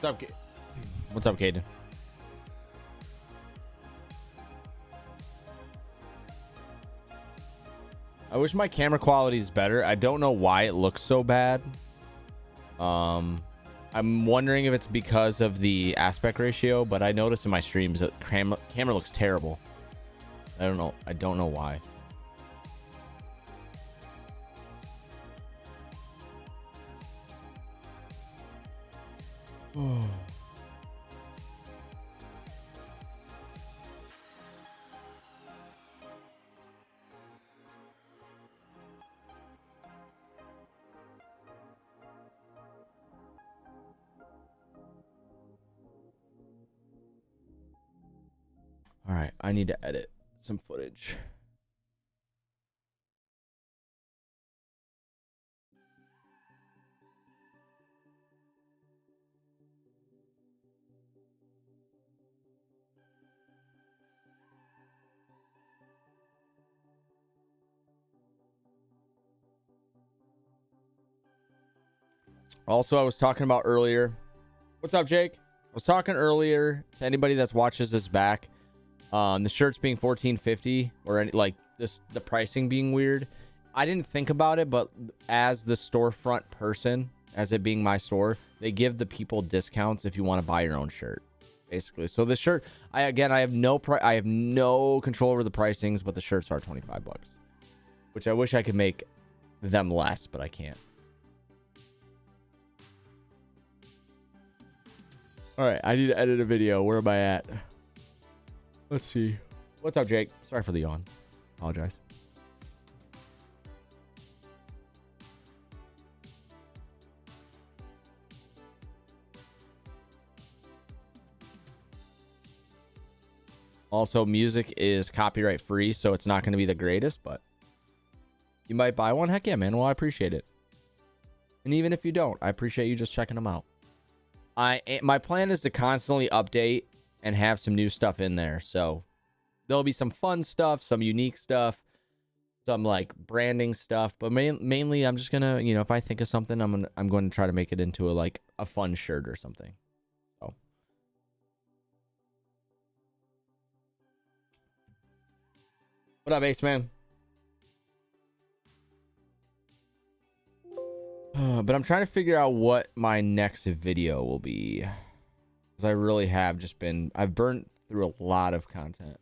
What's up, What's up, Caden? I wish my camera quality is better. I don't know why it looks so bad. I'm wondering if it's because of the aspect ratio, but I notice in my streams that camera looks terrible. I don't know. I don't know why. All right, I need to edit some footage. Also, I was talking about earlier. What's up, Jake? I was talking earlier to anybody that's watches this back. The shirts being $14.50 or any, like this, the pricing being weird. I didn't think about it, but as the storefront person, as it being my store, they give the people discounts if you want to buy your own shirt, basically. So the shirt, I have no control over the pricings, but the shirts are $25, which I wish I could make them less, but I can't. All right, I need to edit a video. Where am I at? Let's see. What's up, Jake? Sorry for the yawn. Apologize. Also, music is copyright free, so it's not going to be the greatest, but you might buy one. Heck yeah, man. Well, I appreciate it. And even if you don't, I appreciate you just checking them out. My plan is to constantly update and have some new stuff in there. So there'll be some fun stuff, some unique stuff, some like branding stuff, but mainly I'm just gonna, you know, if I think of something, I'm going to try to make it into a fun shirt or something. So what up, Ace Man? But I'm trying to figure out what my next video will be, because I really have just been, I've burnt through a lot of content.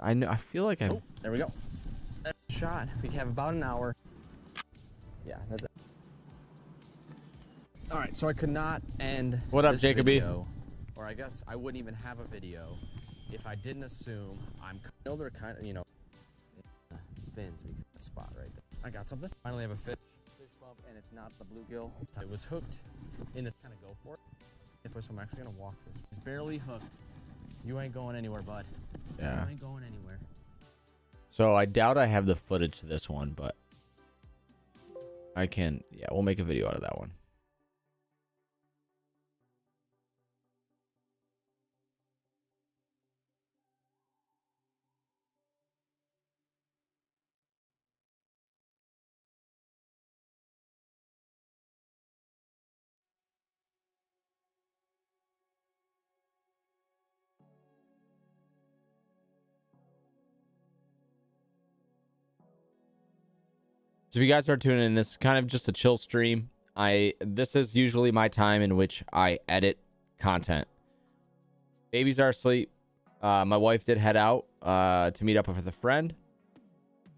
I know, I feel like Oh, there we go. Shot. We have about an hour. Yeah, that's it. All right, so I could not end What up, this Jacoby? video, or I guess I wouldn't even have a video if I didn't assume I know they're kind of, you know, fins. We got that spot right there. I got something. Finally have a fish bump, and it's not the bluegill. It was hooked in the kind of go for it. So I'm actually gonna walk this. It's barely hooked. You ain't going anywhere, bud. Yeah. You ain't going anywhere. So I doubt I have the footage to this one, but I can, yeah, we'll make a video out of that one. So if you guys are tuning in, this is kind of just a chill stream. This is usually my time in which I edit content. Babies are asleep. My wife did head out to meet up with a friend,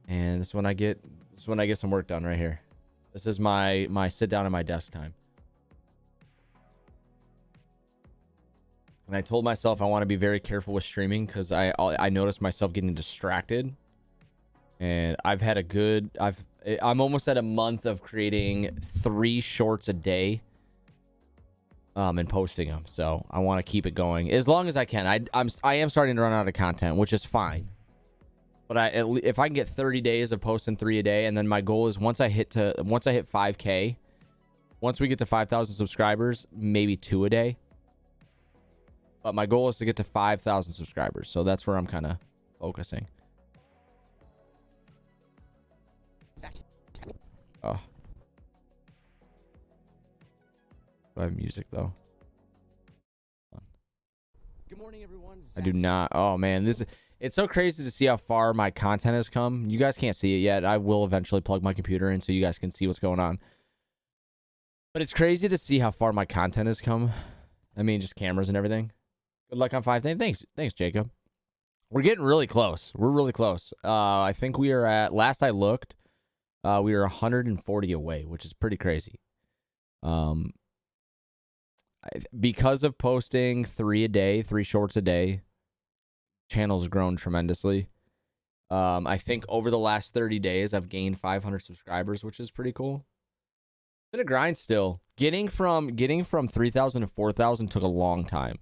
and this is when I get some work done right here. This is my sit down at my desk time. And I told myself I want to be very careful with streaming because I noticed myself getting distracted. And I'm almost at a month of creating 3 shorts a day and posting them. So I want to keep it going as long as I can. I am starting to run out of content, which is fine. But if I can get 30 days of posting 3 a day, and then my goal is once I hit 5K, Once we get to 5,000 subscribers, maybe 2 a day. But my goal is to get to 5,000 subscribers. So that's where I'm kind of focusing. Oh. Do I have music though? Good morning, everyone. I do not. Oh man, it's so crazy to see how far my content has come. You guys can't see it yet. I will eventually plug my computer in so you guys can see what's going on. But it's crazy to see how far my content has come. I mean, just cameras and everything. Good luck on 5. Thanks, Jacob. We're getting really close. We're really close. I think we are at, last I looked, we were 140 away, which is pretty crazy. Because of posting 3 a day, 3 shorts a day, channel's grown tremendously. I think over the last 30 days, I've gained 500 subscribers, which is pretty cool. Been a grind still. Getting from 3,000 to 4,000 took a long time.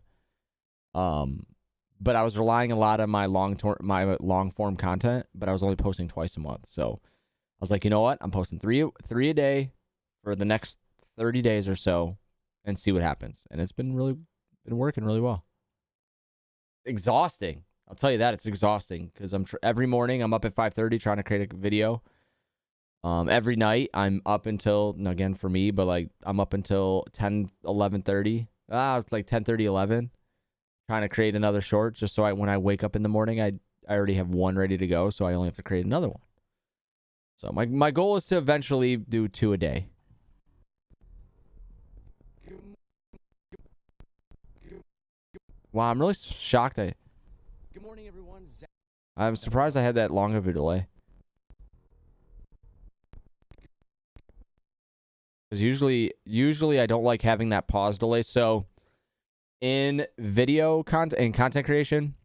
But I was relying a lot on my long form content, but I was only posting twice a month. So I was like, you know what? I'm posting three a day for the next 30 days or so and see what happens. And it's been working really well. Exhausting. I'll tell you that, it's exhausting because every morning I'm up at 5:30 trying to create a video. Every night I'm up until, again for me, but like I'm up until 10, 11:30. It's like 10:30, 11, trying to create another short just so when I wake up in the morning, I already have one ready to go, so I only have to create another one. So my goal is to eventually do 2 a day. Wow, I'm really shocked. Good morning, everyone. I'm surprised I had that long of a delay. Because usually I don't like having that pause delay. So in video content and content creation,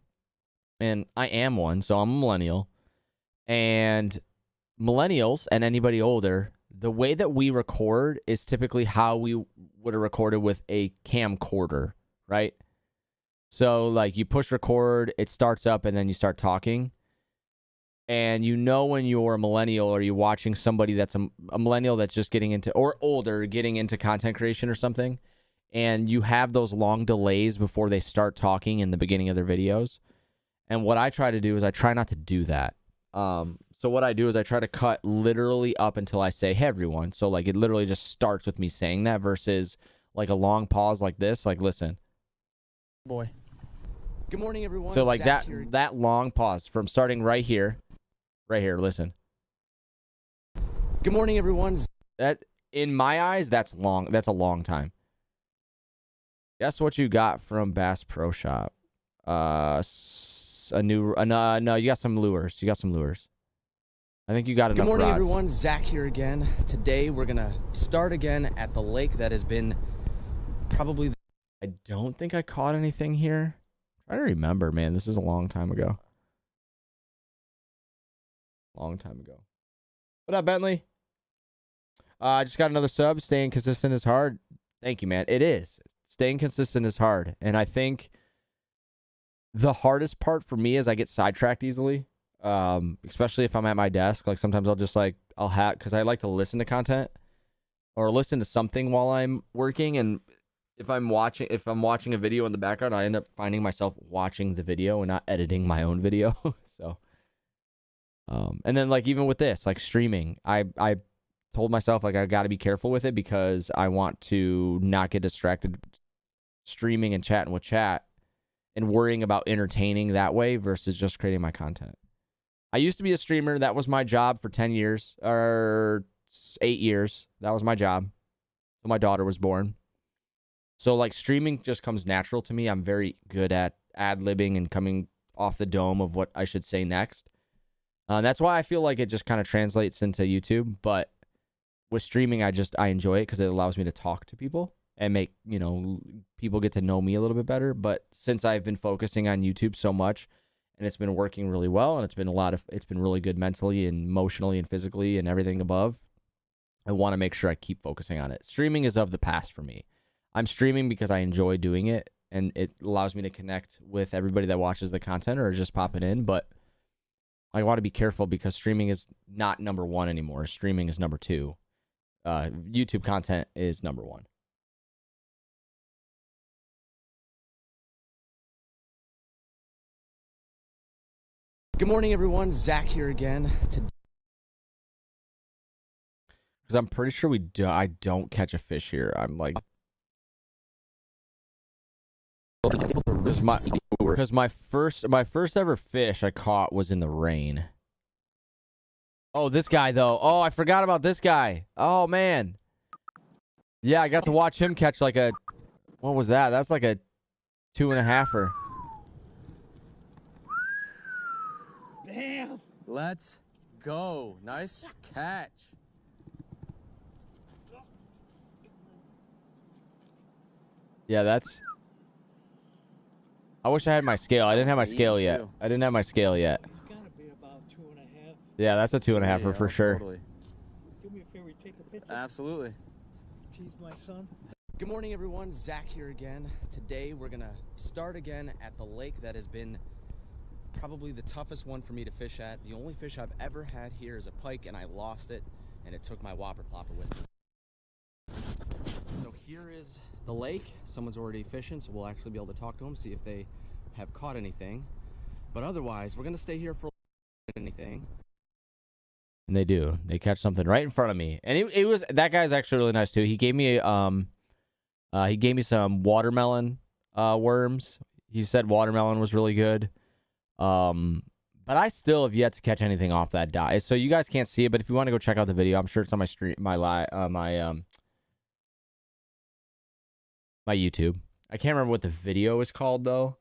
and I am one, so I'm a millennial, and millennials and anybody older, the way that we record is typically how we would have recorded with a camcorder, right? So like you push record, it starts up, and then you start talking. And you know when you're a millennial or you're watching somebody that's a millennial that's just getting into, or older, getting into content creation or something, and you have those long delays before they start talking in the beginning of their videos. And what I try to do is I try not to do that. So what I do is I try to cut literally up until I say, hey, everyone. So like it literally just starts with me saying that versus like a long pause like this. Like, listen. Boy. Good morning, everyone. So like that long pause from starting right here, listen. Good morning, everyone. That, in my eyes, that's long. That's a long time. Guess what you got from Bass Pro Shop? No, you got some lures. I think you got enough rods. Good morning, everyone. Zach here again. Today we're gonna start again at the lake that has been probably. I don't think I caught anything here. I don't remember, man. This is a long time ago. What up, Bentley? I just got another sub. Staying consistent is hard. Thank you, man. It is. Staying consistent is hard. And I think the hardest part for me is I get sidetracked easily, especially if I'm at my desk. Like sometimes I'll hack because I like to listen to content or listen to something while I'm working. And if I'm watching a video in the background, I end up finding myself watching the video and not editing my own video. So, and then like even with this, like streaming, I told myself like I got to be careful with it because I want to not get distracted streaming and chatting with chat and worrying about entertaining that way versus just creating my content. I used to be a streamer. That was my job for 10 years or 8 years. That was my job. So my daughter was born. So like streaming just comes natural to me. I'm very good at ad-libbing and coming off the dome of what I should say next. That's why I feel like it just kind of translates into YouTube. But with streaming, I enjoy it because it allows me to talk to people and make, people get to know me a little bit better. But since I've been focusing on YouTube so much and it's been working really well and it's been really good mentally and emotionally and physically and everything above, I want to make sure I keep focusing on it. Streaming is of the past for me. I'm streaming because I enjoy doing it and it allows me to connect with everybody that watches the content or just popping in. But I want to be careful because streaming is not number one anymore. Streaming is number two. YouTube content is number one. Good morning, everyone. Zach here again. Because I'm pretty sure I don't catch a fish here. I'm like, because my first ever fish I caught was in the rain. Oh, this guy though. Oh, I forgot about this guy. Oh man. Yeah, I got to watch him catch like a, what was that? That's like a 2.5-er. Damn. Let's go. Nice catch. Yeah, that's. I wish I had my scale. I didn't have my scale yet. Too. I didn't have my scale yet. It's gotta be about 2.5. Yeah, that's a 2.5-er for sure. Totally. Do me a favor, take a picture. Absolutely. Tease my son. Good morning, everyone. Zach here again. Today we're gonna start again at the lake that has been probably the toughest one for me to fish at. The only fish I've ever had here is a pike, and I lost it, and it took my whopper plopper with me. So here is the lake. Someone's already fishing, so we'll actually be able to talk to them, see if they have caught anything. But otherwise, we're gonna stay here for anything. And they do. They catch something right in front of me. And it was, that guy's actually really nice too. He gave me some watermelon worms. He said watermelon was really good. But I still have yet to catch anything off that dye. So you guys can't see it, but if you want to go check out the video, I'm sure it's on my stream, my YouTube. I can't remember what the video is called though.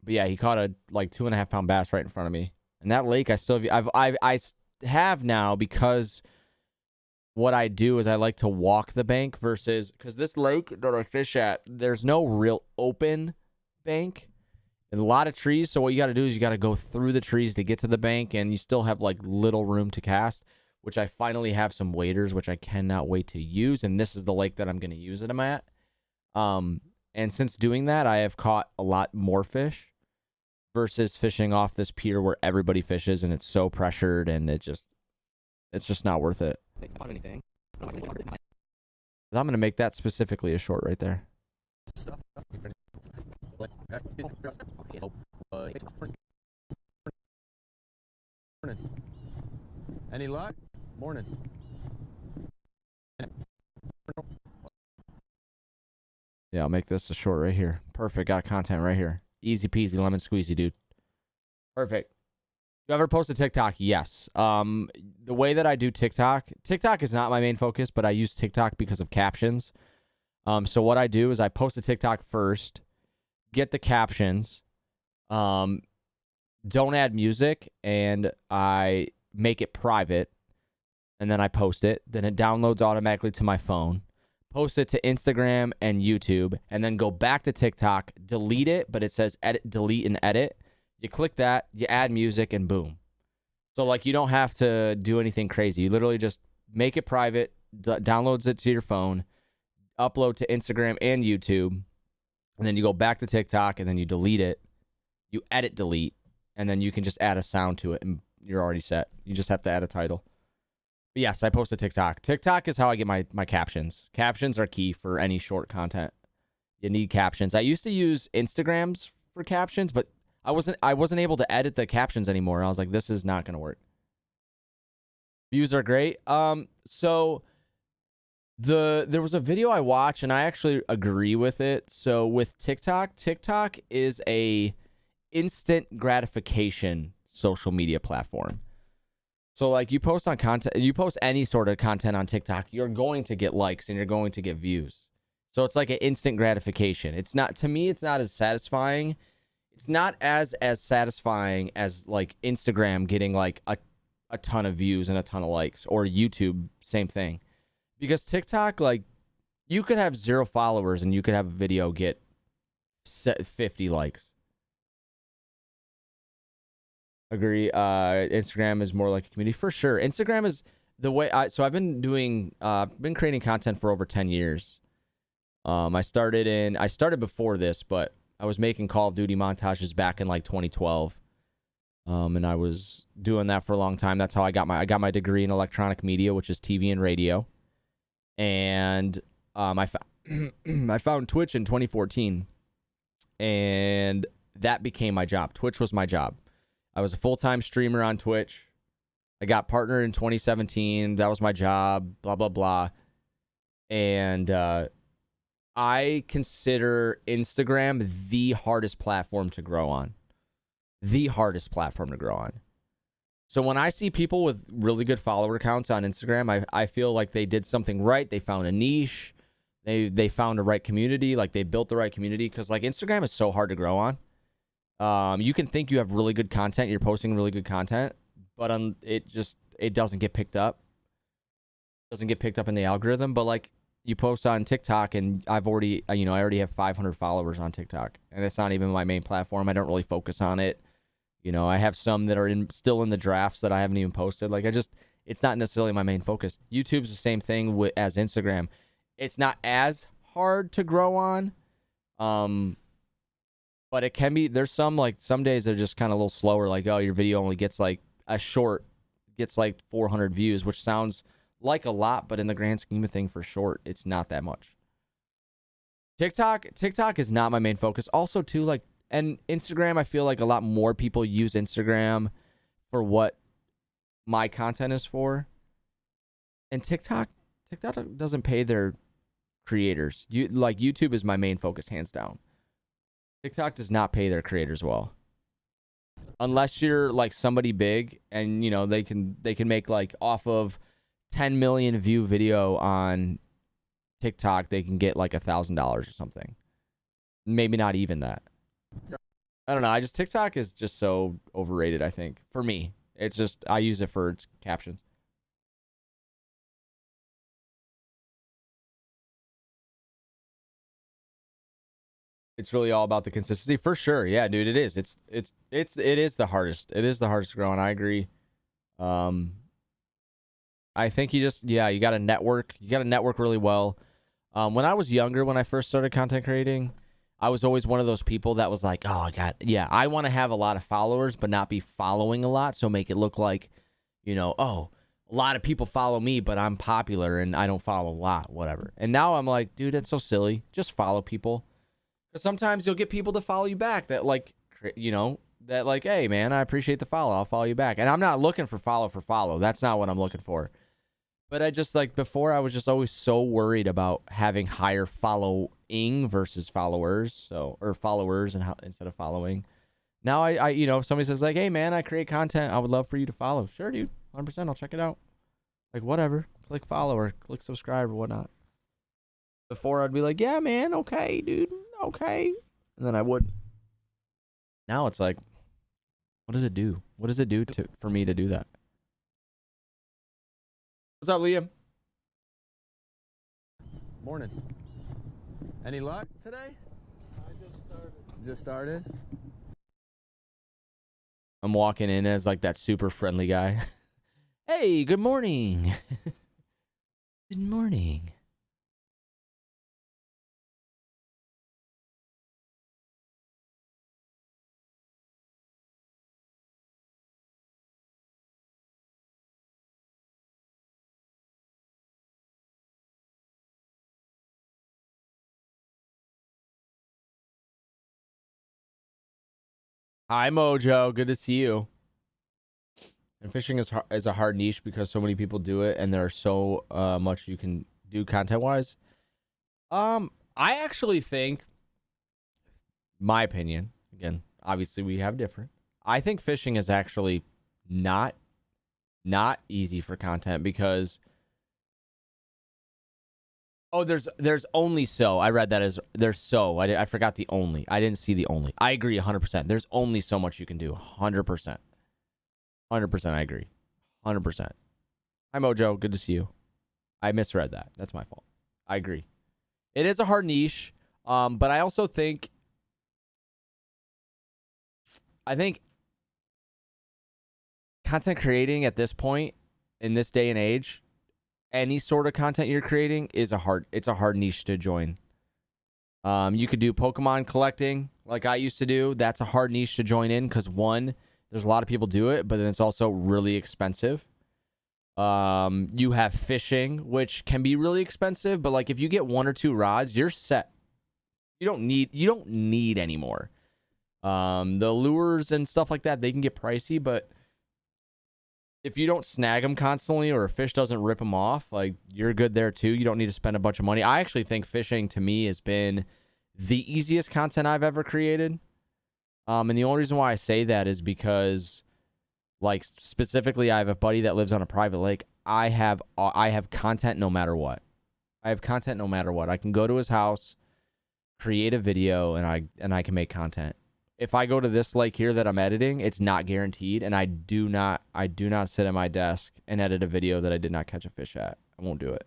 But yeah, he caught a like 2.5-pound bass right in front of me. And that lake, I still have now, because what I do is I like to walk the bank versus, because this lake that I fish at, there's no real open bank and a lot of trees. So what you got to do is you got to go through the trees to get to the bank, and you still have like little room to cast, which I finally have some waders, which I cannot wait to use. And this is the lake that I'm going to use it at. And since doing that, I have caught a lot more fish versus fishing off this pier where everybody fishes and it's so pressured, and it's just not worth it. Anything. I'm going to make that specifically a short right there. Any luck? Morning. Yeah, I'll make this a short right here. Perfect. Got content right here. Easy peasy lemon squeezy, dude. Perfect. You ever post a TikTok? Yes. The way that I do TikTok is not my main focus, but I use TikTok because of captions. So what I do is I post a TikTok first, get the captions, don't add music, and I make it private, and then I post it. Then it downloads automatically to my phone. Post it to Instagram and YouTube, and then go back to TikTok, delete it, but it says edit, delete, and edit. You click that, you add music, and boom. So, like, you don't have to do anything crazy. You literally just make it private, downloads it to your phone, upload to Instagram and YouTube, and then you go back to TikTok, and then you delete it. You edit, delete, and then you can just add a sound to it, and you're already set. You just have to add a title. But yes, I post a TikTok. TikTok is how I get my captions. Captions are key for any short content. You need captions. I used to use Instagrams for captions, but I wasn't able to edit the captions anymore. I was like, this is not going to work. Views are great. So there was a video I watched, and I actually agree with it. So with TikTok is a instant gratification social media platform. So like you post any sort of content on TikTok, you're going to get likes and you're going to get views. So it's like an instant gratification. It's not, to me, it's not as satisfying. It's not as satisfying as like Instagram getting like a ton of views and a ton of likes, or YouTube, same thing. Because TikTok, like, you could have 0 followers and you could have a video get 50 likes. Agree. Instagram is more like a community for sure. Instagram is the way so I've been creating content for over 10 years. I started before this, but I was making Call of Duty montages back in like 2012. And I was doing that for a long time. That's how I got my degree in electronic media, which is TV and radio. And I found Twitch in 2014, and that became my job. Twitch was my job. I was a full-time streamer on Twitch. I got partnered in 2017. That was my job, blah, blah, blah. And I consider Instagram the hardest platform to grow on. The hardest platform to grow on. So when I see people with really good follower counts on Instagram, I feel like they did something right. They found a niche. They found a right community. Like they built the right community, because like Instagram is so hard to grow on. You can think you have really good content. You're posting really good content, but it doesn't get picked up. Doesn't get picked up in the algorithm. But like you post on TikTok, and I already have 500 followers on TikTok, and it's not even my main platform. I don't really focus on it. I have some that are still in the drafts that I haven't even posted. Like it's not necessarily my main focus. YouTube's the same thing as Instagram. It's not as hard to grow on. But it can be. There's some days they're just kind of a little slower. Like, oh, your video only gets like a short, gets like 400 views, which sounds like a lot, but in the grand scheme of things for short, it's not that much. TikTok is not my main focus. Also, too, like, and Instagram, I feel like a lot more people use Instagram for what my content is for. And TikTok doesn't pay their creators. YouTube is my main focus, hands down. TikTok does not pay their creators well. Unless you're like somebody big and they can make like off of 10 million view video on TikTok, they can get like $1,000 or something. Maybe not even that. I don't know. TikTok is just so overrated, I think. For me. It's just, I use it for its captions. It's really all about the consistency, for sure. Yeah, dude, it is. It is the hardest. It is the hardest to grow, and I agree. I think you got to network. You got to network really well. When I was younger, when I first started content creating, I was always one of those people that was like, oh, I want to have a lot of followers, but not be following a lot. So make it look like, oh, a lot of people follow me, but I'm popular and I don't follow a lot, whatever. And now I'm like, dude, that's so silly. Just follow people. Because sometimes you'll get people to follow you back that that like, hey, man, I appreciate the follow. I'll follow you back. And I'm not looking for follow. That's not what I'm looking for. But I just before I was just always so worried about having higher following versus followers. Or followers instead of following. Now I if somebody says like, hey, man, I create content, I would love for you to follow. Sure, dude. 100%. I'll check it out. Like, whatever. Click follow or click subscribe or whatnot. Before I'd be like, yeah, man, okay, dude. Okay. And then I would. Now it's like, what does it do? What does it do for me to do that? What's up, Liam? Morning. Any luck today? I just started. Just started? I'm walking in as like that super friendly guy. Hey, good morning. Good morning. Hi, Mojo. Good to see you. And fishing is a hard niche because so many people do it, and there's so much you can do content-wise. I actually think, my opinion, again, obviously we have different. I think fishing is actually not easy for content because there's only so. I read that as there's so. I forgot the only. I didn't see the only. I agree 100%. There's only so much you can do. 100%. 100% I agree. 100%. Hi, Mojo. Good to see you. I misread that. That's my fault. I agree. It is a hard niche, but I also think content creating at this point, in this day and age, any sort of content you're creating is a hard niche to join. You could do Pokemon collecting like I used to do. That's a hard niche to join in because one, There's a lot of people do it, but then it's also really expensive. You have fishing, which can be really expensive, but like if you get 1 or 2 rods, you're set. You don't need any more. The lures and stuff like that, they can get pricey, but if you don't snag them constantly or a fish doesn't rip them off, like you're good there too. You don't need to spend a bunch of money. I actually think fishing to me has been the easiest content I've ever created. And the only reason why I say that is because, like, specifically, I have a buddy that lives on a private lake. I have content no matter what. I have content no matter what. I can go to his house, create a video, and I can make content. If I go to this lake here that I'm editing, it's not guaranteed, and I do not sit at my desk and edit a video that I did not catch a fish at. I won't do it.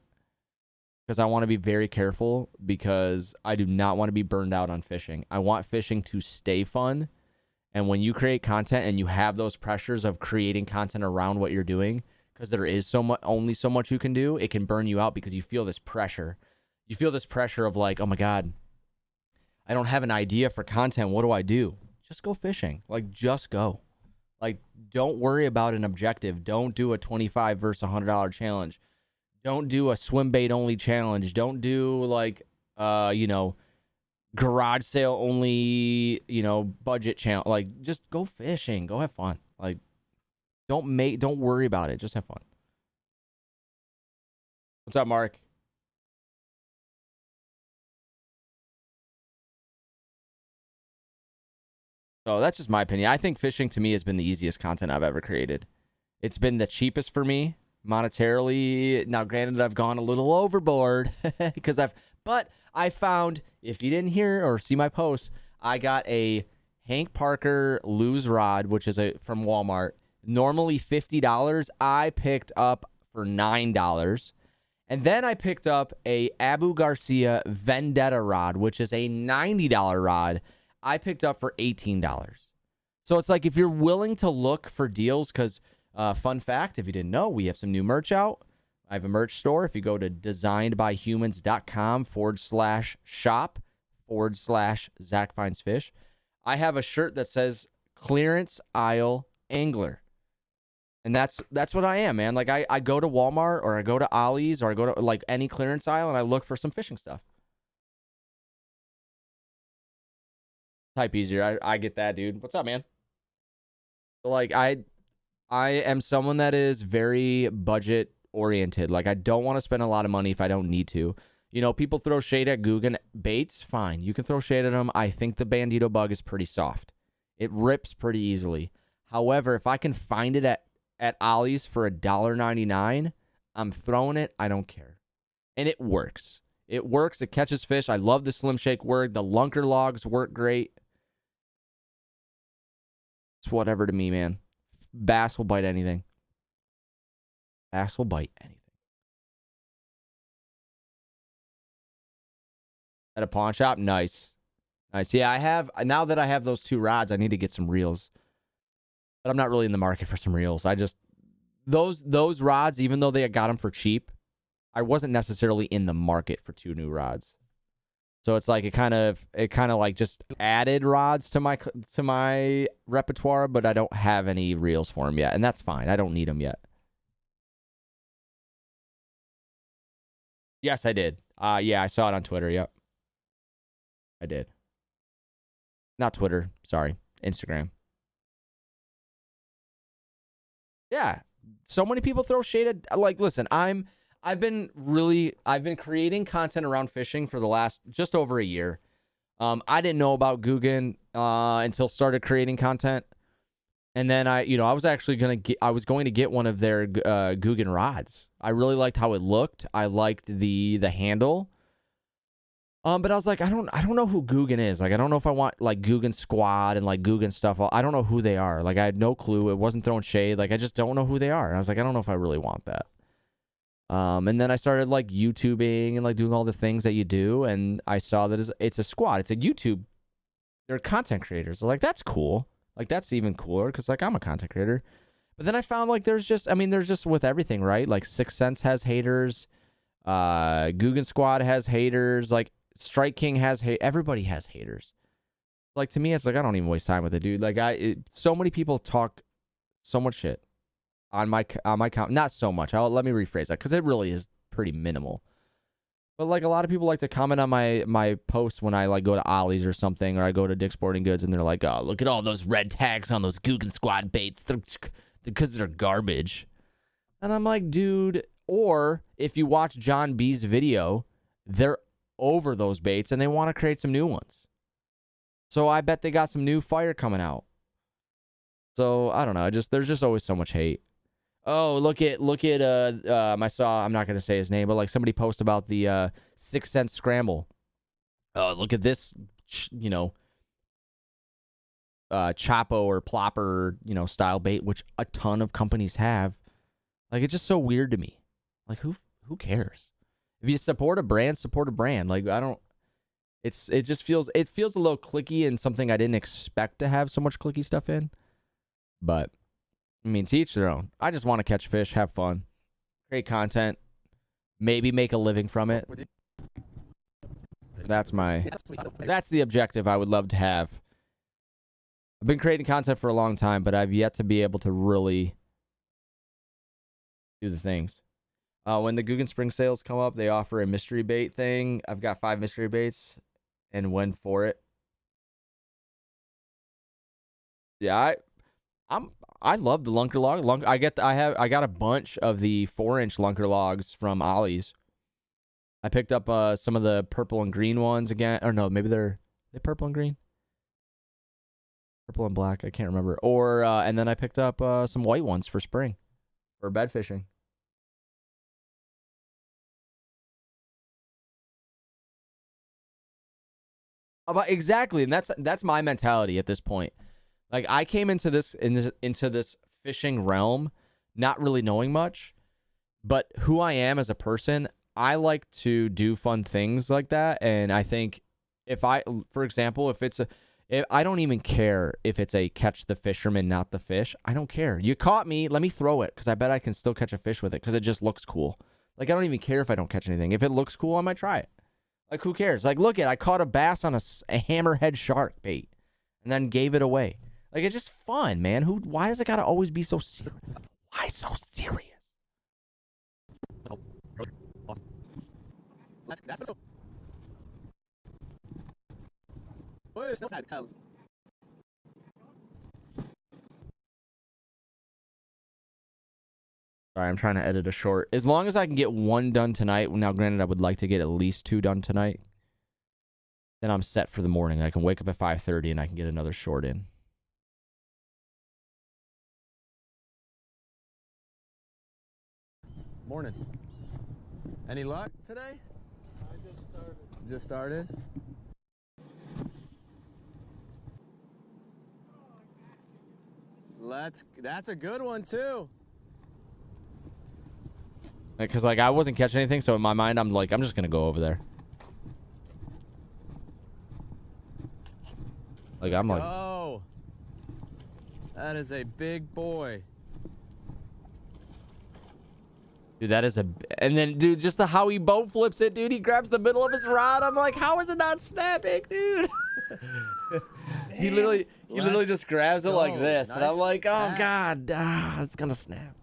Because I want to be very careful, because I do not want to be burned out on fishing. I want fishing to stay fun. And when you create content and you have those pressures of creating content around what you're doing, because there is only so much you can do, it can burn you out because you feel this pressure. You feel this pressure of like, oh my God, I don't have an idea for content. What do I do? Just go fishing. Like, just go. Like, don't worry about an objective. Don't do a $25 versus $100 challenge. Don't do a swim bait only challenge. Don't do like, garage sale only, budget challenge. Like, just go fishing. Go have fun. Like, don't worry about it. Just have fun. What's up, Mark? So that's just my opinion. I think fishing to me has been the easiest content I've ever created. It's been the cheapest for me monetarily. Now, granted, I've gone a little overboard but I found, if you didn't hear or see my post, I got a Hank Parker Lose Rod, which is from Walmart. Normally $50. I picked up for $9. And then I picked up a Abu Garcia Vendetta rod, which is a $90 rod. I picked up for $18. So it's like, if you're willing to look for deals, because fun fact, if you didn't know, we have some new merch out. I have a merch store. If you go to designedbyhumans.com/shop/Zach Finds Fish, I have a shirt that says Clearance Aisle Angler. And that's what I am, man. Like, I go to Walmart or I go to Ollie's or I go to like any clearance aisle and I look for some fishing stuff. Type easier. I get that, dude. What's up, man? Like, I am someone that is very budget oriented. Like, I don't want to spend a lot of money if I don't need to. People throw shade at Guggen baits. Fine. You can throw shade at them. I think the Bandito bug is pretty soft. It rips pretty easily. However, if I can find it at Ollie's for $1.99, I'm throwing it. I don't care. And it works. It works. It catches fish. I love the Slim Shake work. The Lunker logs work great. It's whatever to me, man. Bass will bite anything. Bass will bite anything. At a pawn shop? Nice. Nice. Yeah, now that I have those 2 rods, I need to get some reels. But I'm not really in the market for some reels. Those rods, even though they got them for cheap, I wasn't necessarily in the market for 2 new rods. So it's like it kind of like just added rods to my repertoire, but I don't have any reels for them yet, and that's fine. I don't need them yet. Yes, I did. Yeah, I saw it on Twitter. Yep, I did. Not Twitter. Sorry, Instagram. Yeah, so many people throw shade at. Like, listen, I've been creating content around fishing for the last just over a year. I didn't know about Guggen until started creating content. And then I was going to get one of their Guggen rods. I really liked how it looked. I liked the handle. But I was like, I don't know who Guggen is. Like, I don't know if I want like Guggen Squad and like Guggen stuff. I don't know who they are. Like, I had no clue. It wasn't throwing shade. Like, I just don't know who they are. And I was like, I don't know if I really want that. And then I started like YouTubing and like doing all the things that you do. And I saw that it's a squad. It's a YouTube. They're content creators. I was like, that's cool. Like, that's even cooler because like I'm a content creator. But then I found like there's just with everything, right? Like 6th Sense has haters. Guggen Squad has haters. Like Strike King has everybody has haters. Like, to me, it's like, I don't even waste time with it, dude. Like, so many people talk so much shit on my account. Not so much. Let me rephrase that, because it really is pretty minimal. But like, a lot of people like to comment on my posts when I like go to Ollie's or something, or I go to Dick's Sporting Goods, and they're like, "Oh, look at all those red tags on those Guggen Squad baits, because they're garbage." And I'm like, dude. Or if you watch John B's video, they're over those baits and they want to create some new ones. So I bet they got some new fire coming out. So I don't know. There's just always so much hate. Oh, look at I saw, I'm not going to say his name, but like somebody post about the 6 cent scramble. Oh, look at this, Chapo or plopper, style bait, which a ton of companies have. Like, it's just so weird to me. Like, who cares? If you support a brand, support a brand. Like, it feels a little clicky and something I didn't expect to have so much clicky stuff in. But I mean, to each their own. I just want to catch fish, have fun, create content, maybe make a living from it. That's the objective I would love to have. I've been creating content for a long time, but I've yet to be able to really do the things. When the Guggen Spring sales come up, they offer a mystery bait thing. I've got 5 mystery baits and went for it. Yeah, I love the Lunker log. I got a bunch of the 4-inch Lunker logs from Ollie's. I picked up some of the purple and green ones again. Or no, maybe they're purple and green? Purple and black, I can't remember. Or and then I picked up some white ones for spring, for bed fishing. Exactly, and that's my mentality at this point. Like, I came into this fishing realm not really knowing much, but who I am as a person, I like to do fun things like that. And I think for example, if I don't even care if it's a catch the fisherman, not the fish. I don't care. You caught me, let me throw it, because I bet I can still catch a fish with it, because it just looks cool. Like, I don't even care if I don't catch anything. If it looks cool, I might try it. Like, who cares? Like, look I caught a bass on a hammerhead shark bait and then gave it away. Like, it's just fun, man. Why does it gotta always be so serious? Why so serious? Sorry, I'm trying to edit a short. As long as I can get 1 done tonight. Now, granted, I would like to get at least 2 done tonight. Then I'm set for the morning. I can wake up at 5:30 and I can get another short in. Morning. Any luck today? I just started. Just started? That's a good one too. Because like, I wasn't catching anything, so in my mind, I'm like, I'm just gonna go over there. Like, I'm like, oh, that is a big boy. dude, that is and then, dude, just how he boat flips it, dude. He grabs the middle of his rod. I'm like, how is it not snapping, dude? He literally just grabs it like this, and I'm like, oh god, it's gonna snap.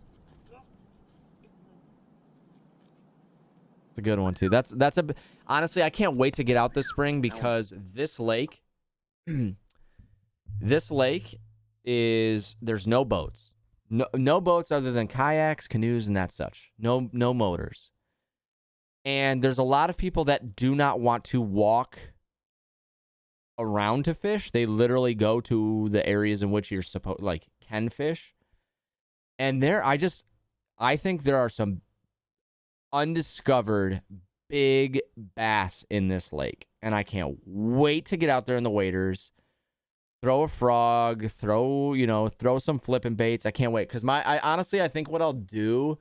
It's a good one too. Honestly, I can't wait to get out this spring, because this lake, there's no boats. No boats other than kayaks, canoes, and that such. No motors. And there's a lot of people that do not want to walk around to fish. They literally go to the areas in which you're can fish. And I think there are some undiscovered big bass in this lake. And I can't wait to get out there in the waders. Throw a frog, throw some flipping baits. I can't wait, because I think what I'll do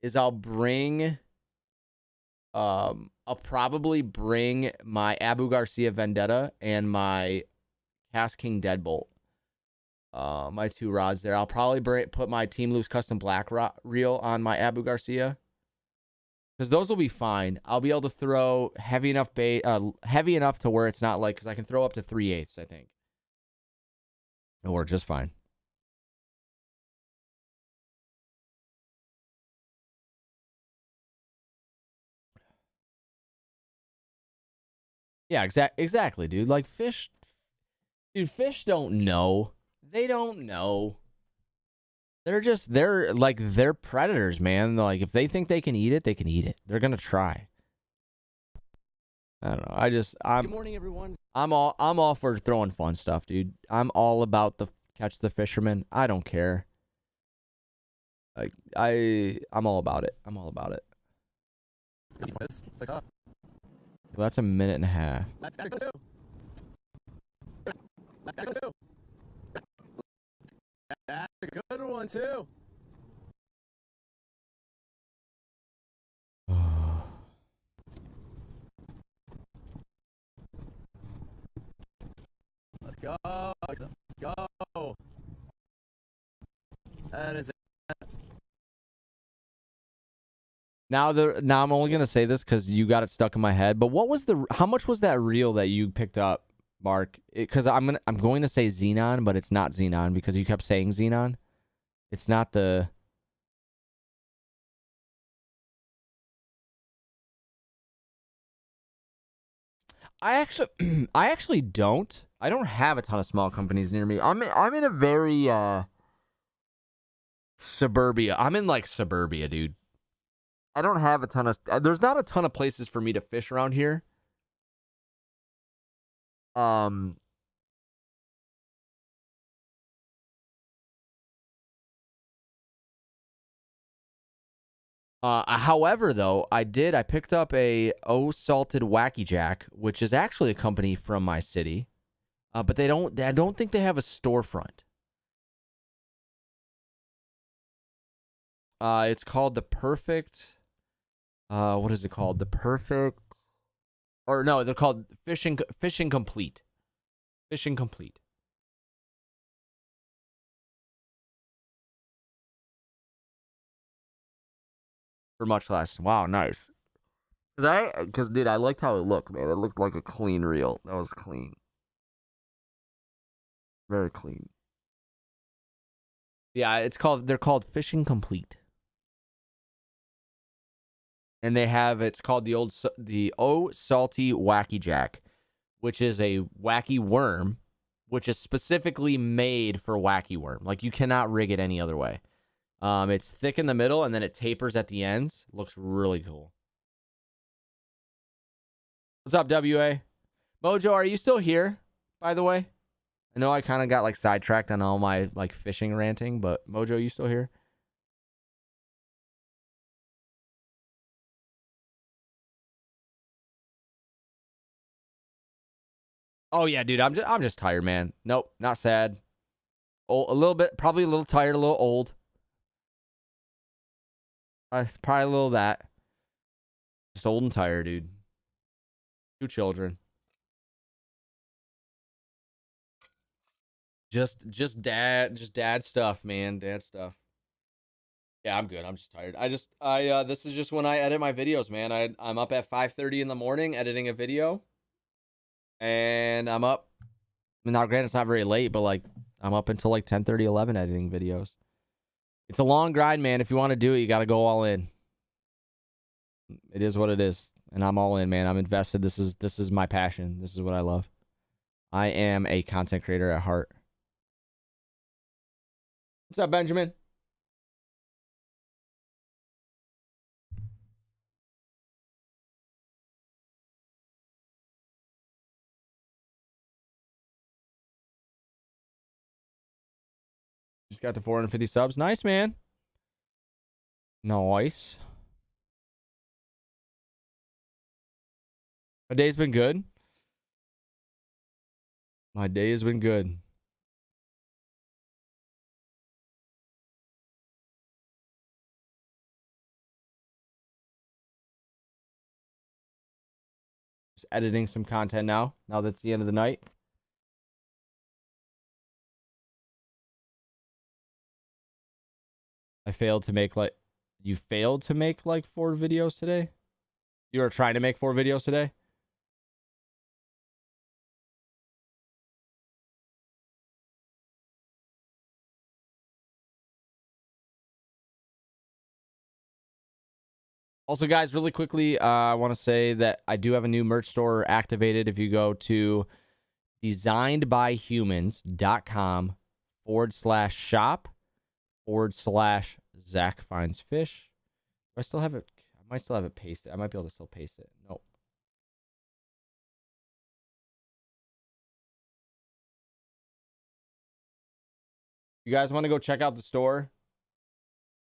is I'll probably bring my Abu Garcia Vendetta and my Cast King Deadbolt, my 2 rods there. I'll probably put my Team Loose Custom Black reel on my Abu Garcia, because those will be fine. I'll be able to throw heavy enough bait, heavy enough to where it's not like, because I can throw up to 3/8, I think. It'll work just fine. Yeah, exactly, dude. Like fish, dude, fish don't know. They don't know. They're predators, man. Like if they think they can eat it, they can eat it. They're gonna try. I don't know. Good morning, everyone. I'm all for throwing fun stuff, dude. I'm all about the catch the fisherman. I don't care. Like I'm all about it. I'm all about it. Well, that's a minute and a half. That's good too. That's good. That's a good one too. Let's go. Let's go. That is it. Now I'm only gonna say this because you got it stuck in my head. But how much was that reel that you picked up, Mark? Because I'm going to say Xenon, but it's not Xenon because you kept saying Xenon. It's not the. I actually don't. I don't have a ton of small companies near me. I'm in a very suburbia. I'm in like suburbia, dude. I don't have a ton of. There's not a ton of places for me to fish around here. However, though, I picked up a O Salted Wacky Jack, which is actually a company from my city, but I don't think they have a storefront. It's called the Perfect. What is it called? The Perfect, or no, they're called Fishing Complete. Fishing Complete. For much less. Wow, nice. Because dude, I liked how it looked, man. It looked like a clean reel. That was clean. Very clean. Yeah, they're called Fishing Complete. And it's called the O Salty Wacky Jack, which is a wacky worm, which is specifically made for wacky worm. Like you cannot rig it any other way. It's thick in the middle and then it tapers at the ends. Looks really cool. What's up, WA? Mojo, are you still here, by the way? I know I kind of got like sidetracked on all my like fishing ranting, but Mojo, you still here? Oh yeah, dude, I'm just tired, man. Nope, not sad. Oh, a little bit, probably a little tired, a little old. Probably a little of that. Just old and tired, dude. 2 children. Just dad stuff, man. Dad stuff. Yeah, I'm good. I'm just tired. This is just when I edit my videos, man. I'm up at 5:30 in the morning editing a video. And I'm up. Now, granted, it's not very late, but like I'm up until like 10:30, 11 editing videos. It's a long grind, man. If you want to do it, you got to go all in. It is what it is, and I'm all in, man. I'm invested. This is my passion. This is what I love. I am a content creator at heart. What's up, Benjamin? Just got to 450 subs. Nice, man. Nice. My day's been good. My day has been good. Just editing some content now. Now that's the end of the night. You failed to make like 4 videos today? You were trying to make 4 videos today? Also, guys, really quickly, I want to say that I do have a new merch store activated. If you go to designedbyhumans.com/shop/Zach Finds Fish. Do I still have it? I might still have it pasted. I might be able to still paste it. Nope. You guys want to go check out the store?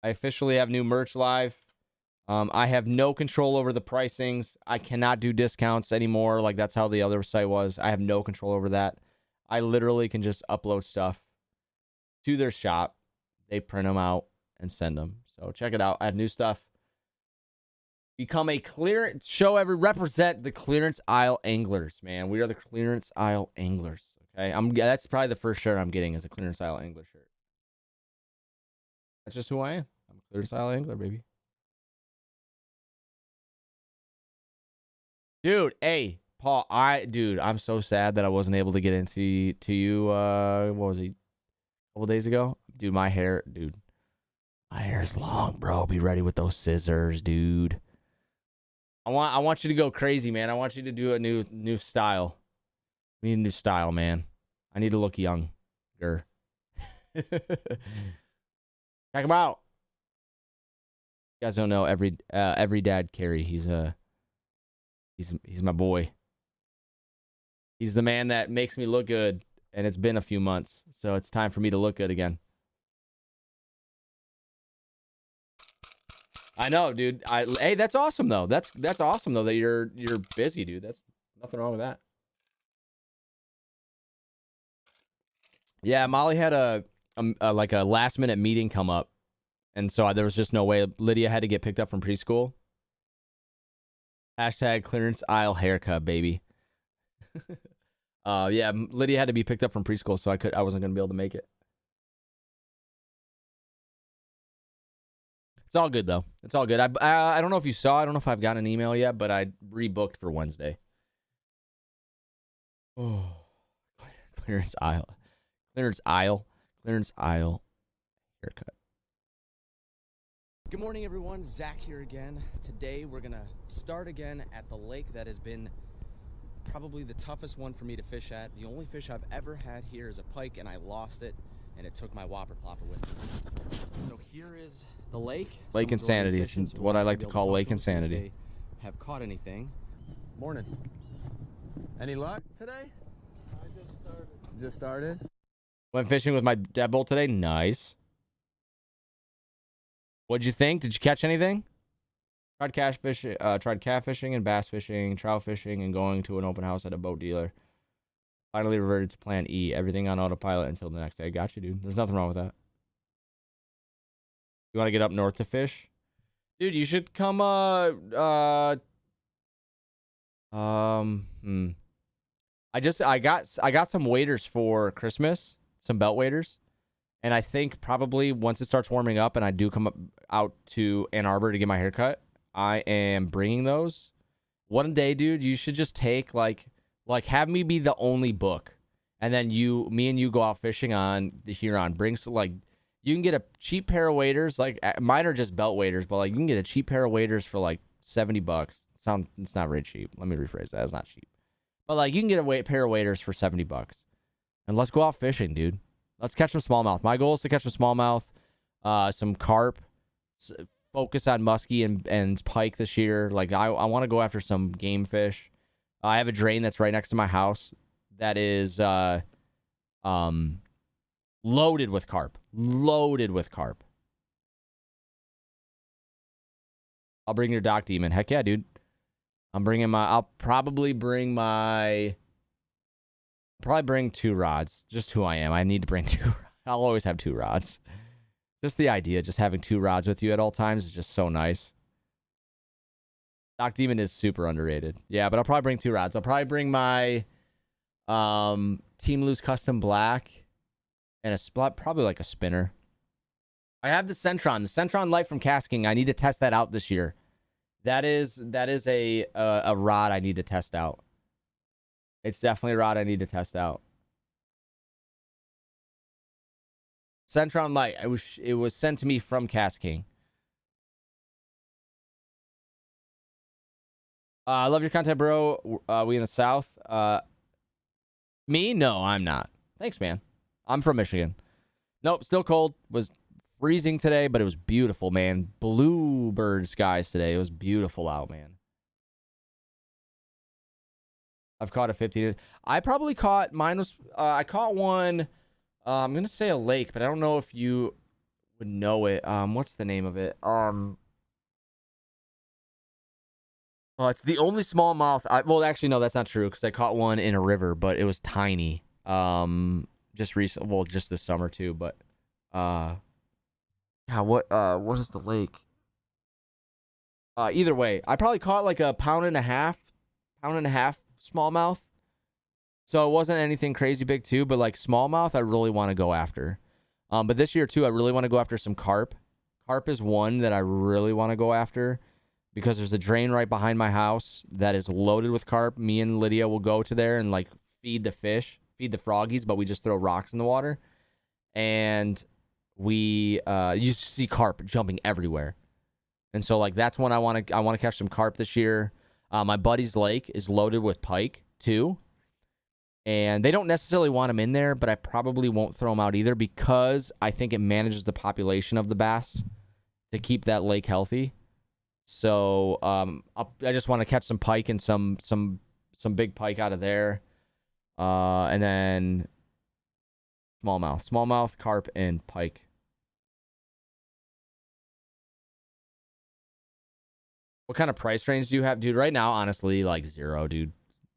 I officially have new merch live. I have no control over the pricings. I cannot do discounts anymore. Like, that's how the other site was. I have no control over that. I literally can just upload stuff to their shop. They print them out and send them. So check it out. I have new stuff. Become a clearance, represent the clearance aisle anglers, man. We are the clearance aisle anglers. Okay. That's probably the first shirt I'm getting is a clearance aisle angler shirt. That's just who I am. I'm a clearance aisle angler, baby. Dude, hey, Paul, I'm so sad that I wasn't able to get into you, what was he, a couple days ago? Dude, my hair's long, bro. Be ready with those scissors, dude. I want you to go crazy, man. I want you to do a new style. We need a new style, man. I need to look younger. Check him out. You guys don't know every dad carry. He's my boy. He's the man that makes me look good, and it's been a few months, so it's time for me to look good again. I know, dude. Hey, that's awesome though. That's awesome though that you're busy, dude. That's nothing wrong with that. Yeah, Molly had a like a last minute meeting come up, and so there was just no way. Lydia had to get picked up from preschool. Hashtag clearance aisle haircut, baby. Yeah, Lydia had to be picked up from preschool, so I wasn't gonna be able to make it. It's all good though. It's all good. I don't know if you saw. I don't know if I've gotten an email yet, but I rebooked for Wednesday. Oh, clearance aisle haircut. Good morning, everyone. Zach here again. Today we're gonna start again at the lake that has been probably the toughest one for me to fish at. The only fish I've ever had here is a pike, and I lost it, and it took my whopper plopper with me. So here is the lake. Lake Insanity is what I like to call Lake Insanity. Have caught anything? Morning. Any luck today? I just started. Just started? Went fishing with my deadbolt today. Nice. What'd you think? Did you catch anything? Tried catfishing and bass fishing, trout fishing, and going to an open house at a boat dealer. Finally reverted to plan E. Everything on autopilot until the next day. Got you, dude. There's nothing wrong with that. You want to get up north to fish? Dude, you should come, I got some waders for Christmas, some belt waders. And I think probably once it starts warming up and I do come out to Ann Arbor to get my haircut, I am bringing those. One day, dude, you should just take like have me be the only book. And then me and you go out fishing on the Huron. Bring some, like, you can get a cheap pair of waders. Like, mine are just belt waders, but like you can get a cheap pair of waders for like $70. It's not very cheap. Let me rephrase that. It's not cheap. But like you can get a pair of waders for $70. And let's go out fishing, dude. Let's catch some smallmouth. My goal is to catch some smallmouth, some carp, focus on muskie and pike this year. Like, I want to go after some game fish. I have a drain that's right next to my house that is loaded with carp. Loaded with carp. I'll bring your dock demon. Heck yeah, dude. I'll probably bring 2 rods. Just who I am. I need to bring 2. I'll always have 2 rods. Just the idea, just having 2 rods with you at all times is just so nice. Dock Demon is super underrated. Yeah, but I'll probably bring 2 rods. I'll probably bring my Team Loose Custom Black and probably like a spinner. I have the Centron. The Centron Light from Casking. I need to test that out this year. That is a rod I need to test out. It's definitely a rod I need to test out. Centron Light. It was sent to me from Cast King. I love your content, bro. We in the South. Me? No, I'm not. Thanks, man. I'm from Michigan. Nope, still cold. Was freezing today, but it was beautiful, man. Bluebird skies today. It was beautiful out, man. I've caught a 15. I probably caught, mine was, I caught one, I'm going to say a lake, but I don't know if you would know it. What's the name of it? Oh, it's the only smallmouth. Well, actually, no, that's not true because I caught one in a river, but it was tiny. Just recent, well, just this summer too. But, yeah, what is the lake? Either way, I probably caught like a pound and a half smallmouth. So it wasn't anything crazy big too, but like smallmouth, I really want to go after. But this year too, I really want to go after some carp. Carp is one that I really want to go after. Because there's a drain right behind my house that is loaded with carp. Me and Lydia will go to there and like feed the fish, feed the froggies, but we just throw rocks in the water. And we you see carp jumping everywhere. And so like that's when I want to catch some carp this year. My buddy's lake is loaded with pike too. And they don't necessarily want them in there, but I probably won't throw them out either because I think it manages the population of the bass to keep that lake healthy. So I just want to catch some pike and some big pike out of there, and then smallmouth, carp, and pike. What kind of price range do you have, dude? Right now, honestly, like zero, dude,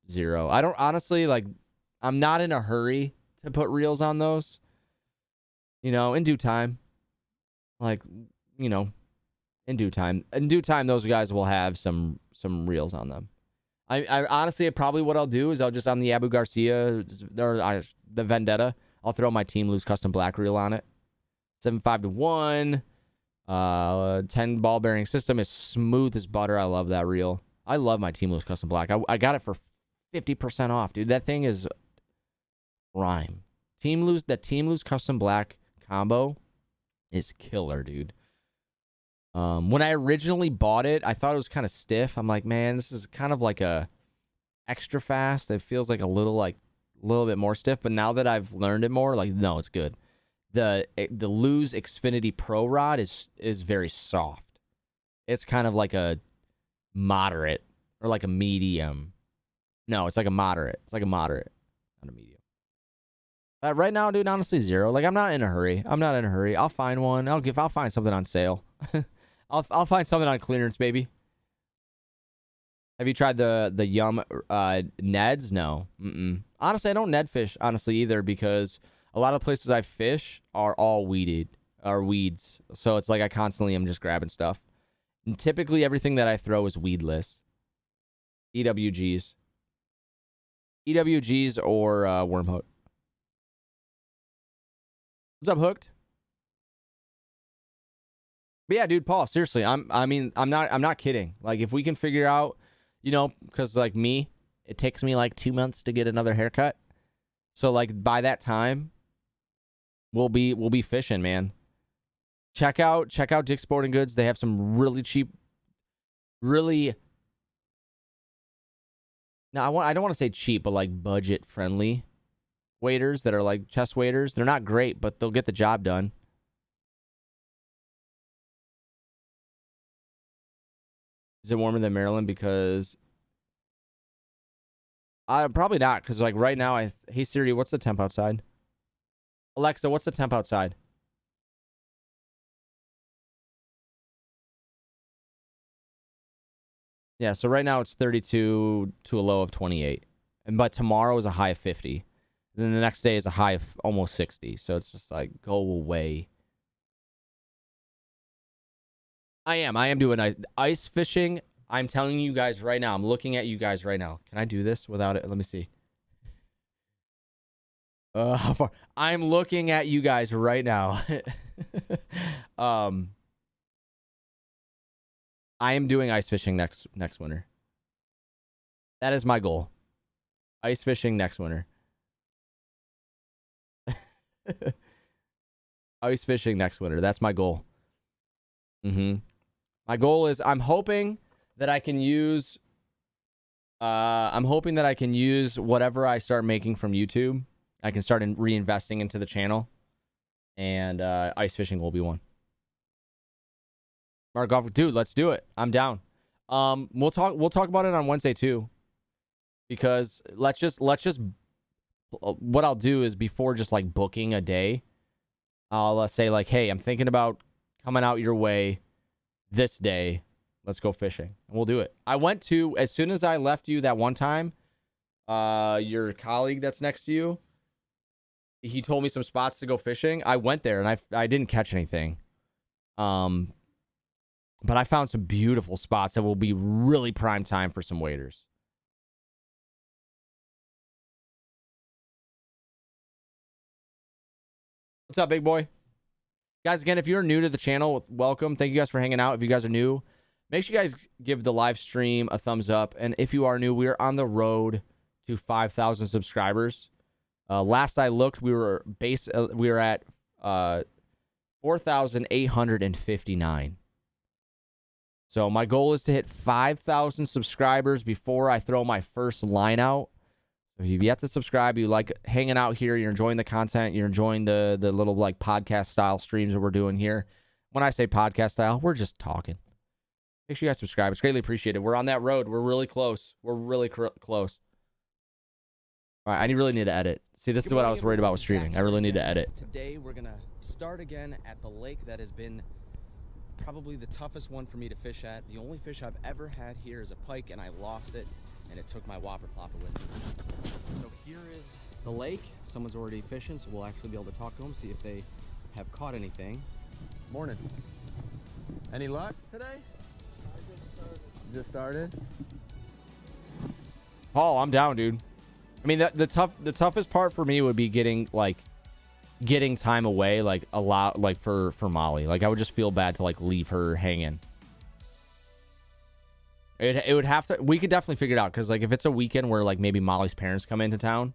zero. I don't honestly like. I'm not in a hurry to put reels on those. You know, in due time, like you know. In due time, those guys will have some reels on them. I honestly, probably what I'll do is I'll just on the Abu Garcia or the Vendetta, I'll throw my Team Lose Custom Black reel on it. 7.5 to 1. 10 ball bearing system is smooth as butter. I love that reel. I love my Team Lose Custom Black. I got it for 50% off, dude. That thing is rhyme. Team Lose Custom Black combo is killer, dude. When I originally bought it, I thought it was kind of stiff. I'm like, man, this is kind of like a extra fast. It feels like a little bit more stiff. But now that I've learned it more, like, no, it's good. The Lose Xfinity Pro rod is very soft. It's kind of like a moderate or like a medium. No, it's like a moderate. It's like a moderate, not a medium. Right now, dude, honestly, zero. Like, I'm not in a hurry. I'll find one. I'll find something on sale. I'll find something on clearance, baby. Have you tried the Yum Neds? No. Honestly, I don't Ned fish, honestly, either, because a lot of places I fish are all weeds. So it's like I constantly am just grabbing stuff. And typically everything that I throw is weedless. EWGs. EWGs or Wormhook. What's up, Hooked? But yeah, dude, Paul, seriously, I'm not kidding. Like, if we can figure out, you know, because like me, it takes me like 2 months to get another haircut. So like by that time, we'll be fishing, man. Check out Dick's Sporting Goods. They have some really cheap, really. Now I don't want to say cheap, but like budget friendly waders that are like chest waders. They're not great, but they'll get the job done. Is it warmer than Maryland? Because probably not. Because like right now, hey Siri, what's the temp outside? Alexa, what's the temp outside? Yeah, so right now it's 32 to a low of 28, but tomorrow is a high of 50. And then the next day is a high of almost 60. So it's just like go away. I am doing ice fishing. I'm telling you guys right now. I'm looking at you guys right now. Can I do this without it? Let me see. How far? I'm looking at you guys right now. I am doing ice fishing next winter. That is my goal. Ice fishing next winter. Ice fishing next winter. That's my goal. My goal is I'm hoping that I can use whatever I start making from YouTube. I can start reinvesting into the channel, and ice fishing will be one. Mark Goff, dude, let's do it. I'm down. We'll talk about it on Wednesday too, because let's just what I'll do is before just like booking a day, I'll say like, hey, I'm thinking about coming out your way this day. Let's go fishing. And we'll do it. I went to, as soon as I left you that one time, your colleague that's next to you, he told me some spots to go fishing. I went there and I didn't catch anything. But I found some beautiful spots that will be really prime time for some waders. What's up, big boy? Guys, again, if you're new to the channel, welcome. Thank you guys for hanging out. If you guys are new, make sure you guys give the live stream a thumbs up. And if you are new, we are on the road to 5,000 subscribers. Last I looked, we were at 4,859. So my goal is to hit 5,000 subscribers before I throw my first line out. If you've yet to subscribe, you like hanging out here, you're enjoying the content, you're enjoying the little like podcast style streams that we're doing here. When I say podcast style, we're just talking. Make sure you guys subscribe. It's greatly appreciated. We're on that road. We're really close. We're really close. All right, I really need to edit. See, this is what I was worried about with streaming. I really need to edit. Today, we're going to start again at the lake that has been probably the toughest one for me to fish at. The only fish I've ever had here is a pike, and I lost it, and it took my whopper plopper with me. So here is the lake. Someone's already fishing, so we'll actually be able to talk to them, see if they have caught anything. Morning. Any luck today? I just started. Just started? Paul, I'm down, dude. I mean, the toughest part for me would be getting time away, like a lot, like for Molly. Like I would just feel bad to like leave her hanging. It would have to. We could definitely figure it out, because like if it's a weekend where like maybe Molly's parents come into town,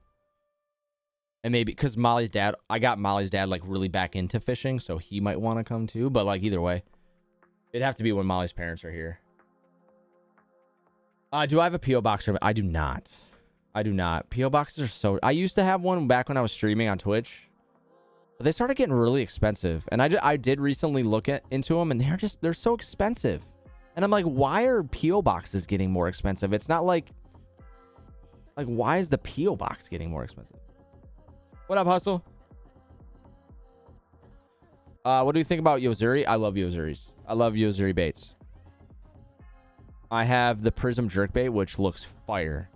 and maybe because I got Molly's dad like really back into fishing, so he might want to come too. But like either way, it'd have to be when Molly's parents are here. Do I have a PO box? I do not. I do not. PO boxes are so. I used to have one back when I was streaming on Twitch, but they started getting really expensive, and I did recently look into them, and they're so expensive. And I'm like, why are PO boxes getting more expensive? It's not like why is the PO box getting more expensive? What up, Hustle? What do you think about Yo-Zuri? I love Yo-Zuris. I love Yo-Zuri baits. I have the Prism jerkbait, which looks fire.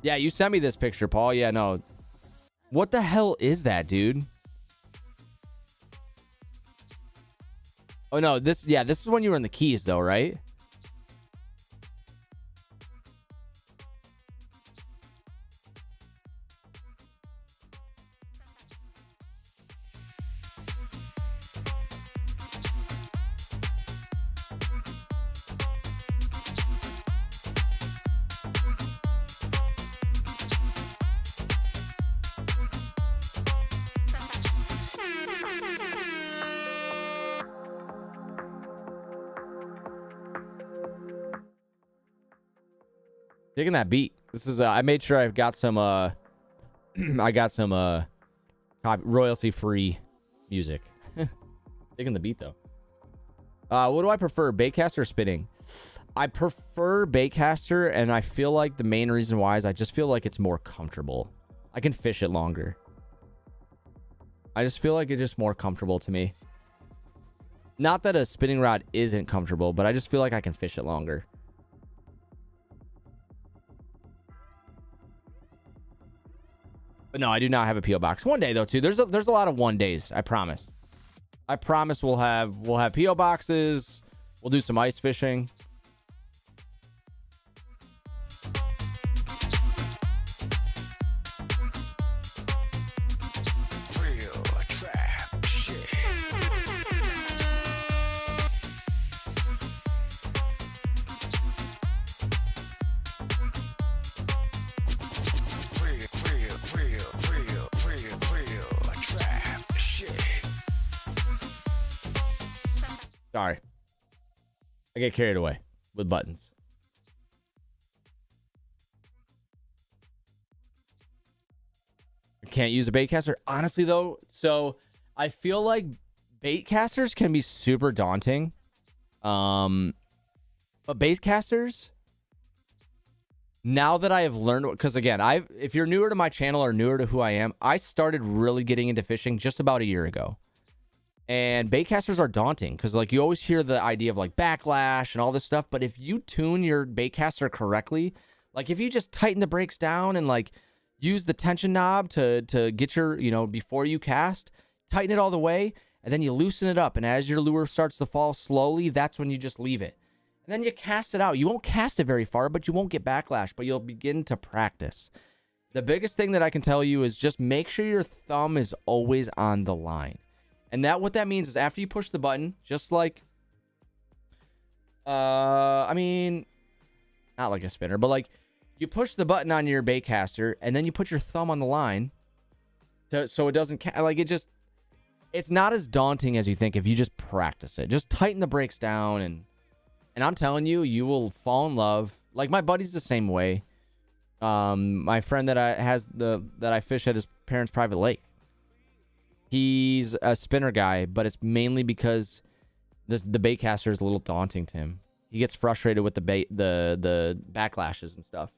Yeah, you sent me this picture, Paul. Yeah, no. What the hell is that, dude? Oh, no. This is when you were in the Keys, though, right? Digging that beat. This is I made sure I've got some I got some royalty free music. Digging the beat though. What do I prefer, baitcaster or spinning? I prefer baitcaster, and I feel like the main reason why is I just feel like it's more comfortable. I can fish it longer. I just feel like it's just more comfortable to me. Not that a spinning rod isn't comfortable, but I just feel like I can fish it longer. But no, I do not have a PO box. One day though, too. There's a lot of one days. I promise. I promise we'll have PO boxes. We'll do some ice fishing. Real trap shit. Sorry. I get carried away with buttons. I can't use a baitcaster. Honestly, though, so I feel like baitcasters can be super daunting. But baitcasters, now that I have learned, because again, if you're newer to my channel or newer to who I am, I started really getting into fishing just about a year ago. And baitcasters are daunting because like you always hear the idea of like backlash and all this stuff. But if you tune your baitcaster correctly, like if you just tighten the brakes down and like use the tension knob to get your, you know, before you cast, tighten it all the way, and then you loosen it up. And as your lure starts to fall slowly, that's when you just leave it. And then you cast it out. You won't cast it very far, but you won't get backlash, but you'll begin to practice. The biggest thing that I can tell you is just make sure your thumb is always on the line. And what that means is after you push the button, just like, I mean, not like a spinner, but like you push the button on your baitcaster and then you put your thumb on the line so it doesn't, like it just, it's not as daunting as you think if you just practice it. Just tighten the brakes down and I'm telling you, you will fall in love. Like my buddy's the same way. My friend that I fish at his parents' private lake. He's a spinner guy, but it's mainly because the baitcaster is a little daunting to him. He gets frustrated with the backlashes and stuff.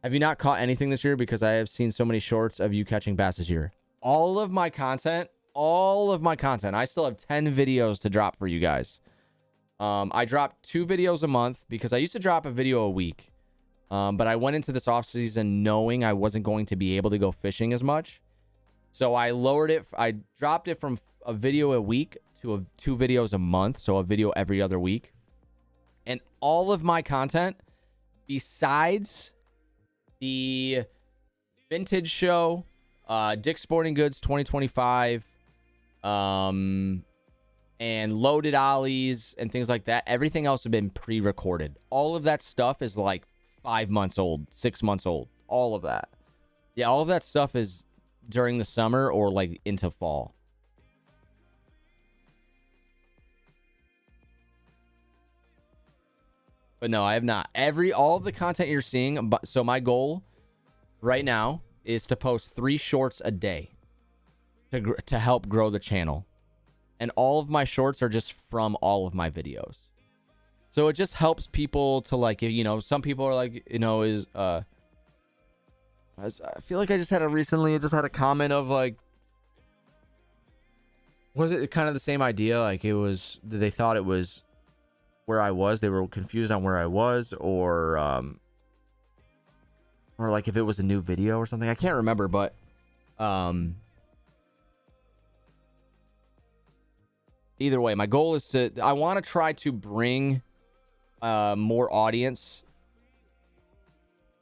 Have you not caught anything this year? Because I have seen so many shorts of you catching bass this year. All of my content. I still have 10 videos to drop for you guys. I dropped 2 videos a month because I used to drop a video a week. But I went into this off season knowing I wasn't going to be able to go fishing as much. So I lowered it. I dropped it from a video a week to 2 videos a month. So a video every other week. And all of my content, besides the vintage show, Dick's Sporting Goods 2025, and loaded ollies and things like that, everything else has been pre-recorded. All of that stuff is like 5 months old, 6 months old. All of that. Yeah, all of that stuff is during the summer or like into fall. But no, I have not. All of the content you're seeing, so my goal right now is to post 3 shorts a day to help grow the channel. And all of my shorts are just from all of my videos. So it just helps people to like, you know, some people are like, you know, I feel like I just had a comment of like, was it kind of the same idea? Like it was, they thought it was where I was. They were confused on where I was or like if it was a new video or something. I can't remember, but either way, my goal is I want to try to bring more audience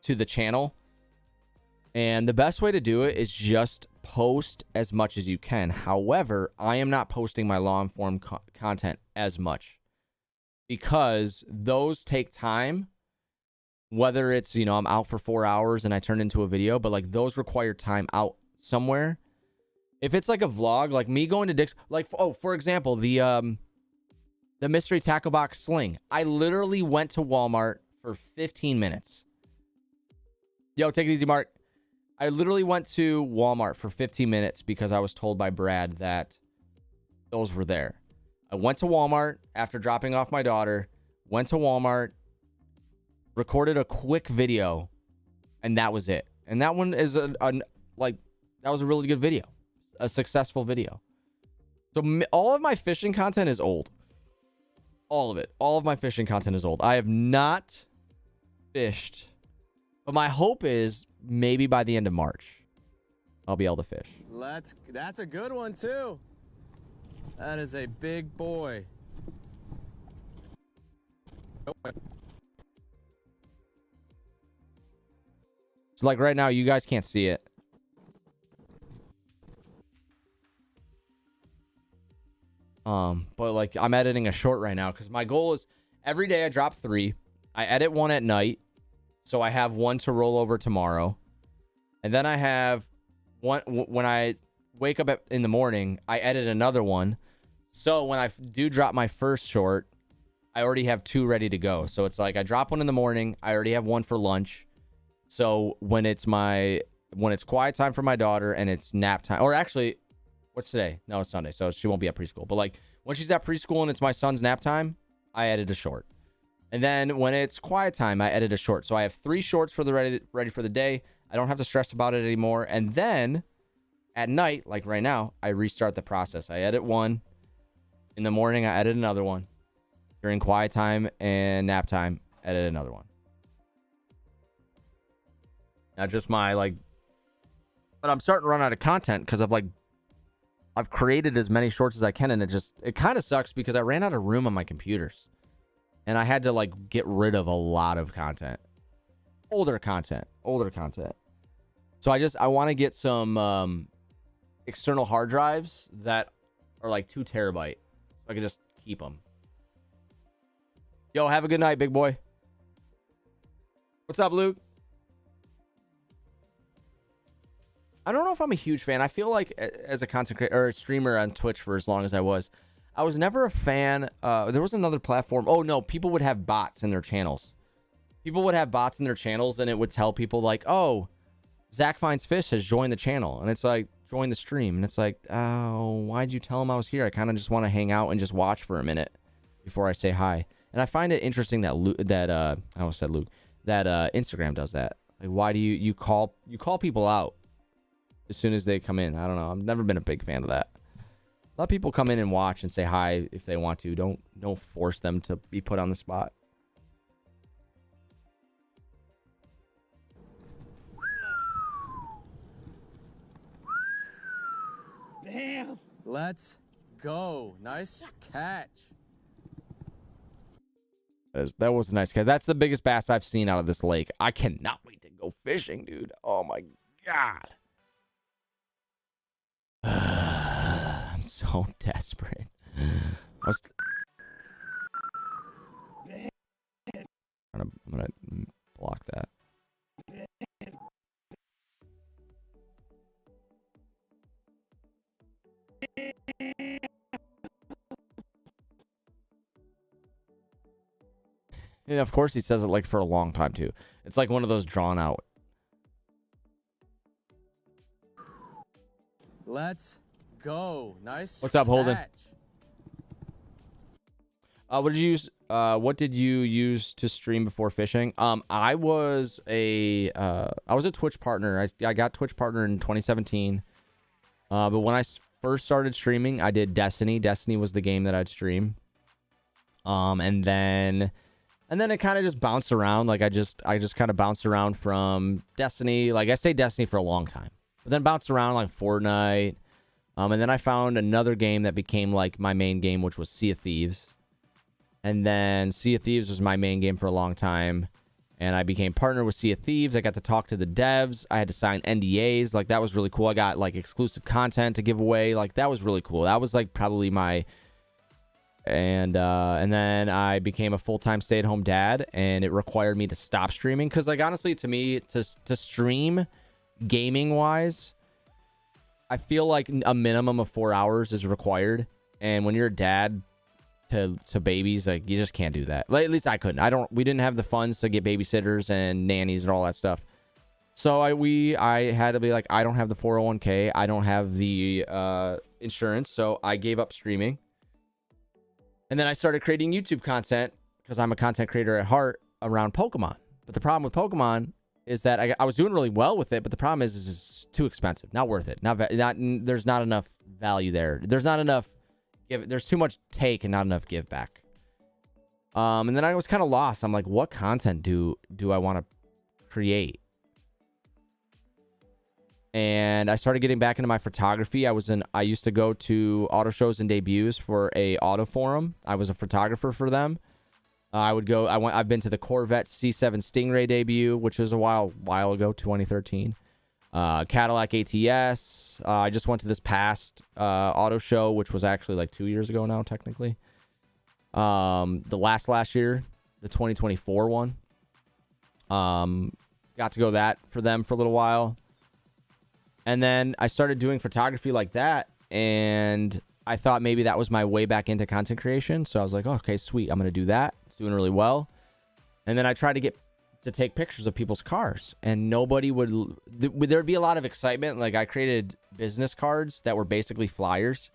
to the channel. And the best way to do it is just post as much as you can. However, I am not posting my long-form content as much because those take time. Whether it's, you know, I'm out for 4 hours and I turn into a video, but like those require time out somewhere. If it's like a vlog, like me going to Dick's, like, oh, for example, the mystery tackle box sling. I literally went to Walmart for 15 minutes. Yo, take it easy, Mark. I literally went to Walmart for 15 minutes because I was told by Brad that those were there. I went to Walmart after dropping off my daughter, went to Walmart, recorded a quick video, and that was it. And that one is that was a really good video, a successful video. So all of my fishing content is old. All of it. All of my fishing content is old. I have not fished, but my hope is maybe by the end of March, I'll be able to fish. That's a good one too. That is a big boy. So like right now, you guys can't see it. But like I'm editing a short right now because my goal is every day I drop 3. I edit 1 at night. So I have 1 to roll over tomorrow. And then I have 1 when I wake up in the morning, I edit another one. So when I do drop my first short, I already have 2 ready to go. So it's like I drop one in the morning. I already have one for lunch. So when it's quiet time for my daughter and it's nap time, or actually, what's today? No, it's Sunday, so she won't be at preschool. But like when she's at preschool and it's my son's nap time, I edit a short. And then when it's quiet time, I edit a short. So I have 3 shorts for the ready for the day. I don't have to stress about it anymore. And then at night, like right now, I restart the process. I edit one. In the morning, I edit another one. During quiet time and nap time, edit another one. Not just my but I'm starting to run out of content because I've created as many shorts as I can, and it kind of sucks because I ran out of room on my computers. And I had to get rid of a lot of content. Older content. So I want to get some external hard drives that are like 2 terabyte. So I can just keep them. Yo, have a good night, big boy. What's up, Luke? I don't know if I'm a huge fan. I feel like as a content creator or a streamer on Twitch for as long as I was never a fan. There was another platform. Oh no, people would have bots in their channels. And it would tell people like, oh, Zach Finds Fish has joined the channel. And it's like, join the stream. And it's like, oh, why'd you tell him I was here? I kind of just want to hang out and just watch for a minute before I say hi. And I find it interesting that I almost said Luke, that Instagram does that. Like, why do you call people out as soon as they come in? I don't know. I've never been a big fan of that. Let people come in and watch and say hi if they want to. Don't force them to be put on the spot. Bam! Let's go. Nice catch. That was a nice catch. That's the biggest bass I've seen out of this lake. I cannot wait to go fishing, dude. Oh my God. I'm so desperate. I'm gonna block that. And of course he says it for a long time too. It's like one of those drawn out. Let's go. Nice. What's up, Holden? catch. What did you use to stream before fishing? I was a Twitch partner. I got Twitch partner in 2017. But when I first started streaming, I did Destiny. Destiny was the game that I'd stream. And then it kind of just bounced around. I just kind of bounced around from Destiny. I stayed Destiny for a long time, but then bounced around Fortnite. And then I found another game that became my main game, which was Sea of Thieves. And then Sea of Thieves was my main game for a long time. And I became partner with Sea of Thieves. I got to talk to the devs. I had to sign NDAs. That was really cool. I got exclusive content to give away. That was really cool. That was probably my... And then I became a full-time stay-at-home dad, and it required me to stop streaming. Because honestly, to me, to stream gaming-wise, I feel like a minimum of 4 hours is required. And when you're a dad to babies, you just can't do that. At least I couldn't. We didn't have the funds to get babysitters and nannies and all that stuff. So I had to be I don't have the 401k. I don't have the insurance. So I gave up streaming. And then I started creating YouTube content because I'm a content creator at heart around Pokemon. But the problem with Pokemon is that I was doing really well with it, but the problem is it's too expensive. Not worth it. There's not enough value there. There's not enough there's too much take and not enough give back. And then I was kind of lost. I'm like, what content do I want to create? And I started getting back into my photography. I used to go to auto shows and debuts for a auto forum. I was a photographer for them. I've been to the Corvette C7 Stingray debut, which was a while ago, 2013. Cadillac ATS. I just went to this past auto show, which was actually 2 years ago now, technically. The last year, the 2024 one. Got to go that for them for a little while. And then I started doing photography like that, and I thought maybe that was my way back into content creation. So I was like, oh, okay, sweet. I'm going to do that. It's doing really well. And then I tried to get to take pictures of people's cars, and nobody would. There'd be a lot of excitement. Like, I created business cards that were basically flyers,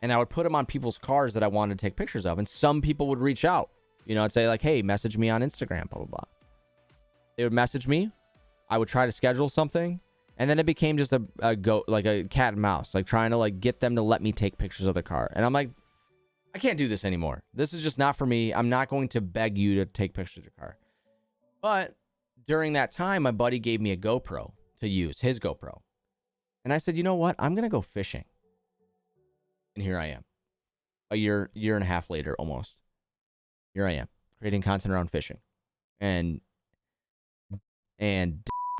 and I would put them on people's cars that I wanted to take pictures of. And some people would reach out, you know, and say like, hey, message me on Instagram, blah, blah, blah. They would message me. I would try to schedule something. And then it became just like a cat and mouse, like trying to like get them to let me take pictures of the car. And I'm like, I can't do this anymore. This is just not for me. I'm not going to beg you to take pictures of your car. But during that time, my buddy gave me a GoPro to use, his GoPro. And I said, you know what? I'm going to go fishing. And here I am. A year and a half later, almost. Here I am, creating content around fishing. And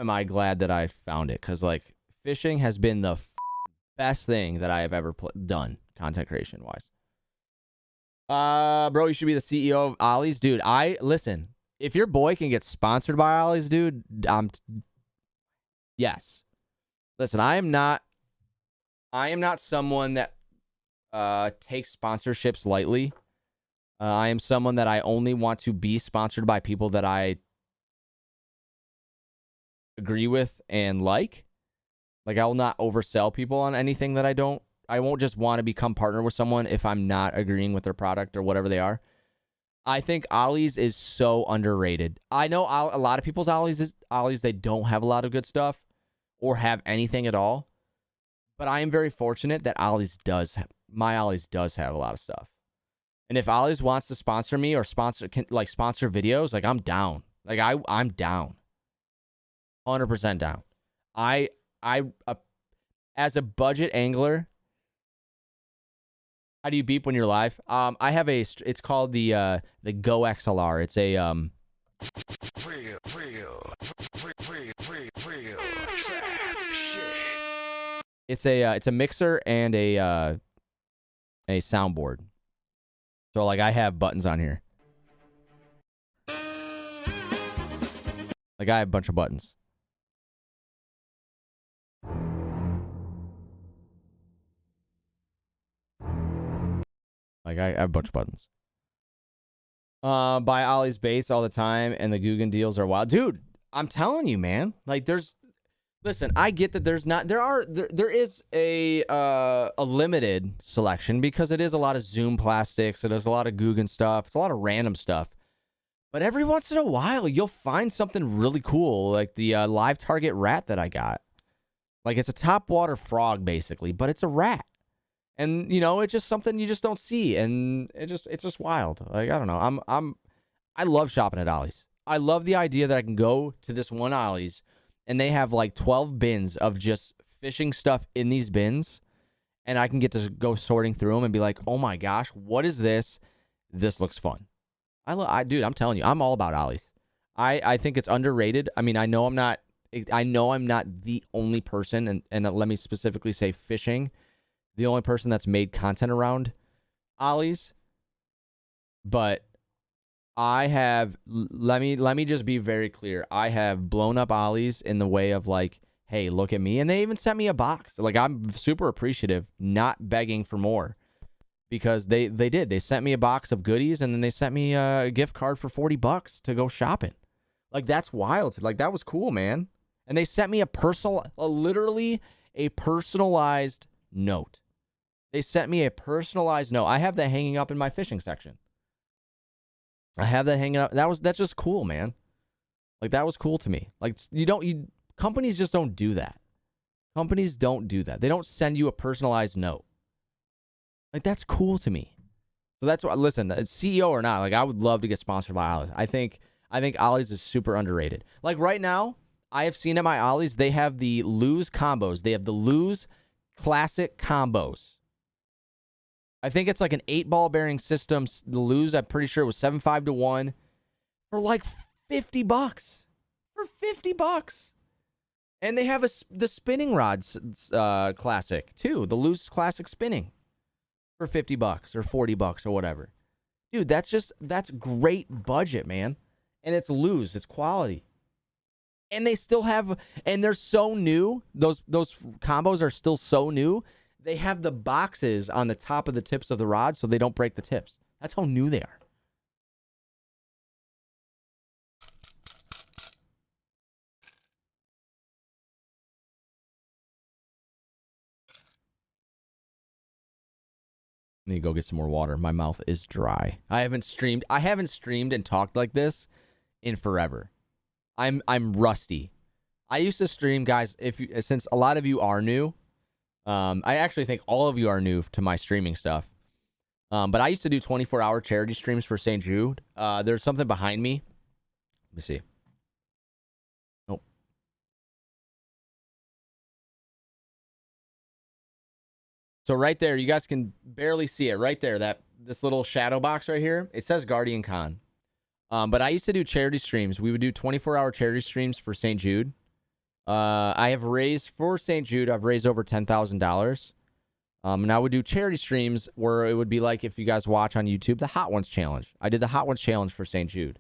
am I glad that I found it, because like fishing has been the best thing that I have ever done content creation wise. Bro, you should be the CEO of Ollie's, dude. Listen, if your boy can get sponsored by Ollie's, dude, yes. Listen, I am not someone that takes sponsorships lightly. I am someone that I only want to be sponsored by people that I agree with and like I will not oversell people on anything that I won't just want to become partner with someone if I'm not agreeing with their product or whatever they are. I think Ollie's is so underrated. I know a lot of people's Ollie's, they don't have a lot of good stuff or have anything at all, but I am very fortunate that my Ollie's does have a lot of stuff. And if Ollie's wants to sponsor me or sponsor videos, like I'm down. Like I'm down. 100% down. I as a budget angler, how do you beep when you're live? I have it's called the Go XLR. It's a it's a mixer and a soundboard. So like I have buttons on here. Like I have a bunch of buttons. Like I have a bunch of buttons. Buy Ollie's baits all the time, and the Guggen deals are wild. Dude, I'm telling you, man. Like listen, I get that there is a limited selection because it is a lot of Zoom plastics, it is a lot of Guggen stuff, it's a lot of random stuff. But every once in a while, you'll find something really cool, like the live target rat that I got. Like it's a topwater frog basically, but it's a rat. And you know, it's just something you just don't see, and it's just wild. Like I don't know, I love shopping at Ollie's. I love the idea that I can go to this one Ollie's, and they have like 12 bins of just fishing stuff in these bins, and I can get to go sorting through them and be like, oh my gosh, what is this? This looks fun. Dude, I'm telling you, I'm all about Ollie's. I think it's underrated. I mean, I know I'm not the only person, and let me specifically say fishing, the only person that's made content around Ollie's. But I have, let me just be very clear. I have blown up Ollie's in the way of like, hey, look at me. And they even sent me a box. Like I'm super appreciative, not begging for more. Because they did. They sent me a box of goodies, and then they sent me a gift card for $40 to go shopping. Like that's wild. Like that was cool, man. And they sent me literally a personalized note. They sent me a personalized note. I have that hanging up in my fishing section. I have that hanging up. That's just cool, man. Like that was cool to me. Like companies just don't do that. Companies don't do that. They don't send you a personalized note. Like that's cool to me. So that's what, listen, CEO or not, like I would love to get sponsored by Ollie's. I think Ollie's is super underrated. Like right now, I have seen at my Ollie's, they have the Lose combos. They have the Lose Classic combos. I think it's like an 8-ball bearing system. The Lose, I'm pretty sure it was 7.5 to 1 for like $50. For $50. And they have the spinning rods classic too. The Lose Classic spinning for $50 or $40 or whatever. Dude, that's great budget, man. And it's Lose, it's quality. And they still have, and they're so new. Those combos are still so new They have the boxes on the top of the tips of the rod so they don't break the tips. That's how new they are. I need to go get some more water. My mouth is dry. I haven't streamed and talked like this in forever. I'm rusty. I used to stream, guys, since a lot of you are new. I actually think all of you are new to my streaming stuff. But I used to do 24-hour charity streams for St. Jude. There's something behind me. Let me see. Nope. So right there, you guys can barely see it. Right there, this little shadow box right here. It says Guardian Con. But I used to do charity streams. We would do 24-hour charity streams for St. Jude. I have raised for St. Jude. I've raised over $10,000. And I would do charity streams where it would be like, if you guys watch on YouTube, the Hot Ones Challenge. I did the Hot Ones Challenge for St. Jude.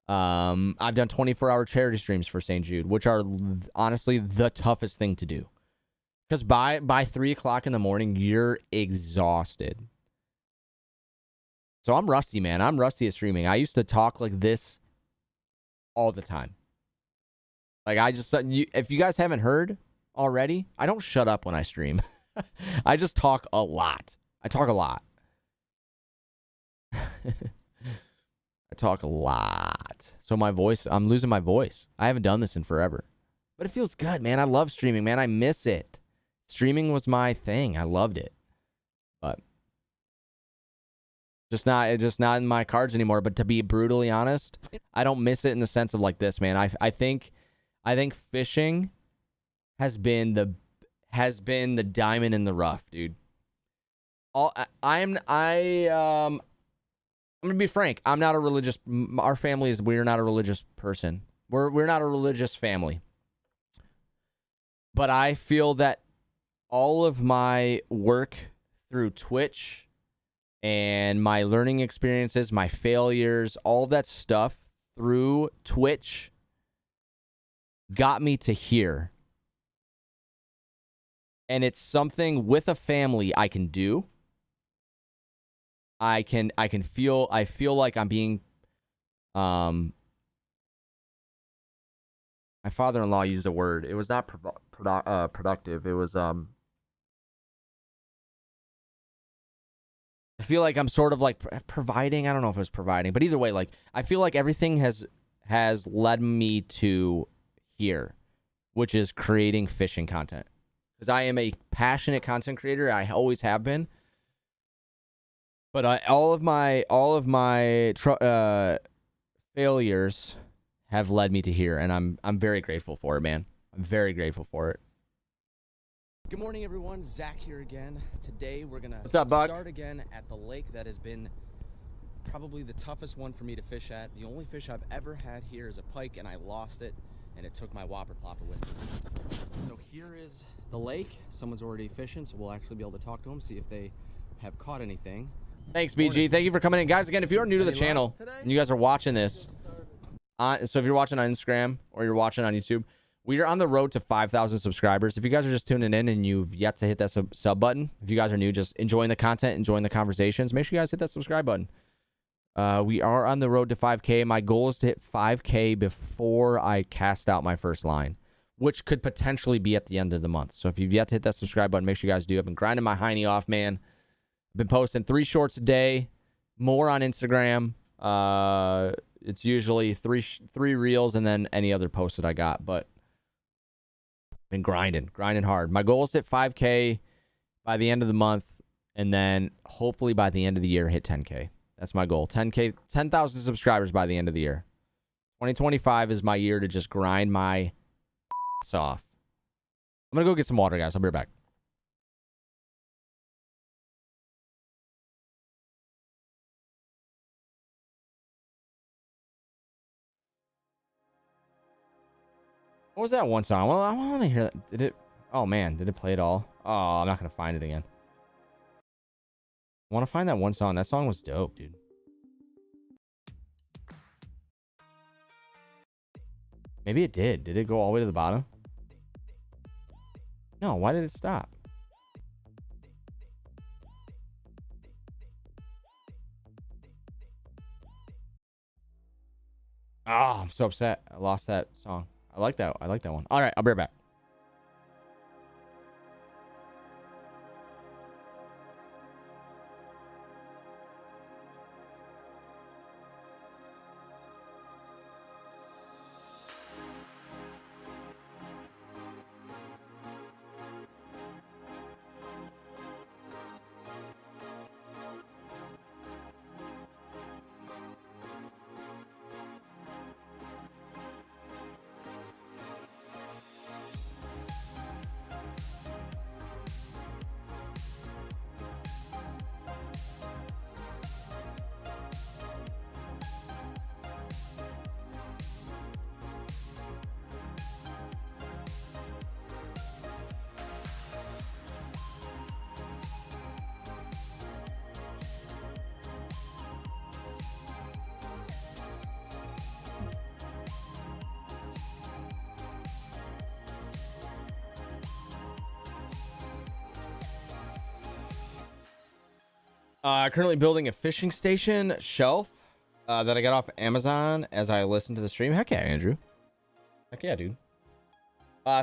I've done 24-hour charity streams for St. Jude, which are honestly the toughest thing to do. Because by 3 o'clock in the morning, you're exhausted. So I'm rusty, man. I'm rusty at streaming. I used to talk like this all the time. Like, if you guys haven't heard already, I don't shut up when I stream. I just talk a lot. I talk a lot. I talk a lot. So my voice, I'm losing my voice. I haven't done this in forever. But it feels good, man. I love streaming, man. I miss it. Streaming was my thing. I loved it. But just not in my cards anymore. But to be brutally honest, I don't miss it in the sense of like this, man. I think fishing has been the diamond in the rough, dude. I'm gonna be frank. I'm not a religious. Our family is. We're not a religious person. We're not a religious family. But I feel that all of my work through Twitch and my learning experiences, my failures, all of that stuff through Twitch got me to here. And it's something with a family I can do. I feel like I'm being my father-in-law used a word. It was not productive. It was I feel like I'm sort of like providing. I don't know if it was providing, but either way, like I feel like everything has led me to here, which is creating fishing content. Because I am a passionate content creator. I always have been. But all of my failures have led me to here, and I'm very grateful for it, man. I'm very grateful for it. Good morning, everyone. Zach here again. Today we're gonna start again at the lake that has been probably the toughest one for me to fish at. The only fish I've ever had here is a pike, and I lost it, and it took my whopper plopper with me. So here is the lake. Someone's already fishing, so we'll actually be able to talk to them, see if they have caught anything. Thanks, BG. Thank you for coming in. Guys, again, if you are new to the channel and you guys are watching this, so if you're watching on Instagram or you're watching on YouTube, we are on the road to 5,000 subscribers. If you guys are just tuning in and you've yet to hit that sub button, if you guys are new, just enjoying the content, enjoying the conversations, make sure you guys hit that subscribe button. We are on the road to 5K. My goal is to hit 5K before I cast out my first line, which could potentially be at the end of the month. So if you've yet to hit that subscribe button, make sure you guys do. I've been grinding my hiney off, man. I've been posting 3 shorts a day, more on Instagram. It's usually three reels and then any other post that I got, but been grinding hard. My goal is to hit 5K by the end of the month, and then hopefully by the end of the year, hit 10K. That's my goal. 10K, 10,000 subscribers by the end of the year. 2025 is my year to just grind my ass off. I'm going to go get some water, guys. I'll be right back. What was that one song? Well, I want to hear that. Did it? Oh, man. Did it play it all? Oh, I'm not going to find it again. I want to find that one song. That song was dope, dude. Maybe it did. Did it go all the way to the bottom? No, why did it stop? Oh, I'm so upset. I lost that song. I like that. I like that one. All right, I'll be right back. Currently building a fishing station shelf that I got off Amazon as I listened to the stream. Heck yeah, Andrew. Heck yeah, dude.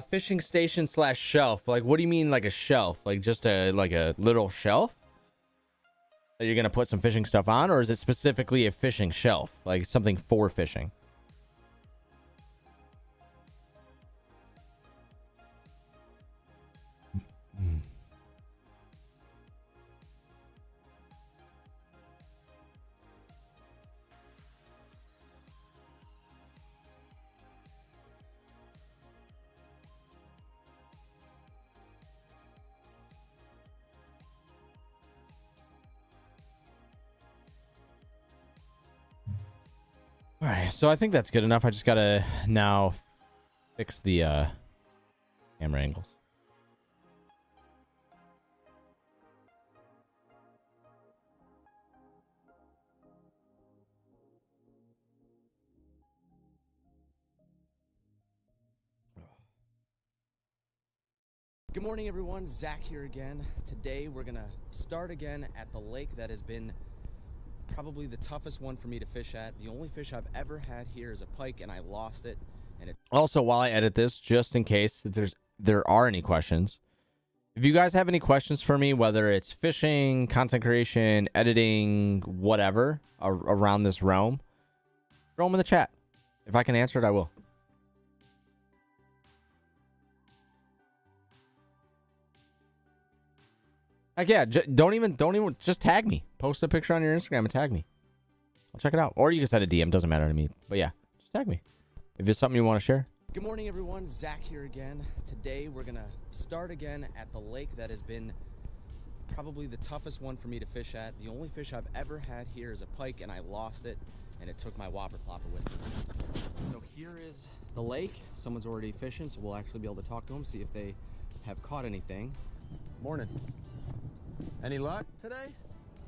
Fishing station slash shelf. Like, what do you mean, like a shelf? Like just a little shelf that you're gonna put some fishing stuff on, or is it specifically a fishing shelf, like something for fishing? All right, so I think that's good enough. I just gotta now fix the camera angles. Good morning, everyone. Zach here again. Today we're gonna start again at the lake that has been probably the toughest one for me to fish at. The only fish I've ever had here is a pike, and I lost it. And it Also, while I edit this, just in case if there are any questions, if you guys have any questions for me, whether it's fishing, content creation, editing, whatever around this realm, throw them in the chat. If I can answer it, I will. Like, yeah, don't even just tag me. Post a picture on your Instagram and tag me. I'll check it out. Or you can send a DM. Doesn't matter to me. But yeah, just tag me if it's something you want to share. Good morning, everyone. Zach here again. Today we're gonna start again at the lake that has been probably the toughest one for me to fish at. The only fish I've ever had here is a pike, and I lost it, and it took my whopper plopper with me. So here is the lake. Someone's already fishing, so we'll actually be able to talk to them, see if they have caught anything. Morning. Any luck today?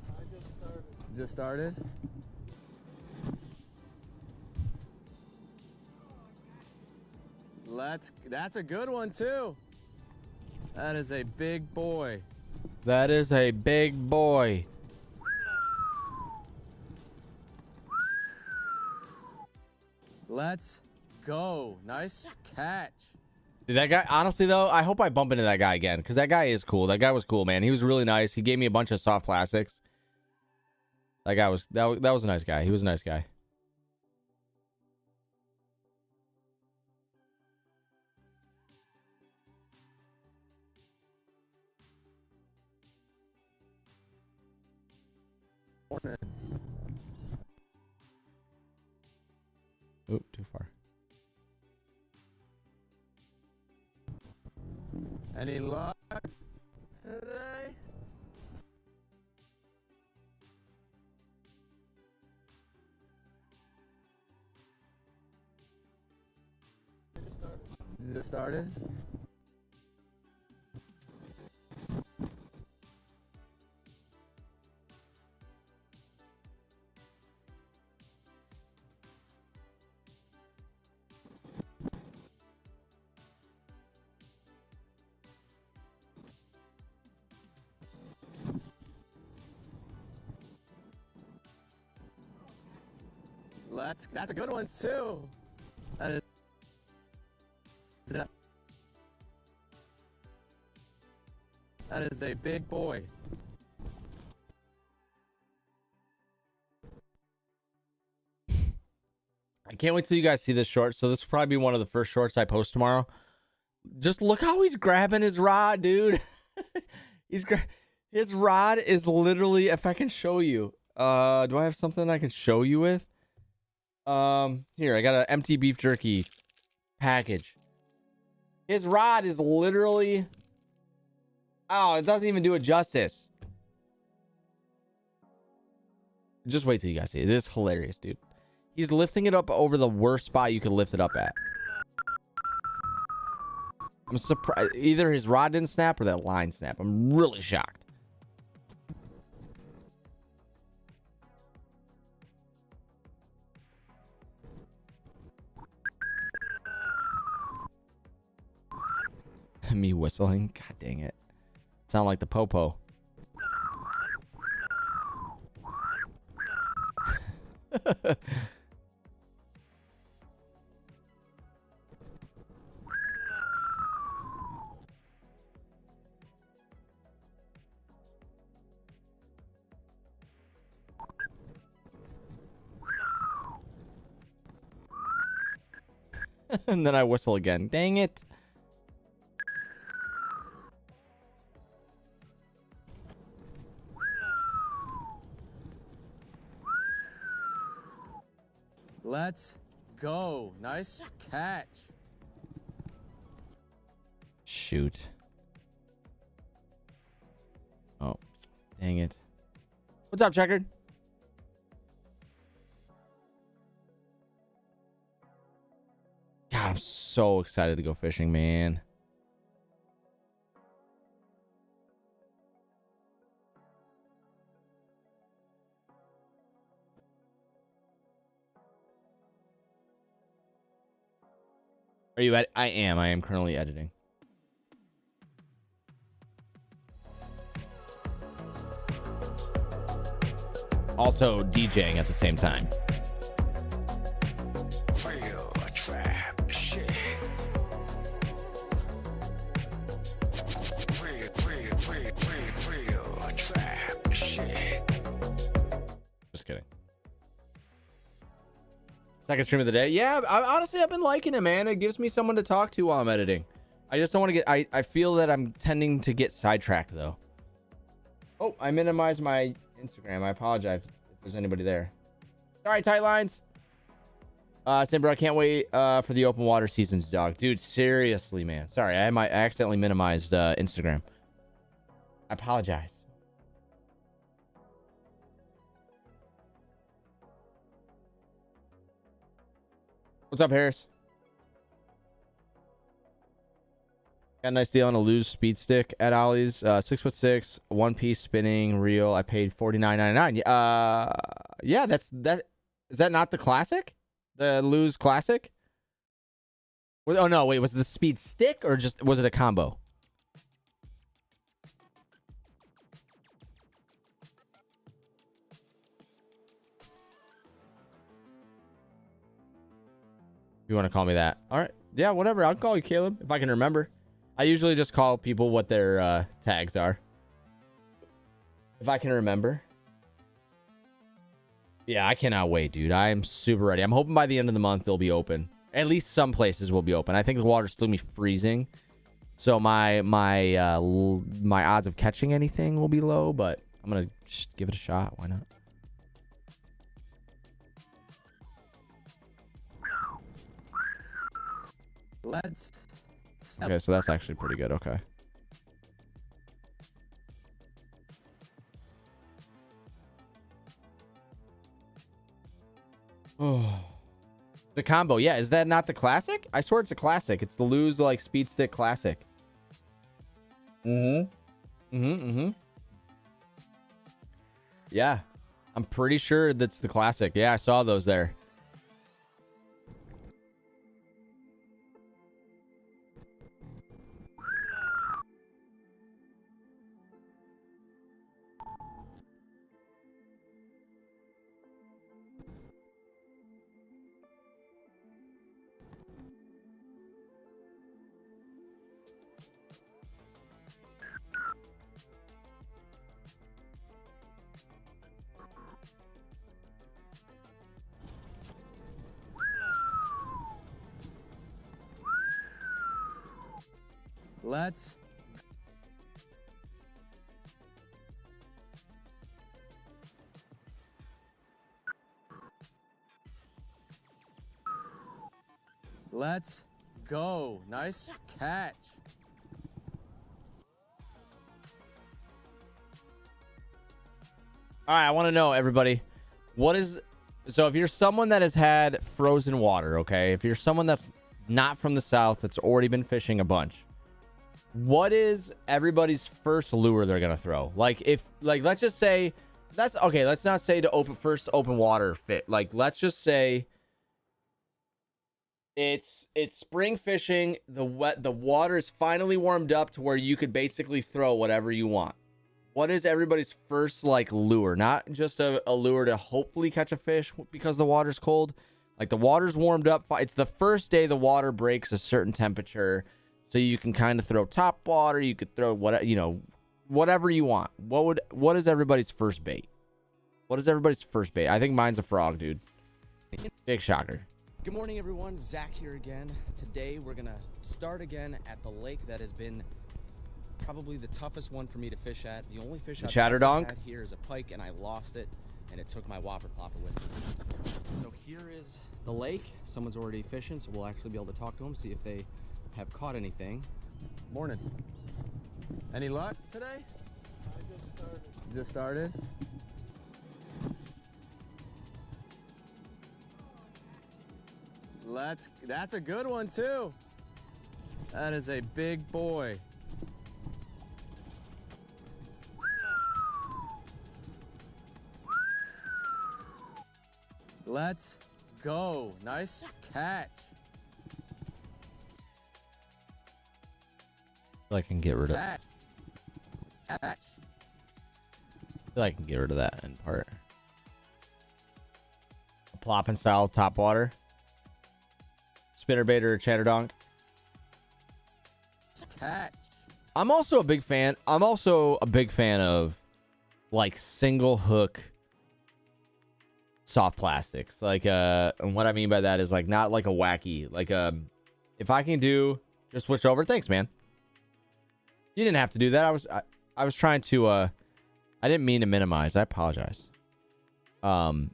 I just started. Just started? That's a good one too. That is a big boy. That is a big boy. Let's go. Nice catch. Dude, that guy, honestly though, I hope I bump into that guy again, because that guy is cool. That guy was cool, man. He was really nice. He gave me a bunch of soft plastics. That guy was that was a nice guy. He was a nice guy. Morning. Oop, too far. Any luck today? Just started? That's a good one too. That is a big boy. I can't wait till you guys see this short. So this will probably be one of the first shorts I post tomorrow. Just look how he's grabbing his rod, dude. His rod is literally, if I can show you. Do I have something I can show you with? Here, I got an empty beef jerky package. His rod is literally, oh, it doesn't even do it justice. Just wait till you guys see it. This is hilarious, dude. He's lifting it up over the worst spot you could lift it up at. I'm surprised. Either his rod didn't snap or that line snap. I'm really shocked. Me whistling. God dang it. Sound like the popo. And then I whistle again. Dang it. Let's go. Nice catch. Shoot. Oh, dang it. What's up, Checkered? God, I'm so excited to go fishing, man. Are you at? I am currently editing. Also DJing at the same time. Real trap shit. Real trap shit. Just kidding. Second stream of the day. Yeah, honestly, I've been liking it, man. It gives me someone to talk to while I'm editing. I just don't want to get... I feel that I'm tending to get sidetracked, though. Oh, I minimized my Instagram. I apologize if there's anybody there. Sorry, tight lines. Sam, bro, I can't wait for the open water seasons, dog. Dude, seriously, man. Sorry, I accidentally minimized Instagram. I apologize. What's up, Harris? Got a nice deal on a loose speed stick at Ollie's. 6'6", one piece spinning reel. I paid $49.99. Yeah, that. Is that not the classic? The Lose Classic? Oh no, wait, was it the speed stick or just was it a combo? If you want to call me that. All right. Yeah, whatever. I'll call you Caleb if I can remember. I usually just call people what their tags are. If I can remember. Yeah, I cannot wait, dude. I am super ready. I'm hoping by the end of the month they'll be open. At least some places will be open. I think the water's still gonna be freezing. So my odds of catching anything will be low, but I'm going to just give it a shot. Why not? Let's. Okay, so that's actually pretty good. Okay. Oh, the combo. Yeah, is that not the classic? I swear it's a classic. It's the Lose like speed stick classic. Yeah, I'm pretty sure that's the classic. Yeah, I saw those there. Let's go. Nice catch. All right, I want to know, everybody, so if you're someone that has had frozen water, okay, if you're someone that's not from the South, that's already been fishing a bunch, what is everybody's first lure they're gonna throw? Like, let's just say that's okay. Let's not say to open water fit. Like, let's just say it's spring fishing. The water is finally warmed up to where you could basically throw whatever you want. What is everybody's first like lure? Not just a lure to hopefully catch a fish because the water's cold. Like, the water's warmed up. It's the first day the water breaks a certain temperature, so you can kind of throw top water. You could throw whatever you want. What is everybody's first bait? What is everybody's first bait? I think mine's a frog, dude. Big shocker. Good morning, everyone. Zach here again. Today we're gonna start again at the lake that has been probably the toughest one for me to fish at. The only fish I've Chatterdonk? had here is a pike, and I lost it, and it took my whopper plopper with me. So here is the lake. Someone's already fishing, so we'll actually be able to talk to them, see if they have caught anything. Morning. Any luck today? I just started. Just started? That's a good one too. That is a big boy. Let's go. Nice catch. I can get rid of. Catch. Catch. I feel like I can get rid of that end part. A plopping style top water. Spinnerbait or chatterdonk. Catch. I'm also a big fan of like single hook soft plastics. Like and what I mean by that is like not like a wacky, like if I can do just switch over. Thanks, man. You didn't have to do that. I was trying to I didn't mean to minimize. I apologize. But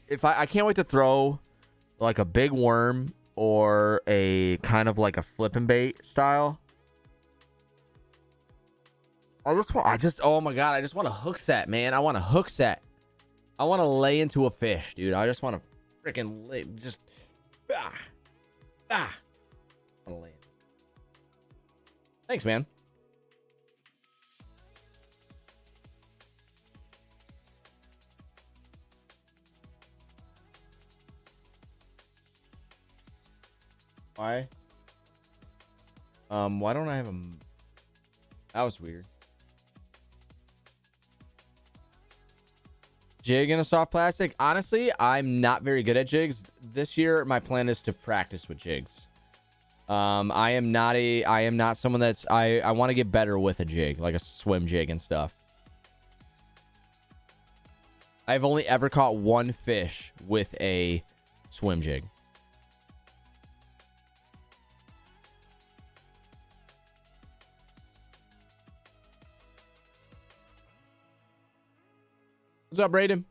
if I can't wait to throw like a big worm or a kind of like a flipping bait style. Oh my god, I just want a hook set, man. I want a hook set. I want to lay into a fish, dude. I just want to freaking lay, just I want to lay in. Thanks, man. Why? Why don't I have a... That was weird. Jig in a soft plastic? Honestly, I'm not very good at jigs. This year, my plan is to practice with jigs. I am not someone that's... I want to get better with a jig, like a swim jig and stuff. I've only ever caught one fish with a swim jig. What's up, Brayden?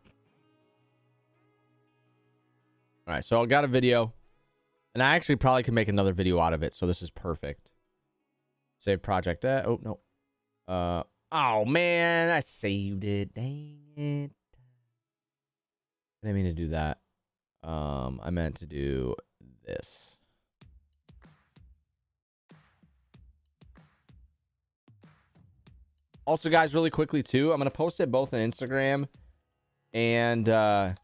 All right, so I got a video, and I actually probably can make another video out of it, so this is perfect. Save project. Oh, no. Oh, man, I saved it. Dang it. I didn't mean to do that. I meant to do this. Also, guys, really quickly, too, I'm going to post it both on Instagram and YouTube.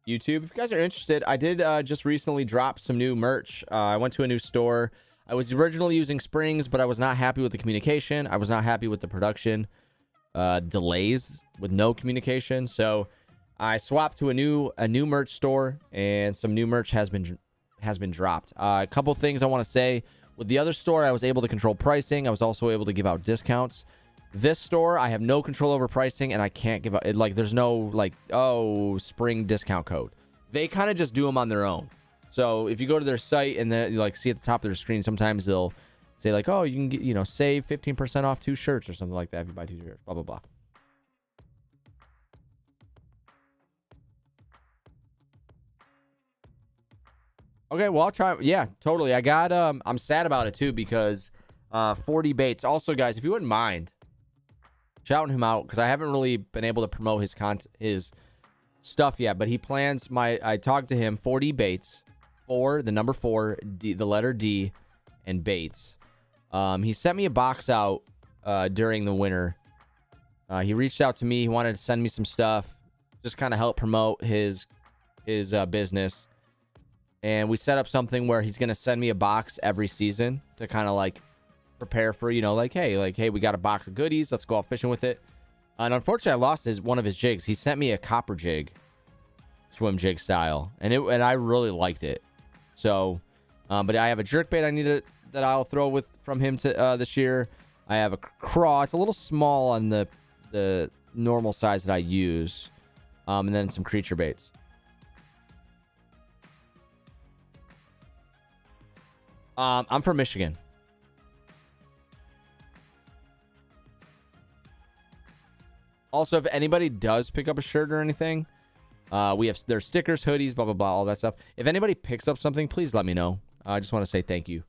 If you guys are interested, I did just recently drop some new merch. I went to a new store. I was originally using Springs, but I was not happy with the communication. I was not happy with the production delays with no communication. So I swapped to a new merch store, and some new merch has been dropped. A couple things I want to say. With the other store, I was able to control pricing. I was also able to give out discounts. This store, I have no control over pricing, and I can't give out... Like, there's no, like, oh, spring discount code. They kind of just do them on their own. So if you go to their site and then you like see at the top of their screen, sometimes they'll say like, oh, you can get, you know, save 15% off 2 shirts or something like that if you buy 2 shirts, blah, blah, blah. Okay, well, I'll try. Yeah, totally. I got, I'm sad about it too because 40 Baits. Also, guys, if you wouldn't mind shouting him out, because I haven't really been able to promote his stuff yet, but he plans I talked to him, 40 Baits, the number 4, D, the letter D, and Baits. He sent me a box out during the winter. He reached out to me. He wanted to send me some stuff, just kind of help promote his business. And we set up something where he's going to send me a box every season to kind of like prepare for, you know, like, hey, we got a box of goodies. Let's go out fishing with it. And unfortunately, I lost one of his jigs. He sent me a copper jig, swim jig style. And I really liked it. So, but I have a jerkbait I need that I'll throw from him to this year. I have a craw. It's a little small on the normal size that I use. And then some creature baits. I'm from Michigan. Also, if anybody does pick up a shirt or anything, there's stickers, hoodies, blah, blah, blah, all that stuff. If anybody picks up something, please let me know. I just want to say thank you.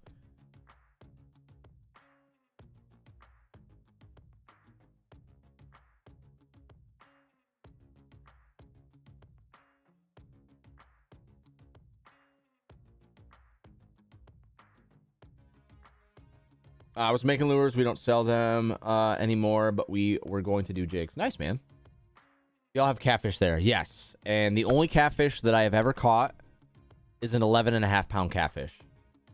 I was making lures. We don't sell them anymore, but we're going to do jigs. Nice, man. Y'all have catfish there. Yes. And the only catfish that I have ever caught is an 11.5-pound catfish.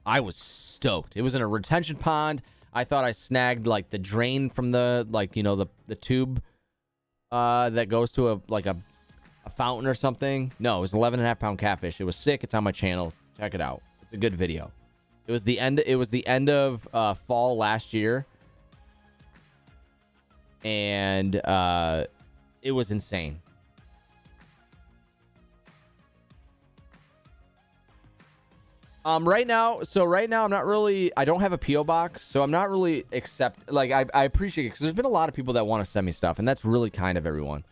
I was stoked. It was in a retention pond. I thought I snagged like the drain from the, like, you know, the tube that goes to a fountain or something. No, it was an 11.5-pound catfish. It was sick. It's on my channel. Check it out. It's a good video. It was the end of fall last year, and it was insane. Right now I'm not really, I don't have a PO box, so I'm not really I appreciate it because there's been a lot of people that want to send me stuff, and that's really kind of everyone.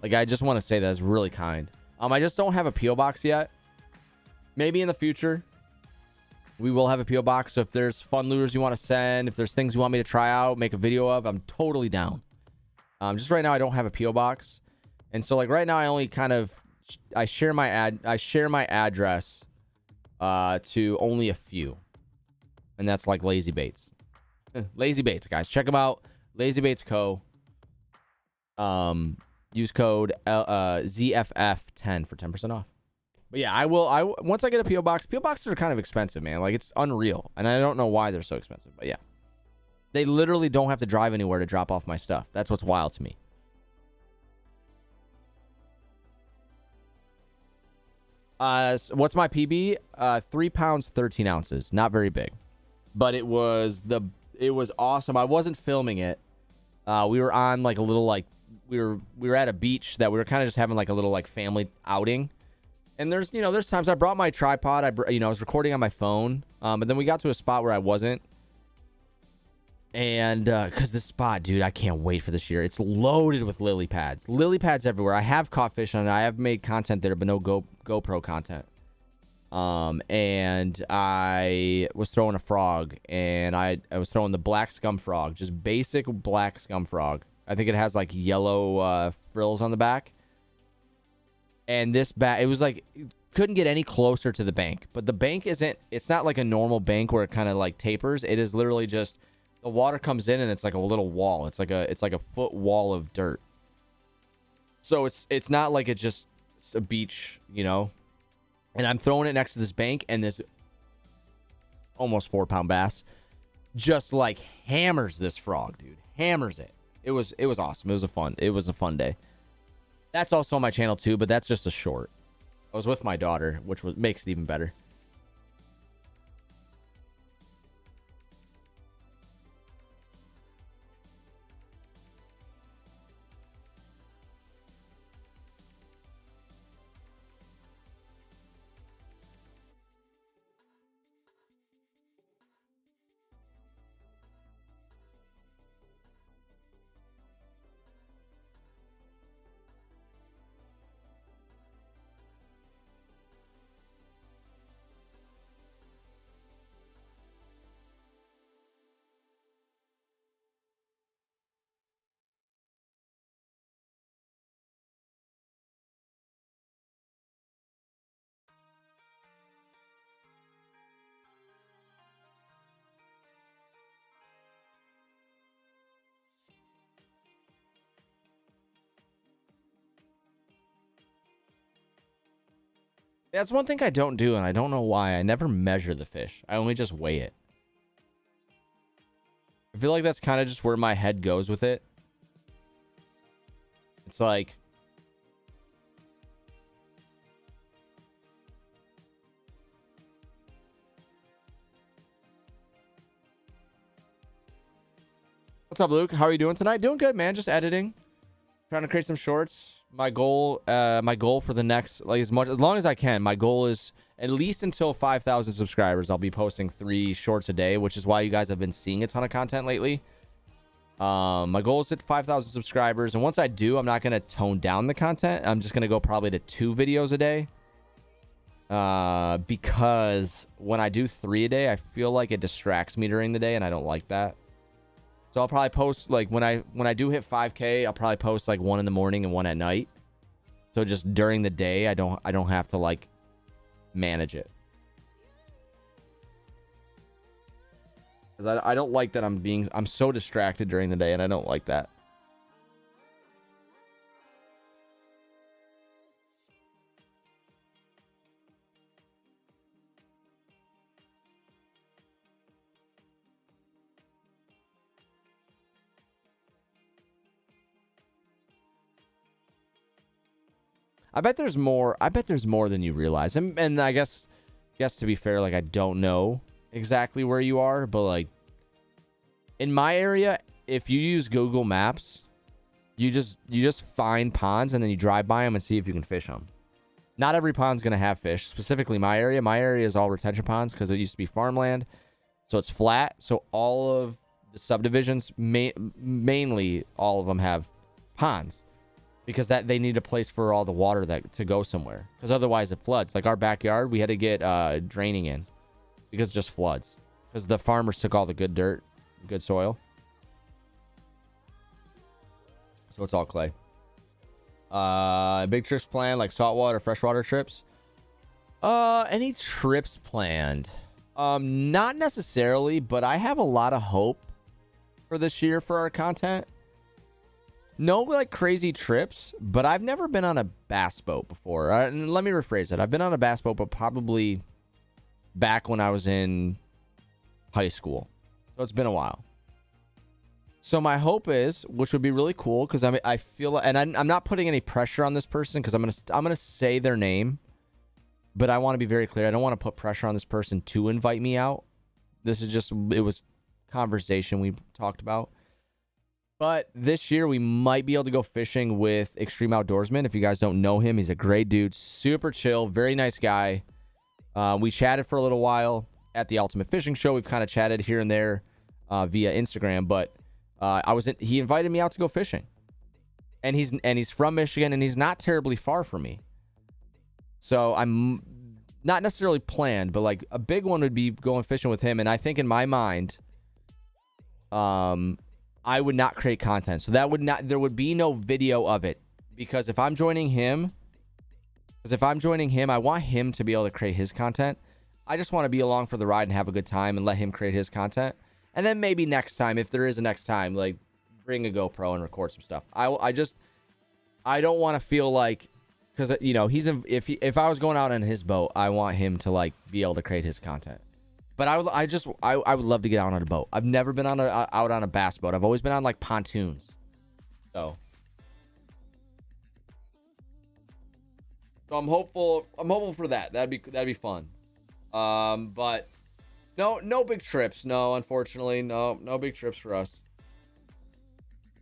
Like, I just want to say that's really kind. I just don't have a PO box yet. Maybe in the future we will have a PO box. So if there's fun lures you want to send, if there's things you want me to try out, make a video of, I'm totally down. Just right now I don't have a PO box, and so like right now I only kind of I share my address to only a few, and that's like Lazy Baits. Lazy Baits, guys, check them out. Lazy Baits Co. Use code ZFF10 for 10% off. But yeah, I will. Once I get a PO box, PO boxes are kind of expensive, man. Like, it's unreal, and I don't know why they're so expensive. But yeah, they literally don't have to drive anywhere to drop off my stuff. That's what's wild to me. So what's my PB? 3 pounds 13 ounces. Not very big, but it was awesome. I wasn't filming it. We were on like a little we were at a beach that we were kind of just having like a little like family outing. And there's times I brought my tripod. I was recording on my phone. But then we got to a spot where I wasn't. And because this spot, dude, I can't wait for this year. It's loaded with lily pads. Lily pads everywhere. I have caught fish on it. I have made content there, but no GoPro content. And I was throwing a frog, and I was throwing the black scum frog, just basic black scum frog. I think it has like yellow frills on the back. And this it was like, couldn't get any closer to the bank. But the bank it's not like a normal bank where it kind of like tapers. It is literally just, the water comes in and it's like a little wall. It's like a foot wall of dirt. So it's not like it's a beach, And I'm throwing it next to this bank, and this almost 4-pound bass just like hammers this frog, dude. Hammers it. It was awesome. It was a fun day. That's also on my channel too, but that's just a short. I was with my daughter, which makes it even better. That's one thing I don't do, and I don't know why. I never measure the fish. I only just weigh it. I feel like that's kind of just where my head goes with it. It's like... What's up, Luke? How are you doing tonight? Doing good, man. Just editing. Trying to create some shorts. My goal for the next, like, as long as I can, my goal is at least until 5,000 subscribers, I'll be posting 3 shorts a day, which is why you guys have been seeing a ton of content lately. My goal is at 5,000 subscribers, and once I do, I'm not going to tone down the content. I'm just going to go probably to 2 videos a day. Because when I do 3 a day, I feel like it distracts me during the day, and I don't like that. So I'll probably post, like, when I do hit 5K, I'll probably post like 1 in the morning and 1 at night. So just during the day, I don't have to, like, manage it. Because I don't like that I'm so distracted during the day, and I don't like that. I bet there's more. I bet there's more than you realize. And I guess to be fair, like, I don't know exactly where you are, but, like, in my area, if you use Google Maps, you just find ponds and then you drive by them and see if you can fish them. Not every pond's gonna have fish. Specifically, my area. My area is all retention ponds because it used to be farmland, so it's flat. So all of the subdivisions, mainly all of them, have ponds. Because that they need a place for all the water to go somewhere. Because otherwise it floods. Like our backyard, we had to get draining in. Because it just floods. Because the farmers took all the good dirt, good soil. So it's all clay. Big trips planned, like saltwater, freshwater trips. Any trips planned? Not necessarily, but I have a lot of hope for this year for our content. No, like, crazy trips, but I've never been on a bass boat before. And let me rephrase it. I've been on a bass boat, but probably back when I was in high school. So it's been a while. So my hope is, which would be really cool, because I feel, and I'm not putting any pressure on this person, because I'm gonna say their name, but I want to be very clear. I don't want to put pressure on this person to invite me out. This is just, it was conversation we talked about. But this year, we might be able to go fishing with Extreme Outdoorsman. If you guys don't know him, he's a great dude. Super chill. Very nice guy. We chatted for a little while at the Ultimate Fishing Show. We've kind of chatted here and there via Instagram. But he invited me out to go fishing. And he's from Michigan, and he's not terribly far from me. So I'm not necessarily planned, but, like, a big one would be going fishing with him. And I think in my mind, I would not create content. So there would be no video of it, because if I'm joining him, I want him to be able to create his content. I just want to be along for the ride and have a good time and let him create his content. And then maybe next time, if there is a next time, like, bring a GoPro and record some stuff. I don't want to feel like, because, you know, if I was going out on his boat, I want him to, like, be able to create his content. But I would love to get out on a boat. I've never been out on a bass boat. I've always been on, like, pontoons. So I'm hopeful for that. That'd be fun. But no big trips. No, unfortunately, no big trips for us.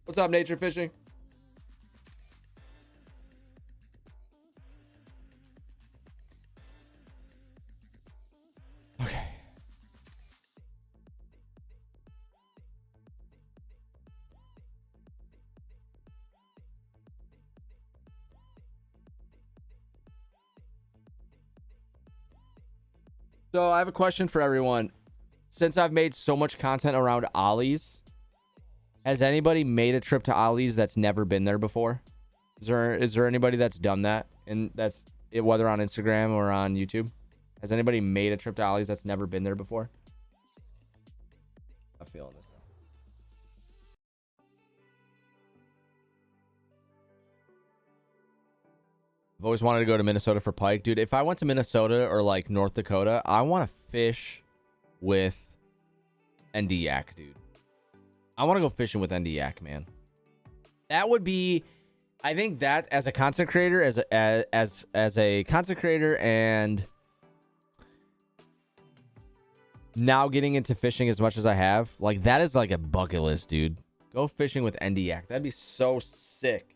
What's up, Nature Fishing? Okay. So I have a question for everyone. Since I've made so much content around Ollie's, has anybody made a trip to Ollie's that's never been there before? Is there anybody that's done that, and that's it, whether on Instagram or on YouTube? Has anybody made a trip to Ollie's that's never been there before? I'm feeling this. I've always wanted to go to Minnesota for pike. Dude, if I went to Minnesota or like North Dakota, I want to fish with ND Yak, dude. I want to go fishing with ND Yak, man. That would be, I think that as a content creator, as a content creator, and now getting into fishing as much as I have, like that is like a bucket list, dude. Go fishing with ND Yak. That'd be so sick.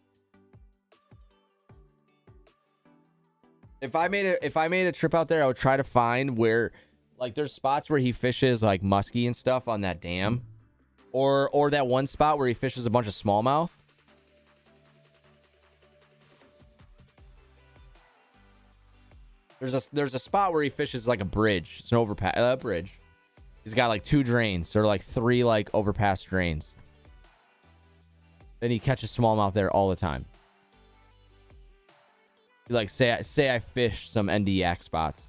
If I made a trip out there, I would try to find where, like, there's spots where he fishes like muskie and stuff on that dam, or that one spot where he fishes a bunch of smallmouth. There's a spot where he fishes like a bridge. It's an overpass bridge. He's got like 2 drains or like 3 like overpass drains. Then he catches smallmouth there all the time. Like say I fished some ND Yak spots.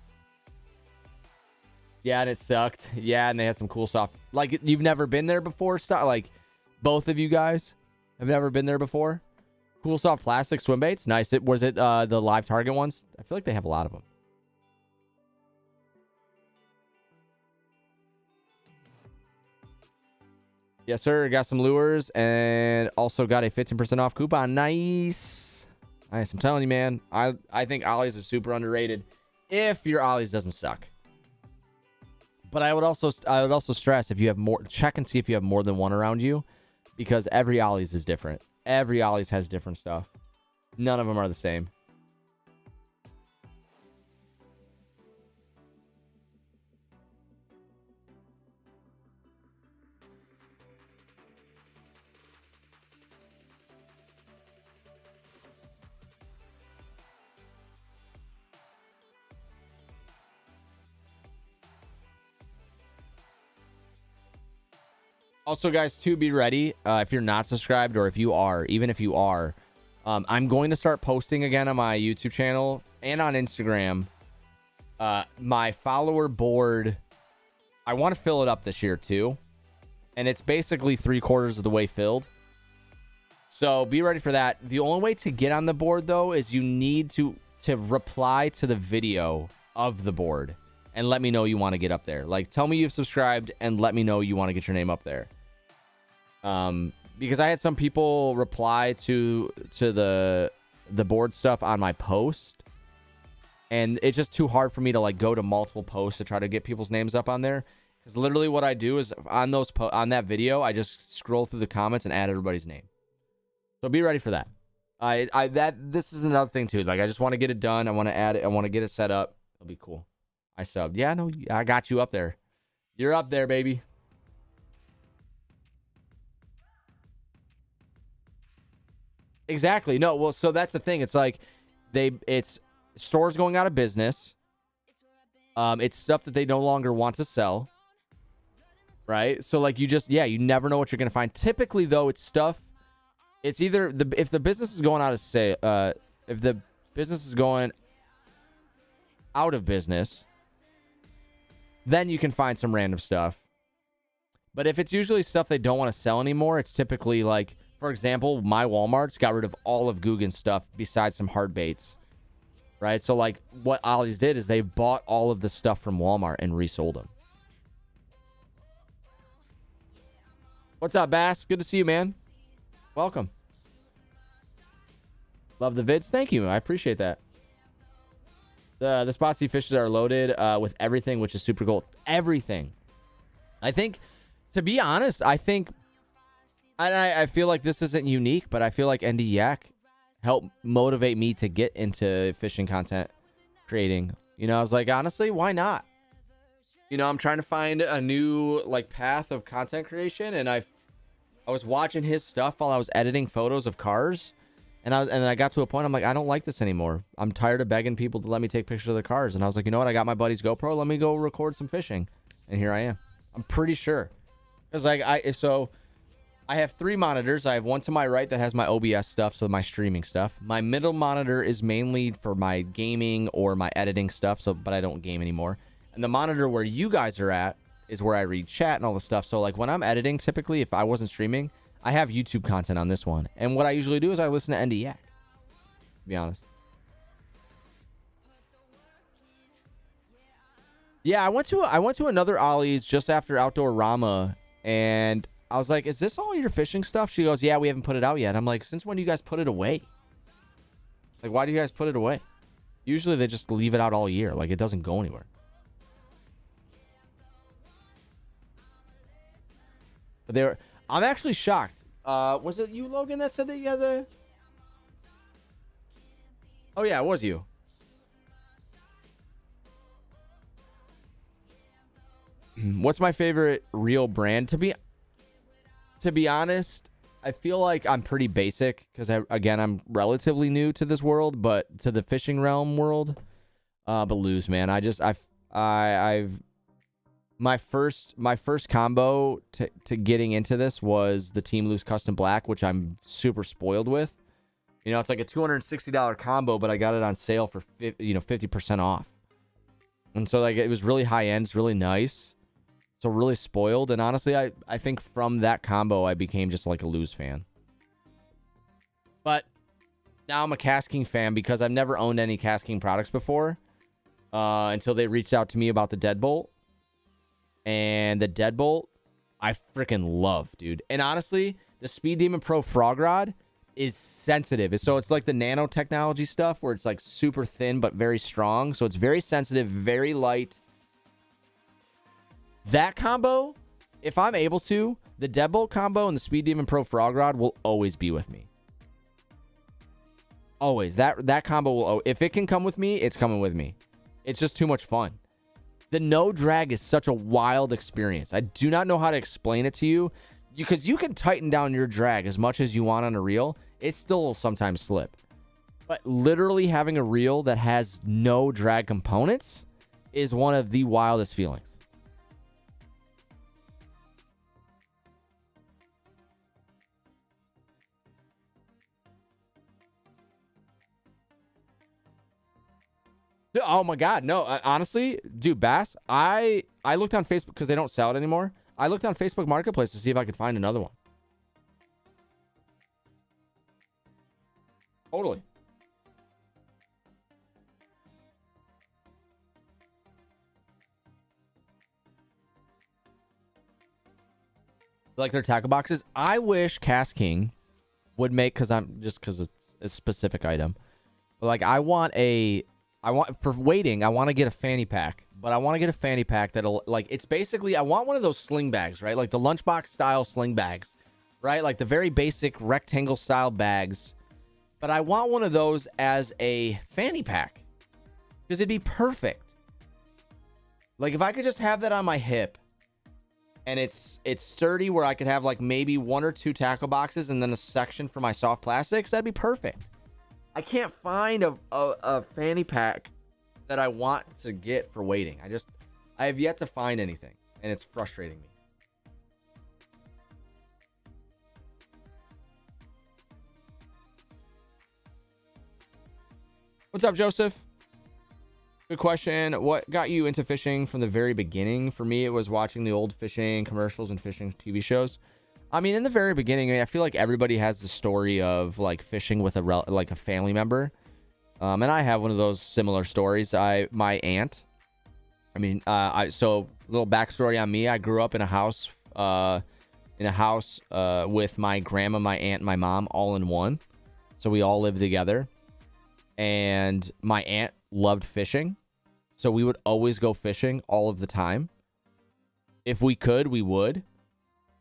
Yeah, and it sucked. Yeah, and they had some cool soft. Like, you've never been there before? Like, both of you guys have never been there before? Cool soft plastic swim baits. Nice. Was it the live target ones? I feel like they have a lot of them. Yes, sir. Got some lures and also got a 15% off coupon. Nice. Nice. I'm telling you, man. I think Ollie's is super underrated if your Ollie's doesn't suck. But I would also stress, if you have more, check and see if you have more than one around you, because every Ollie's is different. Every Ollie's has different stuff. None of them are the same. Also, guys, to be ready, if you're not subscribed, or if you are, even if you are, I'm going to start posting again on my YouTube channel and on Instagram. My follower board, I want to fill it up this year too. And it's basically 3/4 of the way filled. So be ready for that. The only way to get on the board, though, is you need to reply to the video of the board and let me know you want to get up there. Like, tell me you've subscribed and let me know you want to get your name up there. Because I had some people reply to the board stuff on my post, and it's just too hard for me to like go to multiple posts to try to get people's names up on there. Because literally what I do is on that video, I just scroll through the comments and add everybody's name. So be ready for that. This is another thing too. Like, I just want to get it done. I want to add it. I want to get it set up. It'll be cool. I subbed. Yeah, no, I got you up there. You're up there, baby. Exactly. No, well, so that's the thing. It's like it's stores going out of business. It's stuff that they no longer want to sell. Right? So like you never know what you're going to find. Typically though, it's stuff, it's either if the business is going out of if the business is going out of business, then you can find some random stuff. But if it's usually stuff they don't want to sell anymore, it's typically like, for example, my Walmart's got rid of all of Guggen's stuff besides some hard baits, right? So like what Ollie's did is they bought all of the stuff from Walmart and resold them. What's up, Bass? Good to see you, man. Welcome. Love the vids. Thank you. I appreciate that. The spots he fishes are loaded with everything, which is super cool. Everything. I think, to be honest, I feel like this isn't unique, but I feel like ND Yak helped motivate me to get into fishing content creating. You know, I was like, honestly, why not? You know, I'm trying to find a new like path of content creation, and I was watching his stuff while I was editing photos of cars, and then I got to a point, I'm like, I don't like this anymore. I'm tired of begging people to let me take pictures of the cars, and I was like, you know what? I got my buddy's GoPro. Let me go record some fishing, and here I am. I'm pretty sure, because like I have 3 monitors. I have one to my right that has my OBS stuff, so my streaming stuff. My middle monitor is mainly for my gaming or my editing stuff, but I don't game anymore. And the monitor where you guys are at is where I read chat and all the stuff. So like when I'm editing, typically if I wasn't streaming, I have YouTube content on this one. And what I usually do is I listen to ND Yak, to be honest. Yeah, I went to another Ollie's just after Outdoor Rama, and I was like, "Is this all your fishing stuff?" She goes, "Yeah, we haven't put it out yet." I'm like, "Since when do you guys put it away? Like, why do you guys put it away? Usually they just leave it out all year. Like, it doesn't go anywhere." But I'm actually shocked. Was it you, Logan, that said that you had the... Oh, yeah, it was you. What's my favorite reel brand? To be honest, I feel like I'm pretty basic because again, I'm relatively new to this world, but to the fishing realm world. But Lose, man. I've my first combo to getting into this was the Team Loose Custom Black, which I'm super spoiled with. You know, it's like a $260 combo, but I got it on sale for 50% off. And so like it was really high end, it's really nice. So really spoiled. And honestly, I think from that combo, I became just like a Lose fan. But now I'm a Kasking fan because I've never owned any Kasking products before. Until they reached out to me about the Deadbolt. And the Deadbolt, I freaking love, dude. And honestly, the Speed Demon Pro Frog Rod is sensitive. So it's like the nanotechnology stuff where it's like super thin but very strong. So it's very sensitive, very light. That combo, if I'm able to, the Deadbolt combo and the Speed Demon Pro Frog Rod will always be with me. Always. That combo will... If it can come with me, it's coming with me. It's just too much fun. The no drag is such a wild experience. I do not know how to explain it to you. Because you can tighten down your drag as much as you want on a reel. It still will sometimes slip. But literally having a reel that has no drag components is one of the wildest feelings. Oh my God, no! Honestly, dude, Bass, I looked on Facebook because they don't sell it anymore. I looked on Facebook Marketplace to see if I could find another one. Totally. Like their tackle boxes. I wish Kasking would make, because it's a specific item. But like I want for waiting, I want to get a fanny pack. But I want to get a fanny pack that'll, like, it's basically, I want one of those sling bags, right? Like the lunchbox style sling bags, right? Like the very basic rectangle style bags. But I want one of those as a fanny pack. Because it'd be perfect. Like if I could just have that on my hip. And it's sturdy where I could have like maybe 1 or 2 tackle boxes and then a section for my soft plastics. That'd be perfect. I can't find a fanny pack that I want to get for waiting. I have yet to find anything, and it's frustrating me. What's up, Joseph? Good question. What got you into fishing from the very beginning? For me, it was watching the old fishing commercials and fishing TV shows. I mean, in the very beginning, I feel like everybody has the story of like fishing with a family member. And I have one of those similar stories. My aunt. So a little backstory on me. I grew up in a house with my grandma, my aunt, and my mom all in one. So we all lived together. And my aunt loved fishing. So we would always go fishing all of the time. If we could, we would.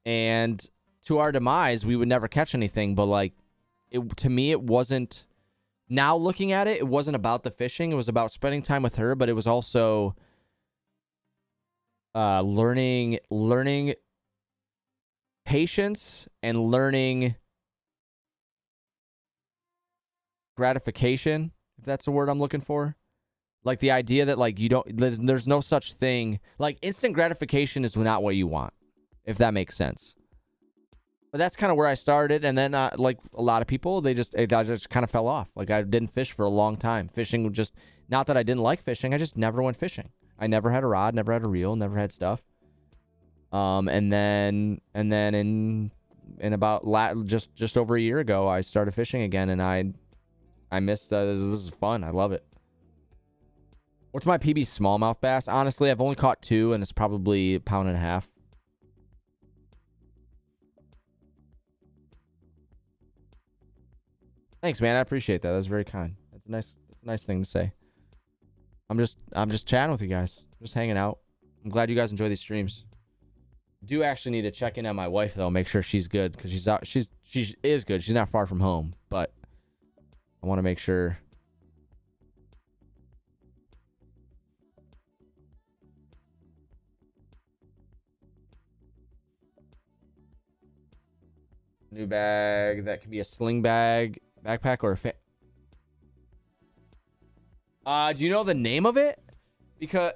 And to our demise, we would never catch anything. But like, to me, it wasn't. Now looking at it, it wasn't about the fishing. It was about spending time with her, but it was also learning patience and learning gratification, if that's the word I'm looking for. Like the idea that like there's no such thing. Like instant gratification is not what you want, if that makes sense. But that's kind of where I started, and then like a lot of people, I just kind of fell off. Like I didn't fish for a long time. Fishing just, not that I didn't like fishing, I just never went fishing. I never had a rod, never had a reel, never had stuff. And then in about just over a year ago, I started fishing again, and I missed. This is fun. I love it. What's my PB smallmouth bass? Honestly, I've only caught 2, and it's probably a pound and a half. Thanks, man. I appreciate that. That's very kind. That's a nice thing to say. I'm just chatting with you guys. Just hanging out. I'm glad you guys enjoy these streams. Do actually need to check in on my wife though, make sure she's good, because she is good. She's not far from home, but I want to make sure. New bag that could be a sling bag, backpack, or a do you know the name of it? Because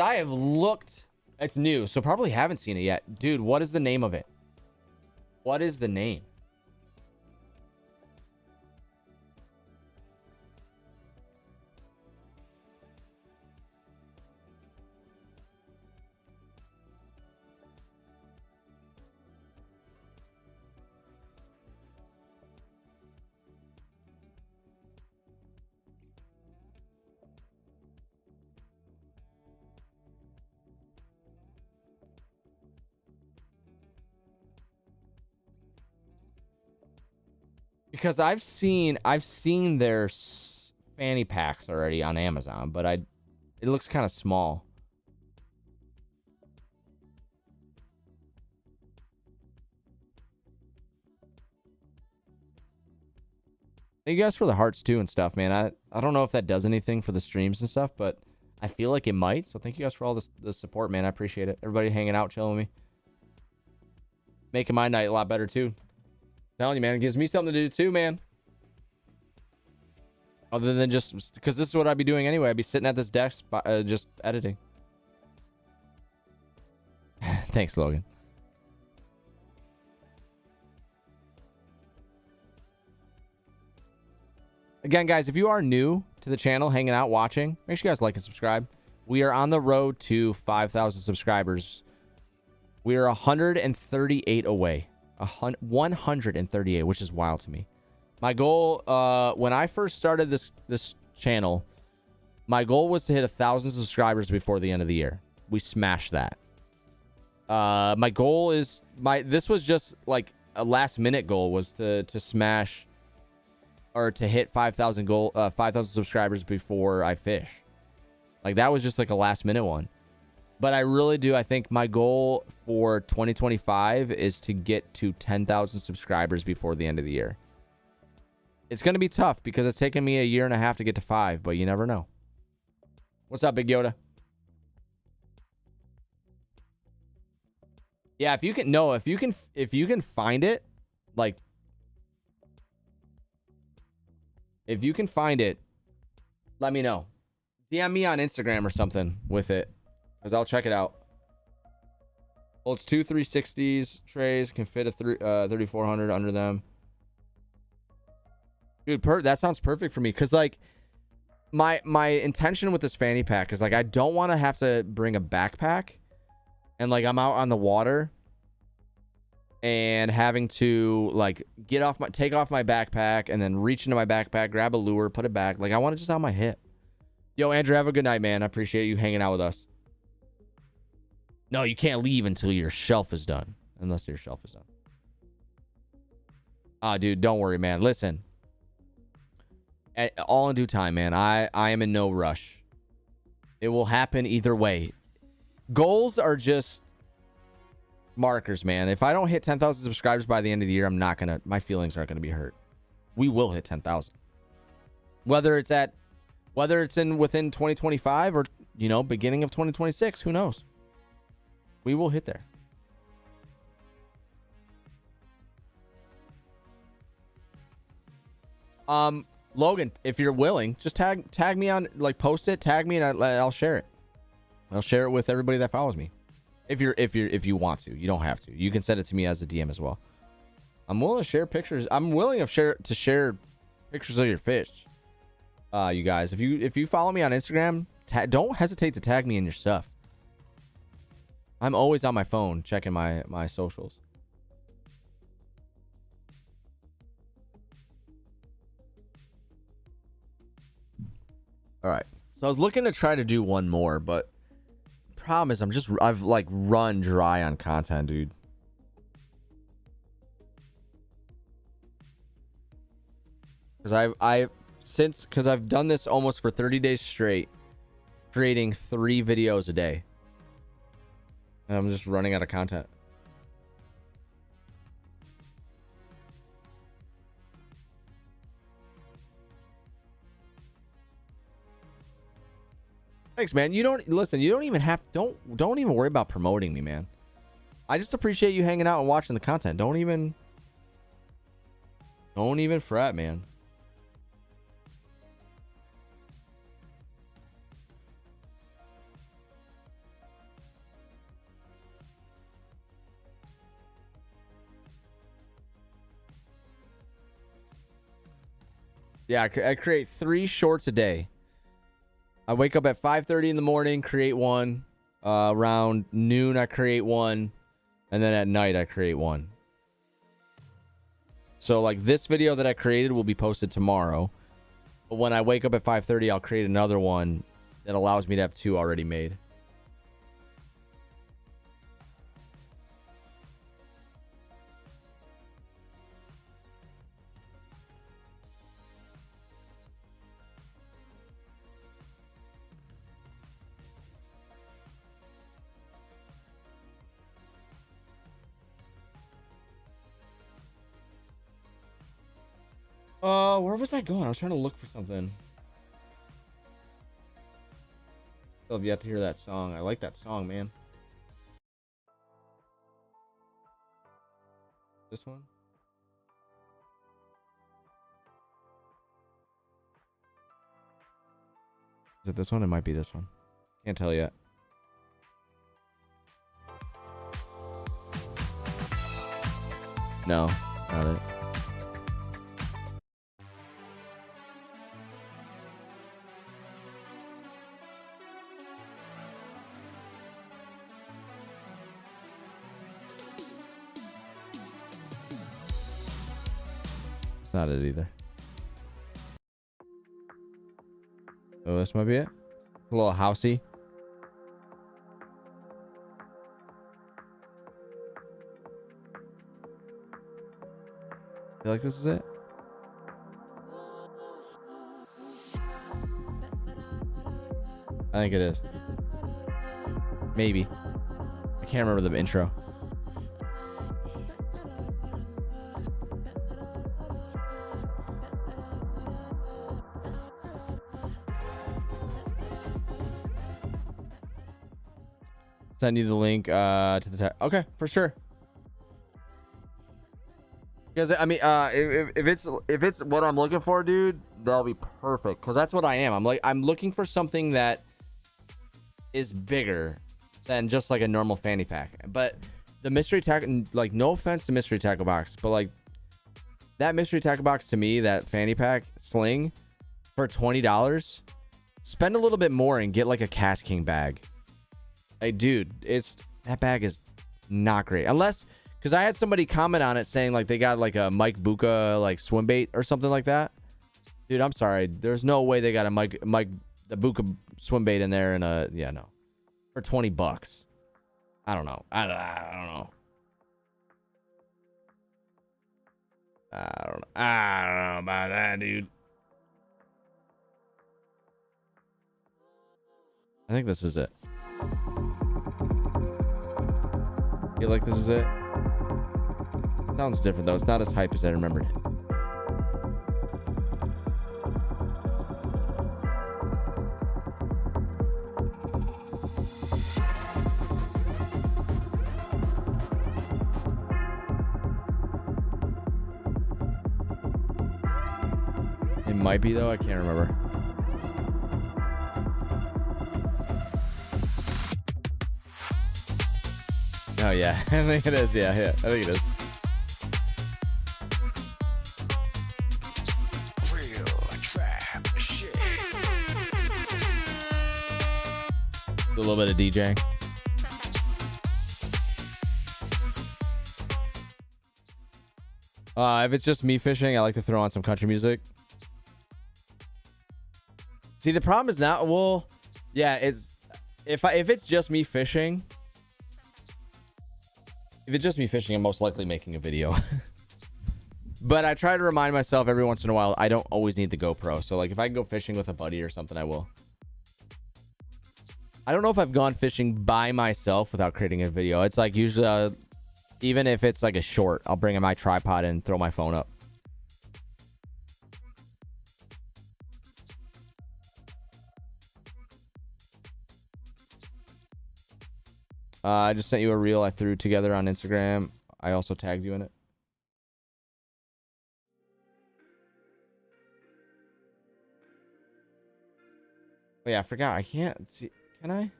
I have looked. It's new, so probably haven't seen it yet. Dude, what is the name of it? What is the name? Because I've seen their fanny packs already on Amazon, but it looks kind of small. Thank you guys for the hearts too and stuff, man. I don't know if that does anything for the streams and stuff, but I feel like it might. So thank you guys for all the support, man. I appreciate it. Everybody hanging out, chilling with me, making my night a lot better too. Telling you, man, it gives me something to do too, man. Other than just because this is what I'd be doing anyway. I'd be sitting at this desk, just editing. Thanks, Logan. Again, guys, if you are new to the channel, hanging out, watching, make sure you guys like and subscribe. We are on the road to 5,000 subscribers. We are 138 away. 138, which is wild to me. My goal, when I first started this channel, my goal was to hit 1,000 subscribers before the end of the year. We smashed that. My goal is this was just like a last minute goal, was to smash or to hit 5,000 subscribers before I fish. Like that was just like a last minute one. But I really do. I think my goal for 2025 is to get to 10,000 subscribers before the end of the year. It's going to be tough because it's taken me a year and a half to get to 5, but you never know. What's up, Big Yoda? Yeah, if you can find it, like, if you can find it, let me know. DM me on Instagram or something with it, because I'll check it out. Well, it's 2 360s trays, can fit a 3400 under them. Dude, that sounds perfect for me, because like my intention with this fanny pack is like I don't want to have to bring a backpack, and like I'm out on the water and having to like take off my backpack and then reach into my backpack, grab a lure, put it back. Like I want it just on my hip. Yo, Andrew, have a good night, man. I appreciate you hanging out with us. No, you can't leave until your shelf is done. Unless your shelf is done. Dude, don't worry, man. Listen. All in due time, man. I am in no rush. It will happen either way. Goals are just markers, man. If I don't hit 10,000 subscribers by the end of the year, my feelings aren't gonna be hurt. We will hit 10,000. Whether it's within 2025 or, beginning of 2026, who knows? We will hit there. Logan, if you're willing, just tag me on, like, post it, tag me, and I'll share it. I'll share it with everybody that follows me. If you want to, you don't have to. You can send it to me as a DM as well. I'm willing to share pictures. I'm willing to share pictures of your fish. You guys, if you follow me on Instagram, don't hesitate to tag me in your stuff. I'm always on my phone checking my socials. All right. So I was looking to try to do one more, but problem is I've like run dry on content, dude. Because I've done this almost for 30 days straight, creating 3 videos a day. And I'm just running out of content. Thanks, man. You don't listen. You don't even have don't even worry about promoting me, man. I just appreciate you hanging out and watching the content. Don't even fret, man. Yeah, I create 3 shorts a day. I wake up at 5:30 in the morning, create one. Around noon, I create one. And then at night, I create one. So, like, this video that I created will be posted tomorrow. But when I wake up at 5:30, I'll create another one that allows me to have 2 already made. Where was I going? I was trying to look for something. Still have yet to hear that song. I like that song, man. This one? Is it this one? It might be this one. Can't tell yet. No, not it. It's not it either. Oh, this might be it. A little housey. Feel like this is it? I think it is. Maybe. I can't remember the intro. Send you the link to the tag. Okay, for sure. Because I mean, if it's what I'm looking for, dude, that'll be perfect. Because that's what I am. I'm looking for something that is bigger than just like a normal fanny pack. But the mystery tackle, like, no offense to mystery tackle box, but like that mystery tackle box to me, that fanny pack sling for $20, spend a little bit more and get like a Cast King bag. Like, dude, that bag is not great. Unless, because I had somebody comment on it saying like they got like a Mike Buka like swim bait or something like that. Dude, I'm sorry. There's no way they got a the Buka swim bait in there and no. For $20. I don't know. I don't know. I don't know about that, dude. I think this is it. Feel like this is it. Sounds different though. It's not as hype as I remembered. It might be though. I can't remember. Oh yeah, I think it is. Yeah, I think it is. Real trap shit. A little bit of DJing. If it's just me fishing, I like to throw on some country music. See, the problem is not, well, yeah, is if it's just me fishing, I'm most likely making a video. But I try to remind myself every once in a while, I don't always need the GoPro. So like if I can go fishing with a buddy or something, I will. I don't know if I've gone fishing by myself without creating a video. It's like usually, even if it's like a short, I'll bring in my tripod and throw my phone up. I just sent you a reel I threw together on Instagram. I also tagged you in it. Oh yeah, I forgot. I can't see. Can I?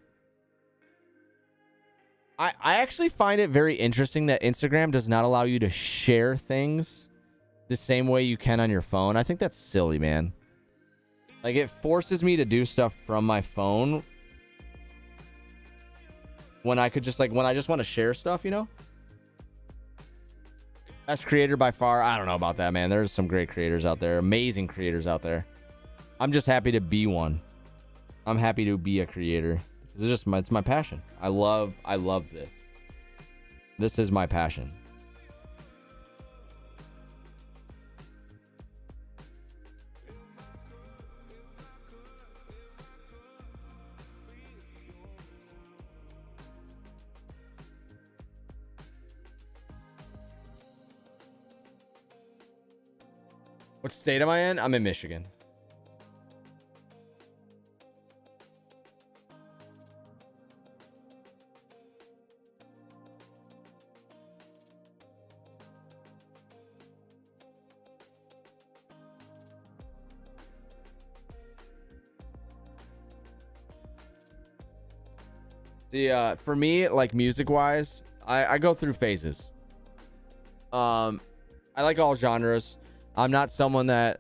I actually find it very interesting that Instagram does not allow you to share things the same way you can on your phone. I think that's silly, man. Like, it forces me to do stuff from my phone when I could just, like, when I just want to share stuff, you know? Best creator by far. I don't know about that, man. There's some great creators out there. Amazing creators out there. I'm just happy to be one. I'm happy to be a creator. It's just it's my passion. I love this. This is my passion. What state am I in? I'm in Michigan. For me, like music wise, I go through phases. I like all genres. I'm not someone that's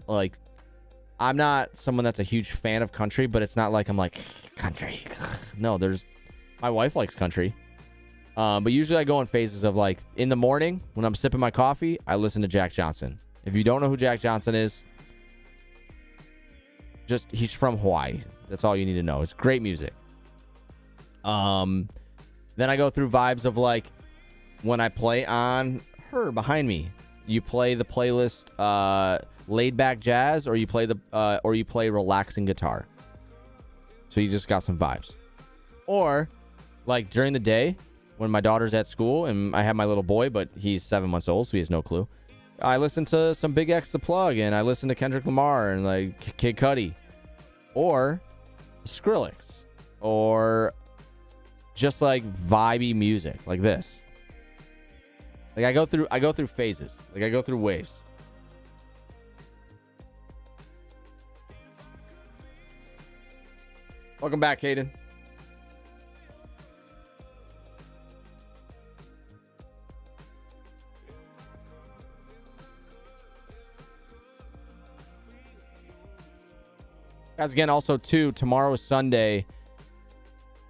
a huge fan of country, but it's not like I'm like country. No, my wife likes country. But usually I go in phases of like in the morning when I'm sipping my coffee, I listen to Jack Johnson. If you don't know who Jack Johnson is, he's from Hawaii. That's all you need to know. It's great music. Then I go through vibes of like when I play on her behind me. You play the playlist laid back jazz, or you play relaxing guitar. So you just got some vibes. Or like during the day when my daughter's at school and I have my little boy, but he's 7 months old, so he has no clue. I listen to some Big X The Plug, and I listen to Kendrick Lamar and like Kid Cudi, or Skrillex, or just like vibey music like this. Like I go through phases. Like I go through waves. Welcome back, Hayden. Guys, again, also too, tomorrow is Sunday.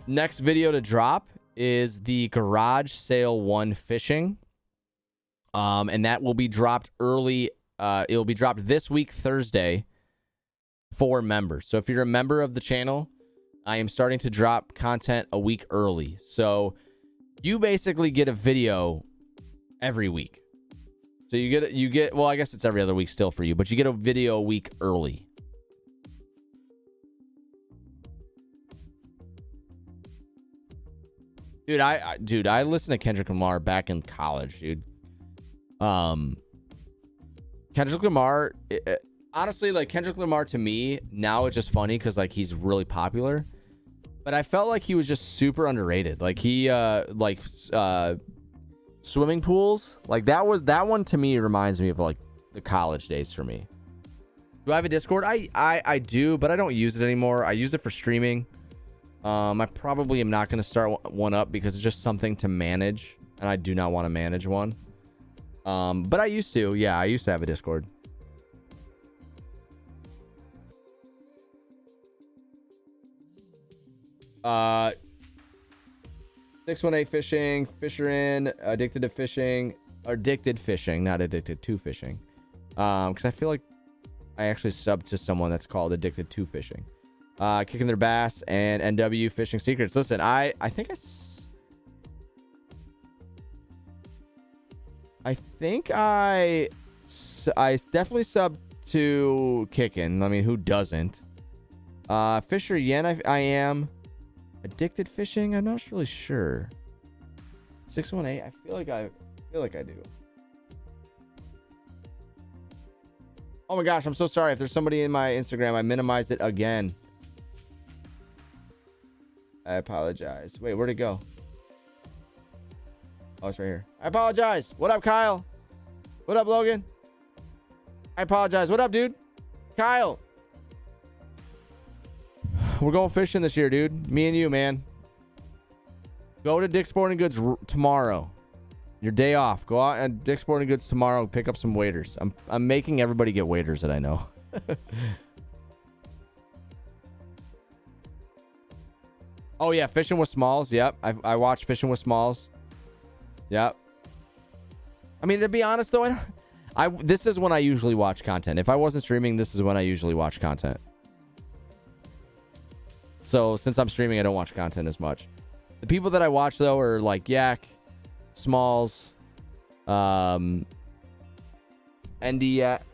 Next video to drop is the Garage Sale 1 fishing. And that will be dropped early. It'll be dropped this week, Thursday, for members. So if you're a member of the channel, I am starting to drop content a week early. So you basically get a video every week. So you get, well, I guess it's every other week still for you, but you get a video a week early. Dude, I listened to Kendrick Lamar back in college, dude. Kendrick Lamar, honestly, like Kendrick Lamar to me now it's just funny because like he's really popular, but I felt like he was just super underrated. Like he swimming pools, like that one to me reminds me of like the college days for me. Do I have a Discord? I do, but I don't use it anymore. I used it for streaming. I probably am not going to start one up because it's just something to manage, and I do not want to manage one. But I used to. Yeah, I used to have a Discord. Uh, 618 fishing, Fisherin, addicted fishing, not addicted to fishing. Because I feel like I actually subbed to someone that's called Addicted to Fishing. Kicking Their Bass, and NW Fishing Secrets. Listen, I think I definitely sub to Kicking. I mean, who doesn't? Fisher Yen, I am. Addicted Fishing, I'm not really sure. 618, I feel like I do. Oh my gosh, I'm so sorry. If there's somebody in my Instagram, I minimized it again. I apologize. Wait, where'd it go? Oh, it's right here. I apologize. What up, Kyle? What up, Logan? I apologize. What up, dude? Kyle. We're going fishing this year, dude. Me and you, man. Go to Dick's Sporting Goods tomorrow. Your day off. Go out at Dick's Sporting Goods tomorrow and pick up some waders. I'm making everybody get waders that I know. Oh yeah, Fishing with Smalls. Yep, I watched Fishing with Smalls. Yep. I mean, to be honest though, this is when I usually watch content. If I wasn't streaming, this is when I usually watch content. So since I'm streaming, I don't watch content as much. The people that I watch though are like Yak, Smalls, ND Yak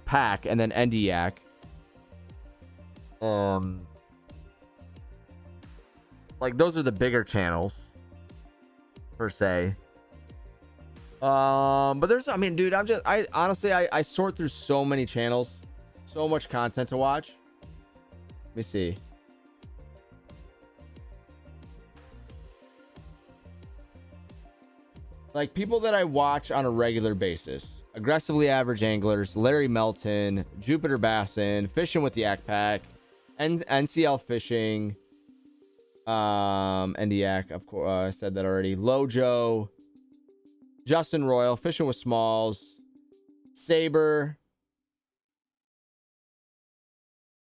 Pack, and then ND Yak. Like those are the bigger channels per se. But there's, I mean, dude, I honestly sort through so many channels, so much content to watch. Let me see. Like people that I watch on a regular basis: Aggressively Average Anglers, Larry Melton, Jupiter Bassin, Fishing with the Yak Pack, NCL Fishing, NDAC, of course, I said that already. Lojo, Justin Royal, Fishing with Smalls, Saber.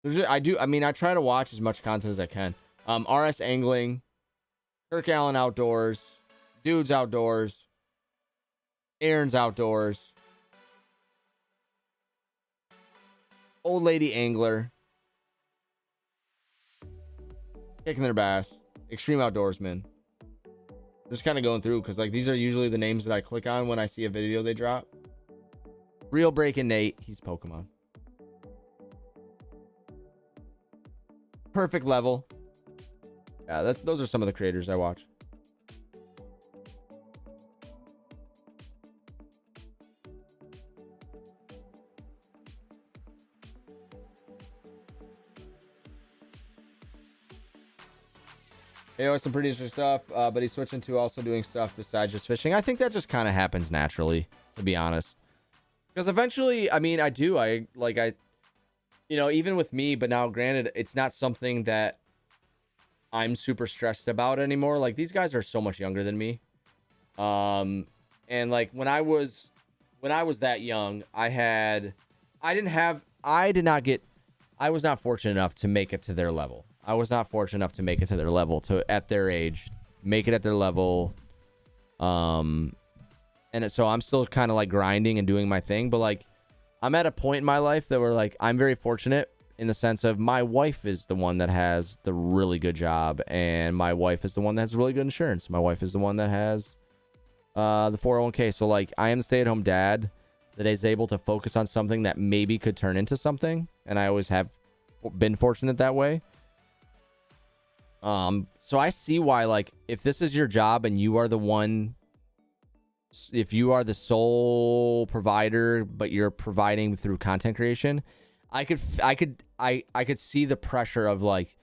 I mean, I try to watch as much content as I can. RS Angling, Kirk Allen Outdoors, Dudes Outdoors, Aaron's Outdoors, Old Lady Angler, Kicking Their Bass, Extreme Outdoorsman. Just kind of going through because like these are usually the names that I click on when I see a video they drop. Real Breaking Nate, he's Pokemon. Perfect Level. Yeah, those are some of the creators I watch. He always some pretty interesting stuff, but he's switching to also doing stuff besides just fishing. I think that just kind of happens naturally, to be honest. Because eventually, I mean, you know, even with me, but now granted, it's not something that I'm super stressed about anymore. Like these guys are so much younger than me. And like when I was that young, I was not fortunate enough to make it to their level. I was not fortunate enough to make it to their level, at their age, make it at their level. So I'm still kind of like grinding and doing my thing, but like I'm at a point in my life that we're like, I'm very fortunate in the sense of my wife is the one that has the really good job, and my wife is the one that has really good insurance. My wife is the one that has the 401k. So like I am the stay-at-home dad that is able to focus on something that maybe could turn into something, and I always have been fortunate that way. So I see why, like, if this is your job and you are the one, if you are the sole provider, but you're providing through content creation, I could see the pressure of like,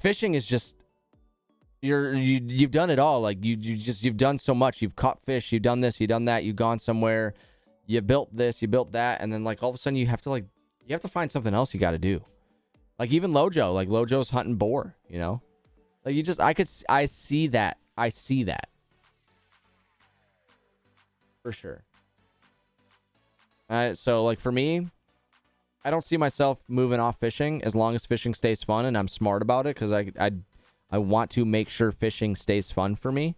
fishing is just, you've done it all. Like you've done so much. You've caught fish, you've done this, you've done that, you've gone somewhere, you built this, you built that. And then like all of a sudden you have to find something else you got to do. Like even Lojo's hunting boar, you know? Like I see that for sure. So like for me, I don't see myself moving off fishing as long as fishing stays fun and I'm smart about it, because I want to make sure fishing stays fun for me.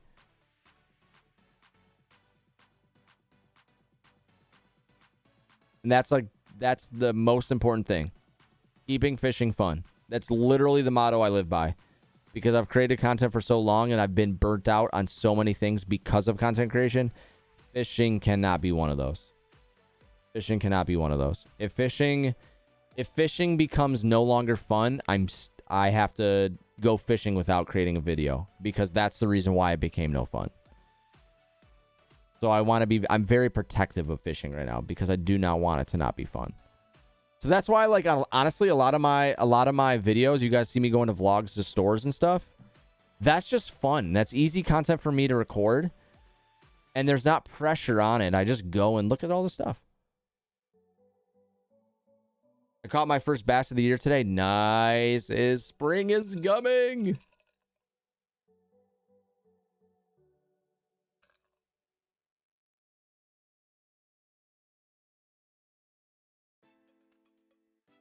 And that's the most important thing. Keeping fishing fun. That's literally the motto I live by, because I've created content for so long and I've been burnt out on so many things because of content creation. Fishing cannot be one of those. Fishing cannot be one of those. If fishing becomes no longer fun, I have to go fishing without creating a video, because that's the reason why it became no fun. So I'm very protective of fishing right now, because I do not want it to not be fun. So that's why, like, honestly, a lot of my videos, you guys see me going to vlogs to stores and stuff. That's just fun. That's easy content for me to record. And there's not pressure on it. I just go and look at all the stuff. I caught my first bass of the year today. Nice. Spring is coming.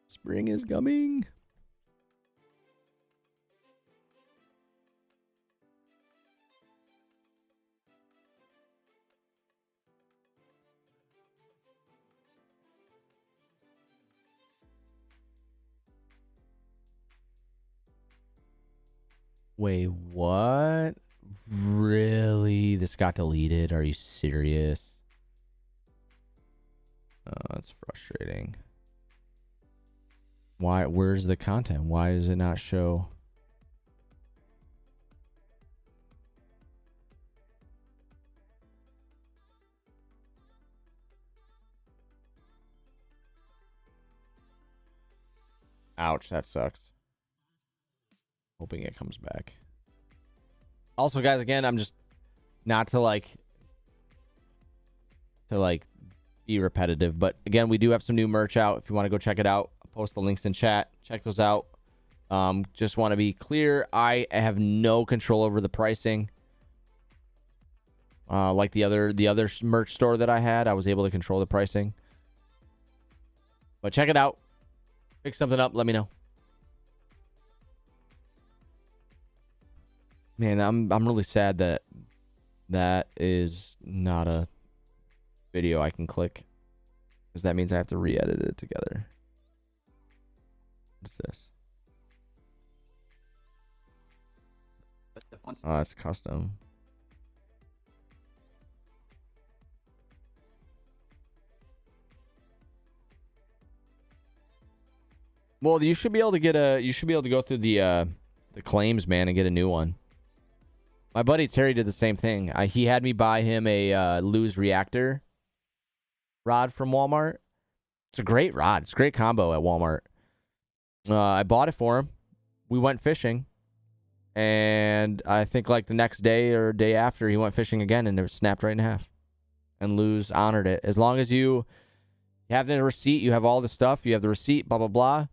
Spring is coming. Wait, what? Really? This got deleted? Are you serious? Oh, that's frustrating. Why? Where's the content? Why does it not show? Ouch, that sucks. Hoping it comes back. Also, guys, again, I'm just not to be repetitive, but again, we do have some new merch out. If you want to go check it out, I'll post the links in chat. Check those out. Just want to be clear, I have no control over the pricing. Like the other merch store that I had, I was able to control the pricing. But check it out. Pick something up, let me know. Man, I'm really sad that is not a video I can click, because that means I have to re-edit it together. What's this? Oh, it's custom. Well, you should be able to go through the claims, man, and get a new one. My buddy Terry did the same thing. He had me buy him a Lose Reactor rod from Walmart. It's a great rod. It's a great combo at Walmart. I bought it for him. We went fishing. And I think like the next day or day after, he went fishing again, and it snapped right in half. And Lose honored it. As long as you have the receipt, you have all the stuff, you have the receipt, blah, blah, blah.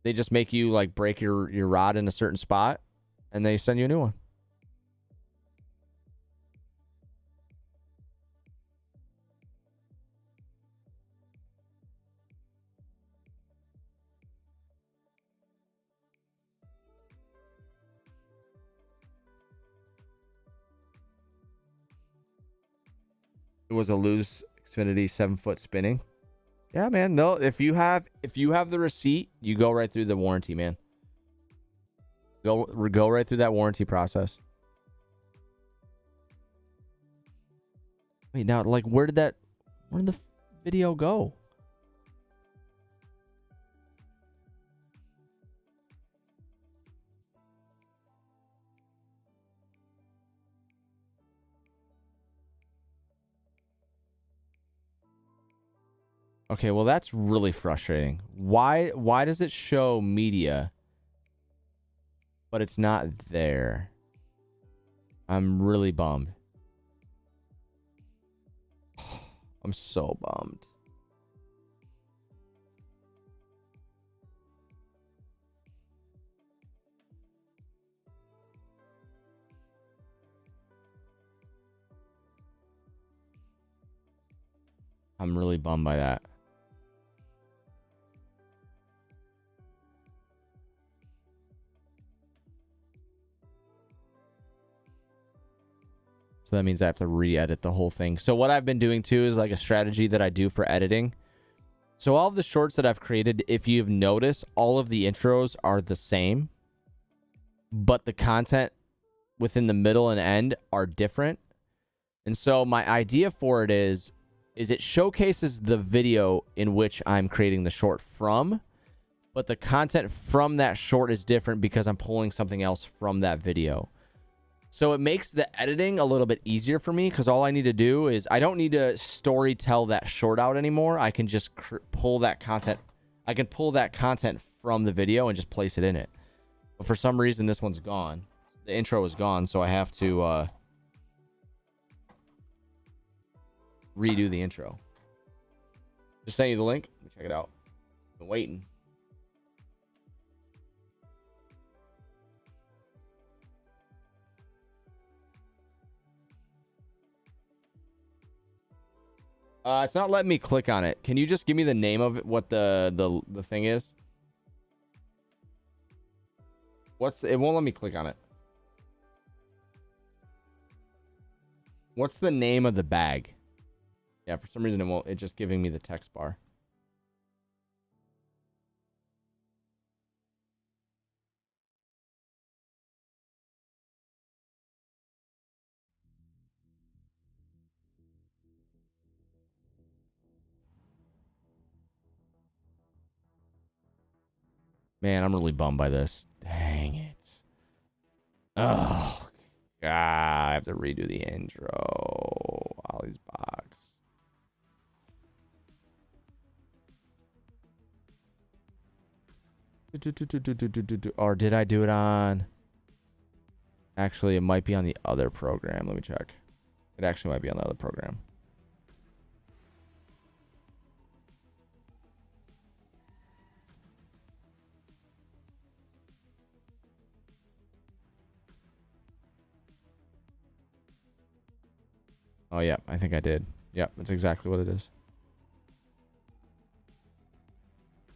They just make you like break your rod in a certain spot, and they send you a new one. It was a Lose Xfinity 7-foot spinning. Yeah, man. No, if you have the receipt, you go right through the warranty, man. Go right through that warranty process. Wait, now, like, where did the video go? Okay, well, that's really frustrating. Why does it show media, but it's not there? I'm really bummed. I'm so bummed. I'm really bummed by that. So that means I have to re-edit the whole thing. So what I've been doing too is like a strategy that I do for editing. So all of the shorts that I've created, if you've noticed, all of the intros are the same, but the content within the middle and end are different. And so my idea for it is it showcases the video in which I'm creating the short from, but the content from that short is different because I'm pulling something else from that video. So it makes the editing a little bit easier for me because all I need to do is I don't need to story tell that short out anymore. I can just pull that content. I can pull that content from the video and just place it in it. But for some reason, this one's gone. The intro is gone, so I have to redo the intro. Just send you the link. Let me check it out. Been waiting. It's not letting me click on it. Can you just give me the name of it? What the thing is? It won't let me click on it. What's the name of the bag? Yeah, for some reason it won't. It's just giving me the text bar. Man, I'm really bummed by this. Dang it. Oh, God. I have to redo the intro. Ollie's box. Or did I do it on... Actually, it might be on the other program. Let me check. It actually might be on the other program. Oh, yeah. I think I did. Yep, that's exactly what it is.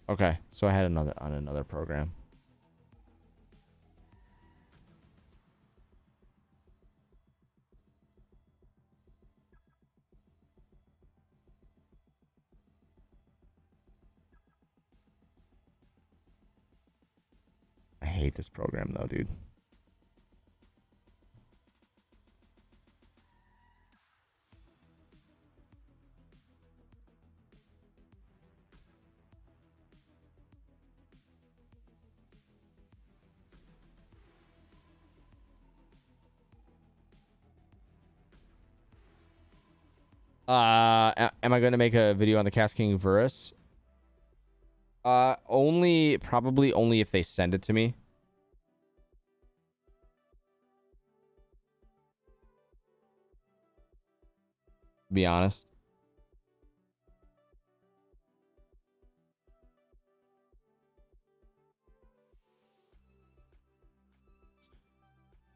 Okay, so I had another on another program. I hate this program though, dude. Am I going to make a video on the Cast King Verus? Probably only if they send it to me. To be honest.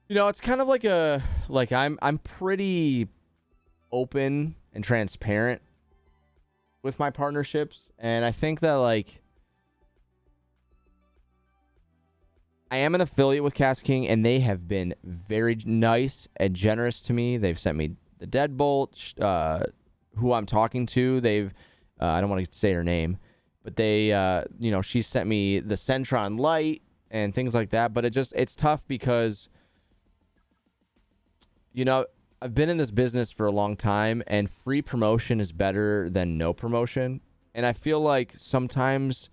You know, it's kind of like I'm pretty open and transparent with my partnerships, and I think that like I am an affiliate with Cast King, and they have been very nice and generous to me. They've sent me the Deadbolt, who I'm talking to. They've I don't want to say her name, but they you know, she sent me the Centron Light and things like that. But it's tough because, you know, I've been in this business for a long time, and free promotion is better than no promotion. And I feel like sometimes,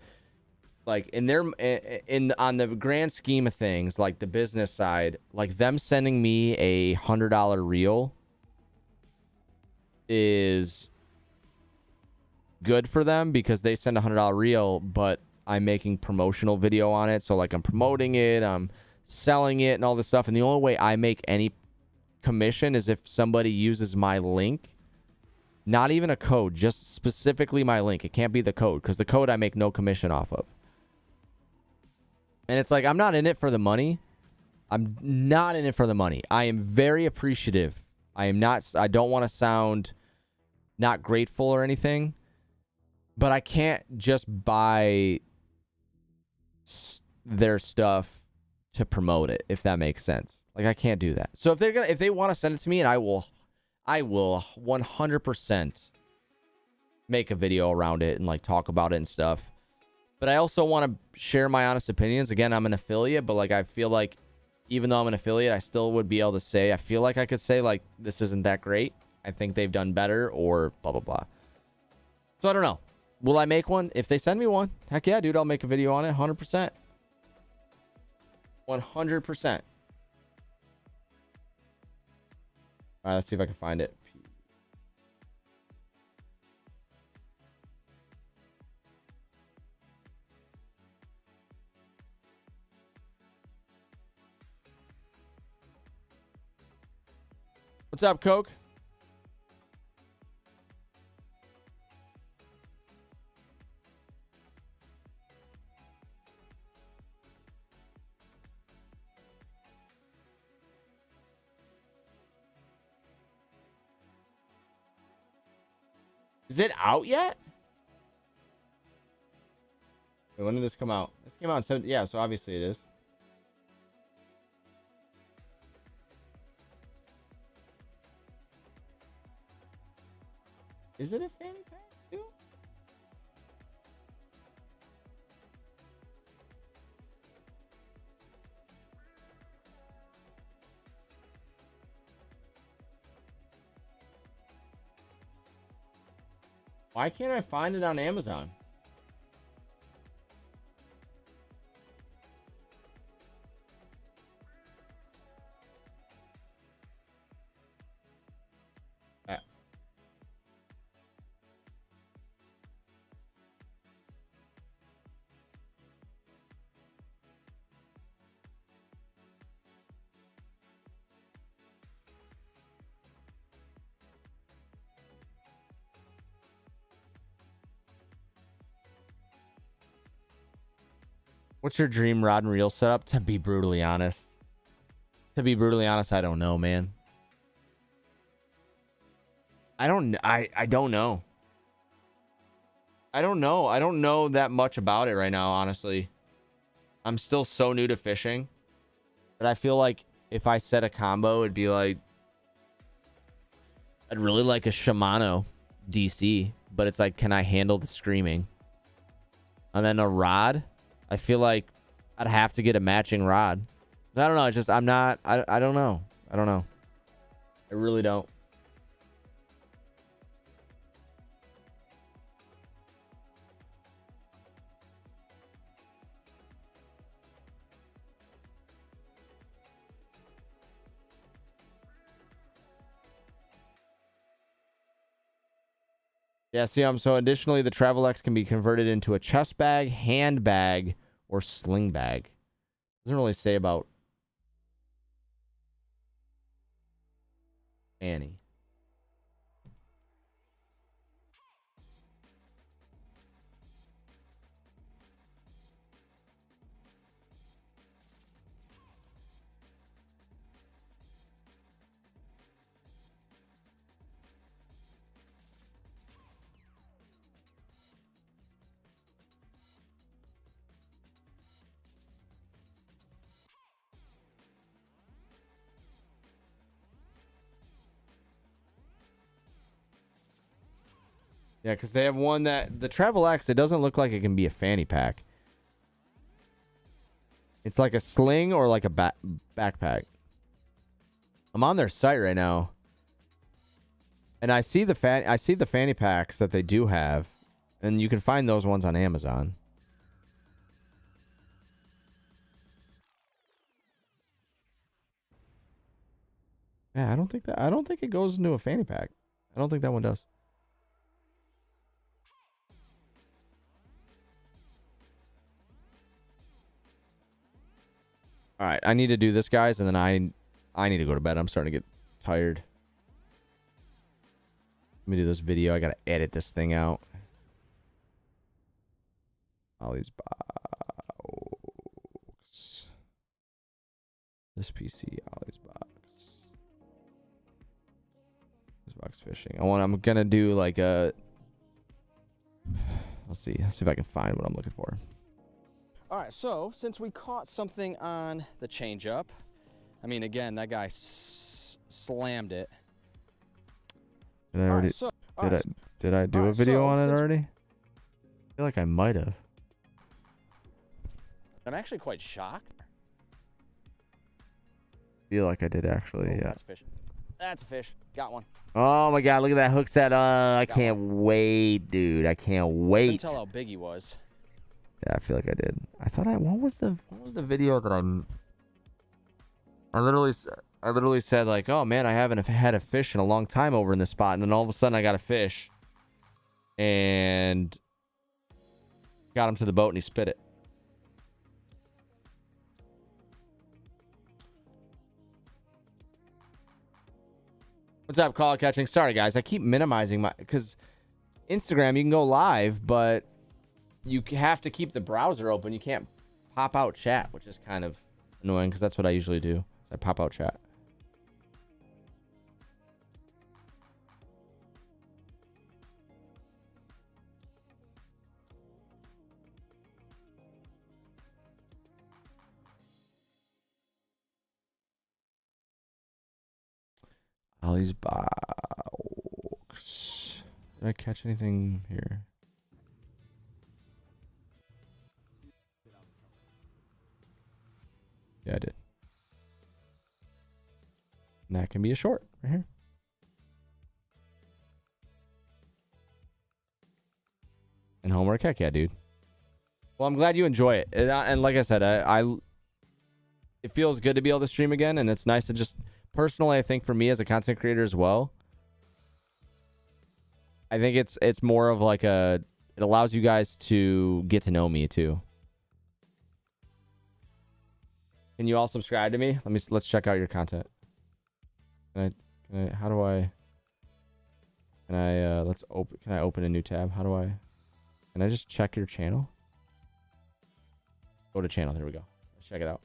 like on the grand scheme of things, like the business side, like them sending me a $100 reel is good for them because they send a $100 reel, but I'm making promotional video on it. So like I'm promoting it, I'm selling it and all this stuff. And the only way I make any commission is if somebody uses my link. Not even a code, just specifically my link. It can't be the code because the code I make no commission off of. And it's like, I'm not in it for the money. I'm not in it for the money. I am very appreciative. I don't want to sound not grateful or anything, but I can't just buy their stuff to promote it, if that makes sense. Like, I can't do that. So if they want to send it to me, and I will 100% make a video around it and like talk about it and stuff. But I also want to share my honest opinions. Again, I'm an affiliate, but like I feel like even though I'm an affiliate, I still would be able to say, I feel like I could say like this isn't that great. I think they've done better or blah, blah, blah. So I don't know. Will I make one? If they send me one, heck yeah, dude, I'll make a video on it. 100%. 100%. All right, let's see if I can find it. What's up, Coke? Is it out yet? Wait, when did this come out? This came out in 7. Yeah, so obviously it is. Is it a fanny pack too? Why can't I find it on Amazon? What's your dream rod and reel setup? To be brutally honest. I don't know, man. I don't know. I don't know. I don't know that much about it right now, honestly. I'm still so new to fishing that I feel like if I set a combo, it'd be like I'd really like a Shimano DC, but it's like, can I handle the screaming? And then a rod, I feel like I'd have to get a matching rod. I don't know. It's just I don't know. I don't know. I really don't. Yeah, see, so additionally, the Travel X can be converted into a chest bag, handbag, or sling bag. Doesn't really say about Annie. Yeah, because they have one that the Travel X, it doesn't look like it can be a fanny pack. It's like a sling or like a backpack. I'm on their site right now, and I see the fanny packs that they do have, and you can find those ones on Amazon. Yeah, I don't think it goes into a fanny pack. I don't think that one does. All right, I need to do this, guys, and then I need to go to bed. I'm starting to get tired. Let me do this video. I gotta edit this thing out. Ollie's box. This PC, Ollie's box. This box fishing. I'm gonna do like a. Let's see if I can find what I'm looking for. All right, so since we caught something on the change up, I mean, again, that guy slammed it. And I already, Did I do a Alright, video so on it since- already? I feel like I might have. I'm actually quite shocked. Feel like I did actually. Oh, Yeah. that's a fish. That's a fish. Got one. Oh my god! Look at that hook set. I Got can't wait, dude. I can't Couldn't wait. tell how big he was. Yeah, I feel like I did. I thought I. What was the video that I literally said like, oh man, I haven't had a fish in a long time over in this spot, and then all of a sudden I got a fish, and got him to the boat and he spit it. What's up, call catching? Sorry guys, I keep minimizing my because Instagram you can go live, but you have to keep the browser open. You can't pop out chat, which is kind of annoying because that's what I usually do. I pop out chat. Ollie's box. Did I catch anything here? Yeah, I did. And that can be a short right here. And homework, heck yeah, dude. Well, I'm glad you enjoy it. And like I said, it feels good to be able to stream again, and it's nice to just personally, I think for me as a content creator as well, I think it's more of like it allows you guys to get to know me too. Can you all subscribe to me? Let's check out your content. Can I open a new tab? Can I just check your channel? Go to channel. There we go. Let's check it out.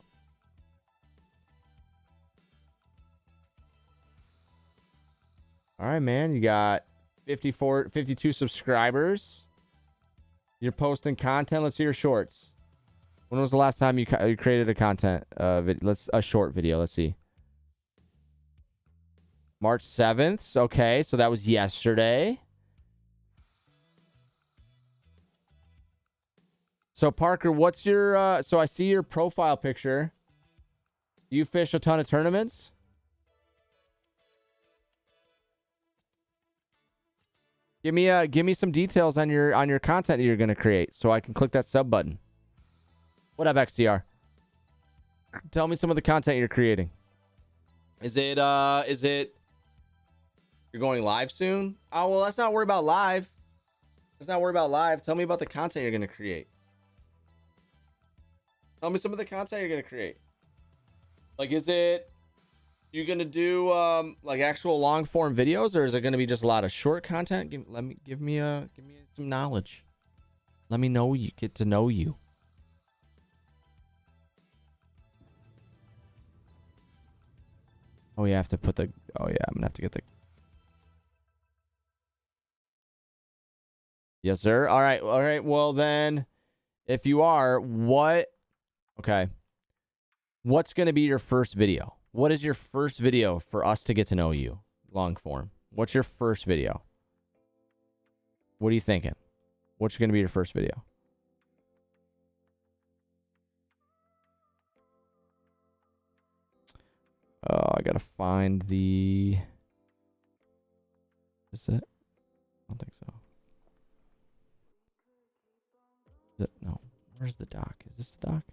All right, man. You got 52 subscribers. You're posting content. Let's see your shorts. When was the last time you created a content a short video? Let's see. March 7th. Okay, so that was yesterday. So Parker, what's your so I see your profile picture. Do you fish a ton of tournaments? Give me some details on your content that you're gonna create so I can click that sub button. What up, XTR? Tell me some of the content you're creating. Is it you're going live soon? Oh well, let's not worry about live. Let's not worry about live. Tell me about the content you're gonna create. Tell me some of the content you're gonna create. Like, is it you gonna do like actual long form videos, or is it gonna be just a lot of short content? Give me some knowledge. Let me know you. Get to know you. Oh, you have to put the. Oh yeah, I'm gonna have to get the. Yes, sir. All right. All right. Well then, if you are, what? Okay. What's gonna be your first video? What is your first video for us to get to know you? Long form. What's your first video? What are you thinking? What's going to be your first video? Oh, I got to find the... Is it? I don't think so. Is it? No. Where's the doc? Is this the doc?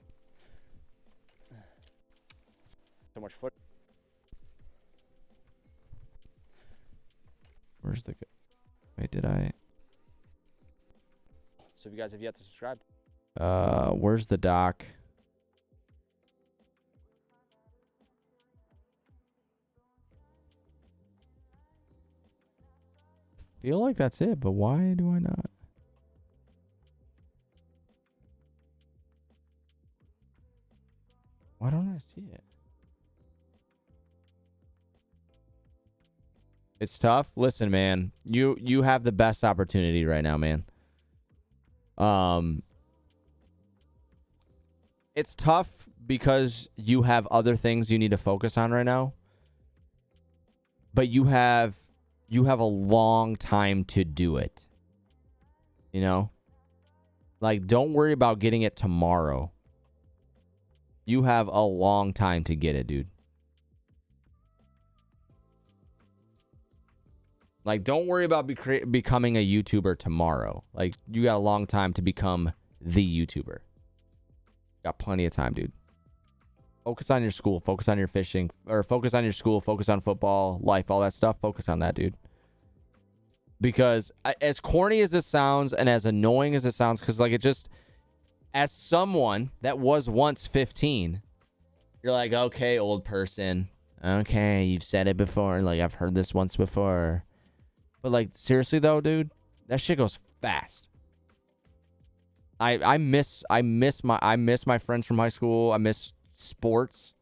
So much foot. Where's the... Wait, did I... So if you guys have yet to subscribe. Where's the doc? Feel like that's it, but why do I not? Why don't I see it? It's tough. Listen, man, you have the best opportunity right now, man. It's tough because you have other things you need to focus on right now. But you have you have a long time to do it. You know? Like, don't worry about getting it tomorrow. You have a long time to get it, dude. Like, don't worry about becoming a YouTuber tomorrow. Like, you got a long time to become the YouTuber. Got plenty of time, dude. Focus on your school. Focus on your fishing. Or focus on your school. Focus on football, life, all that stuff. Focus on that, dude. Because as corny as this sounds and as annoying as it sounds, because, like, it just... As someone that was once 15, you're like, okay, old person. Okay, you've said it before. Like, I've heard this once before. But, like, seriously, though, dude, that shit goes fast. I miss my friends from high school. I miss sports.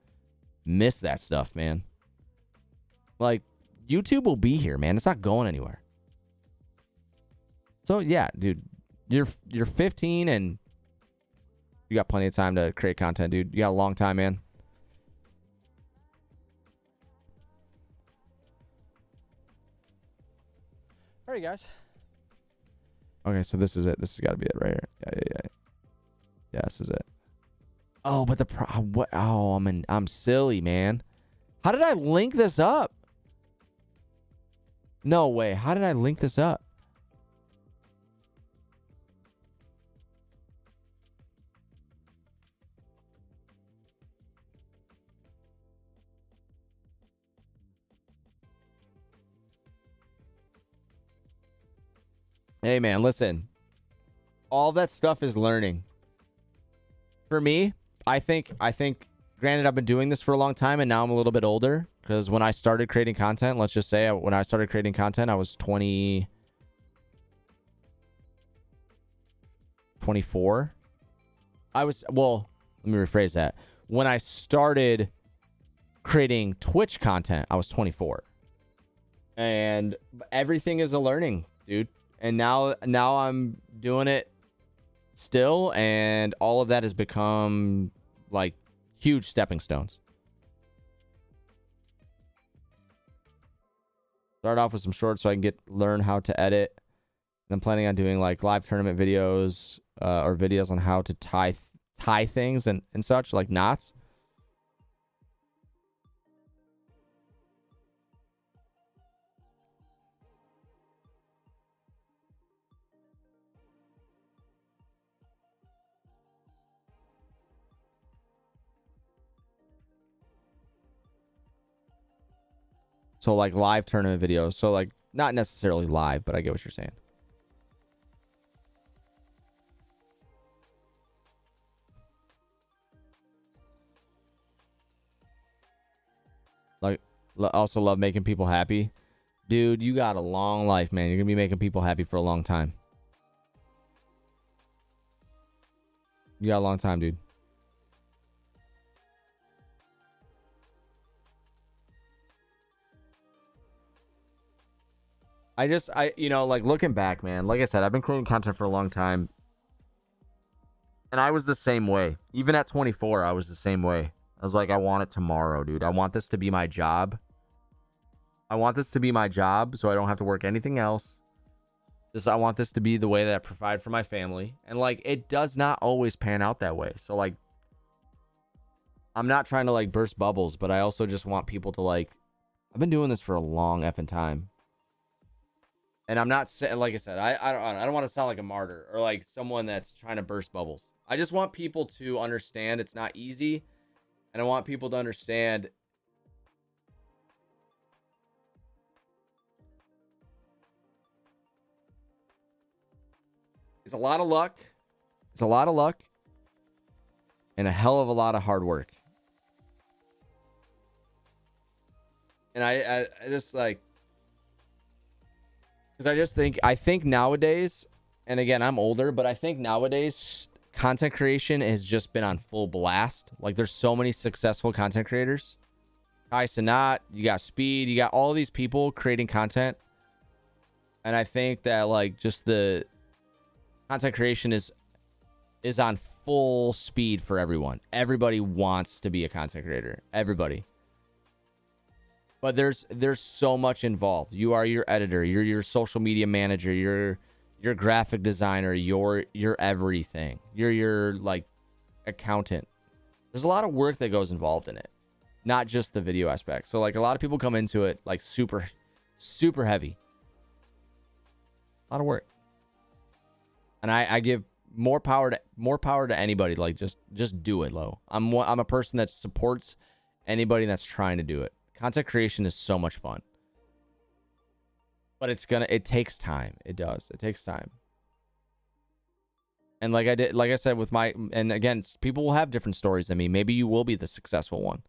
Miss that stuff, man. Like, YouTube will be here, man. It's not going anywhere. So, yeah, dude, you're 15 and you got plenty of time to create content, dude. You got a long time, man. All right, guys. Okay, so this is it. This has got to be it right here. Yeah. Yeah, this is it. Oh, but what? Oh, I'm silly, man. How did I link this up? No way. How did I link this up? Hey, man, listen. All that stuff is learning. For me, I think, granted, I've been doing this for a long time, and now I'm a little bit older, because when I started creating content, let's just say when I started creating content, I was 24. Well, let me rephrase that. When I started creating Twitch content, I was 24. And everything is a learning, dude. And now I'm doing it still, and all of that has become like huge stepping stones. Start off with some shorts so I can learn how to edit. And I'm planning on doing like live tournament videos or videos on how to tie things and such, like knots. So like live tournament videos. So like not necessarily live, but I get what you're saying. Like also love making people happy. Dude, you got a long life, man. You're going to be making people happy for a long time. You got a long time, dude. You know, like looking back, man, like I said, I've been creating content for a long time. And I was the same way. Even at 24, I was the same way. I was like, I want it tomorrow, dude. I want this to be my job. I want this to be my job so I don't have to work anything else. I want this to be the way that I provide for my family. And like, it does not always pan out that way. So like, I'm not trying to like burst bubbles, but I also just want people to like, I've been doing this for a long effing time. And I'm not saying, like I said, I don't want to sound like a martyr or like someone that's trying to burst bubbles. I just want people to understand it's not easy. And I want people to understand it's a lot of luck. It's a lot of luck and a hell of a lot of hard work. And I just like, because I think nowadays, and again, I'm older, but I think nowadays content creation has just been on full blast. Like there's so many successful content creators. Kai Cenat, you got Speed, you got all these people creating content. And I think that like just the content creation is on full speed for everyone. Everybody wants to be a content creator. Everybody. But there's so much involved. You are your editor, you're your social media manager, you're your graphic designer, you're everything. You're your like accountant. There's a lot of work that goes involved in it, not just the video aspect. So like a lot of people come into it like super heavy. A lot of work. And I give more power to anybody. Like just do it, Lo. I'm a person that supports anybody that's trying to do it. Content creation is so much fun. But it takes time. It does. It takes time. And like I said with and again, people will have different stories than me. Maybe you will be the successful one.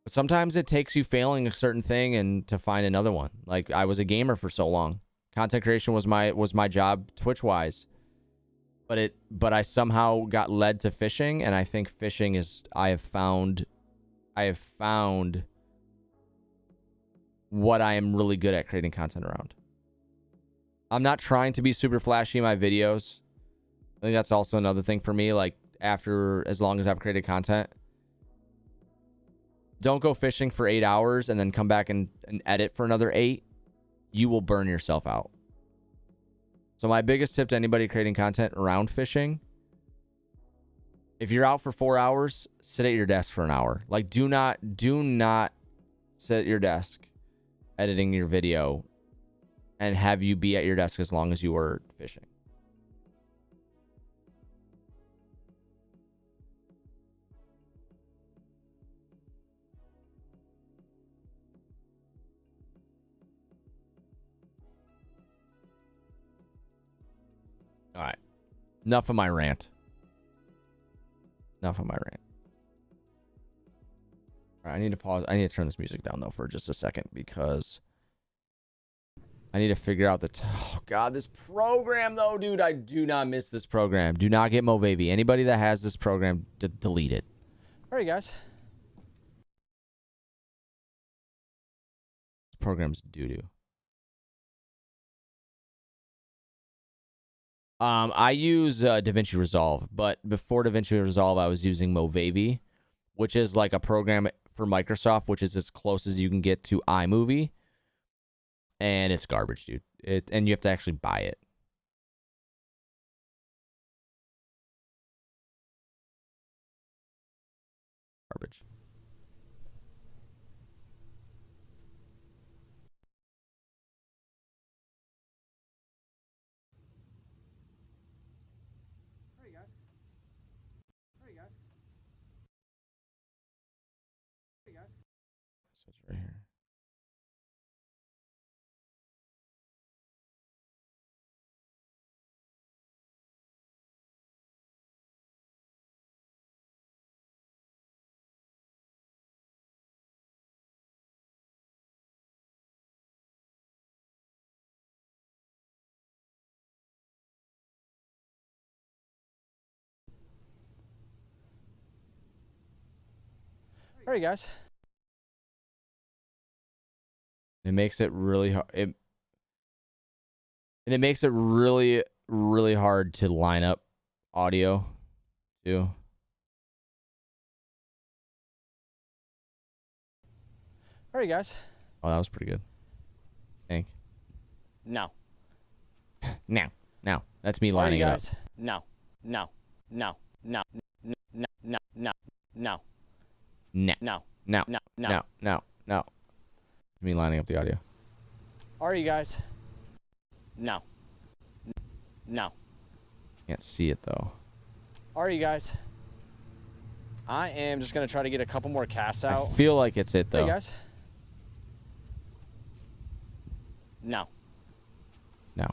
But sometimes it takes you failing a certain thing and to find another one. Like I was a gamer for so long. Content creation was my job Twitch-wise. But I somehow got led to fishing, and I think fishing is I have found what I am really good at creating content around. I'm not trying to be super flashy in my videos. I think that's also another thing for me. Like as long as I've created content, don't go fishing for 8 hours and then come back and edit for another 8. You will burn yourself out. So my biggest tip to anybody creating content around fishing, if you're out for 4 hours, sit at your desk for an hour. Like do not sit at your desk editing your video and have you be at your desk as long as you were fishing. All right. Enough of my rant. All right, I need to pause. I need to turn this music down, though, for just a second because I need to figure out oh, God, this program, though, dude. I do not miss this program. Do not get Movavi. Anybody that has this program, delete it. All right, guys. This program's doo-doo. I use DaVinci Resolve, but before DaVinci Resolve, I was using Movavi, which is like a program for Microsoft, which is as close as you can get to iMovie, and it's garbage, dude. And you have to actually buy it. Garbage. So it's right here. All right, guys. It makes it really hard. And it makes it really, really hard to line up audio, too. All right, guys. Oh, that was pretty good. I think. No. Now. That's me All right, lining it up. guys. No. No. No. Me lining up the audio. Are you guys? No. Can't see it, though. Are you guys? I am just going to try to get a couple more casts I out. feel like it's it, though. Hey, guys. No. No.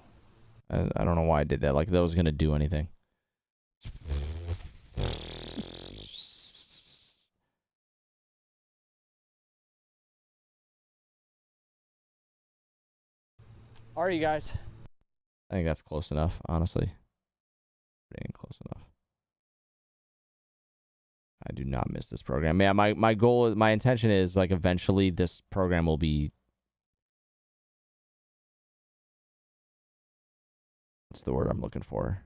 I don't know why I did that. Like that was going to do anything. Are you guys? I think that's close enough, honestly. Pretty close enough. I do not miss this program. Yeah, my goal, my intention is like eventually this program will be. What's the word I'm looking for?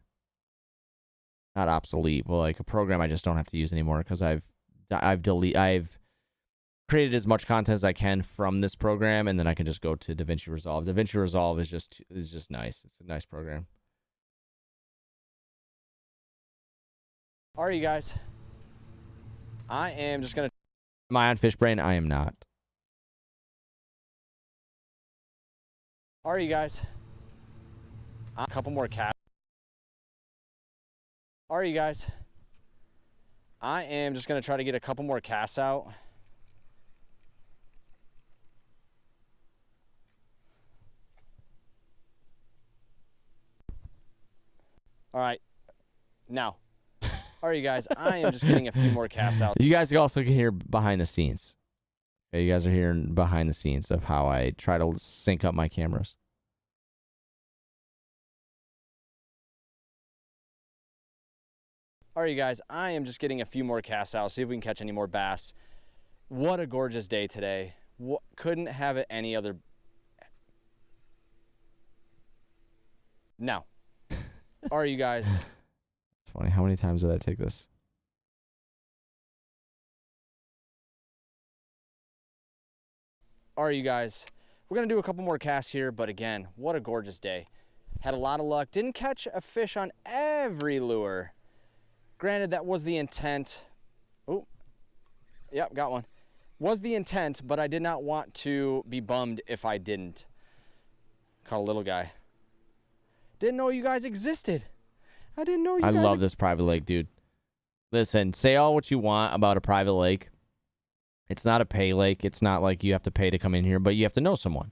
Not obsolete, but like a program I just don't have to use anymore because I've created as much content as I can from this program, and then I can just go to DaVinci Resolve. DaVinci Resolve is just nice. It's a nice program. All right, you guys. I am just gonna. Am I on Fishbrain? I am not. All right, you guys. A couple more casts. All right, you guys. I am just gonna try to get a couple more casts out. All right. Now. All right, you guys. I am just getting a few more casts out. You guys also can hear behind the scenes. Okay, you guys are hearing behind the scenes of how I try to sync up my cameras. All right, you guys. I am just getting a few more casts out. See if we can catch any more bass. What a gorgeous day today. Couldn't have it any other. Now. All right, you guys. It's funny. How many times did I take this? All right, you guys. We're going to do a couple more casts here, but again, what a gorgeous day. Had a lot of luck. Didn't catch a fish on every lure. Granted, that was the intent. Oh, yep, got one. Was the intent, but I did not want to be bummed if I didn't. Caught a little guy. Didn't know you guys existed. I didn't know you guys. I love this private lake, dude. Listen, say all what you want about a private lake. It's not a pay lake. It's not like you have to pay to come in here, but you have to know someone.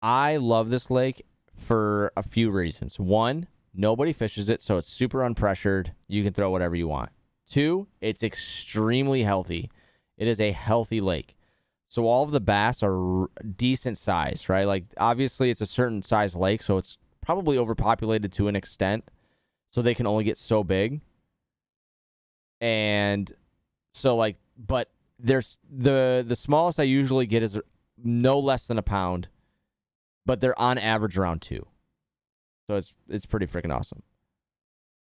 I love this lake for a few reasons. One, nobody fishes it, so it's super unpressured. You can throw whatever you want. Two, it's extremely healthy. It is a healthy lake. So all of the bass are decent size, right? Like, obviously, it's a certain size lake, so it's probably overpopulated to an extent. So they can only get so big. And so, like, but there's the smallest I usually get is no less than a pound, but they're on average around 2. So it's pretty freaking awesome.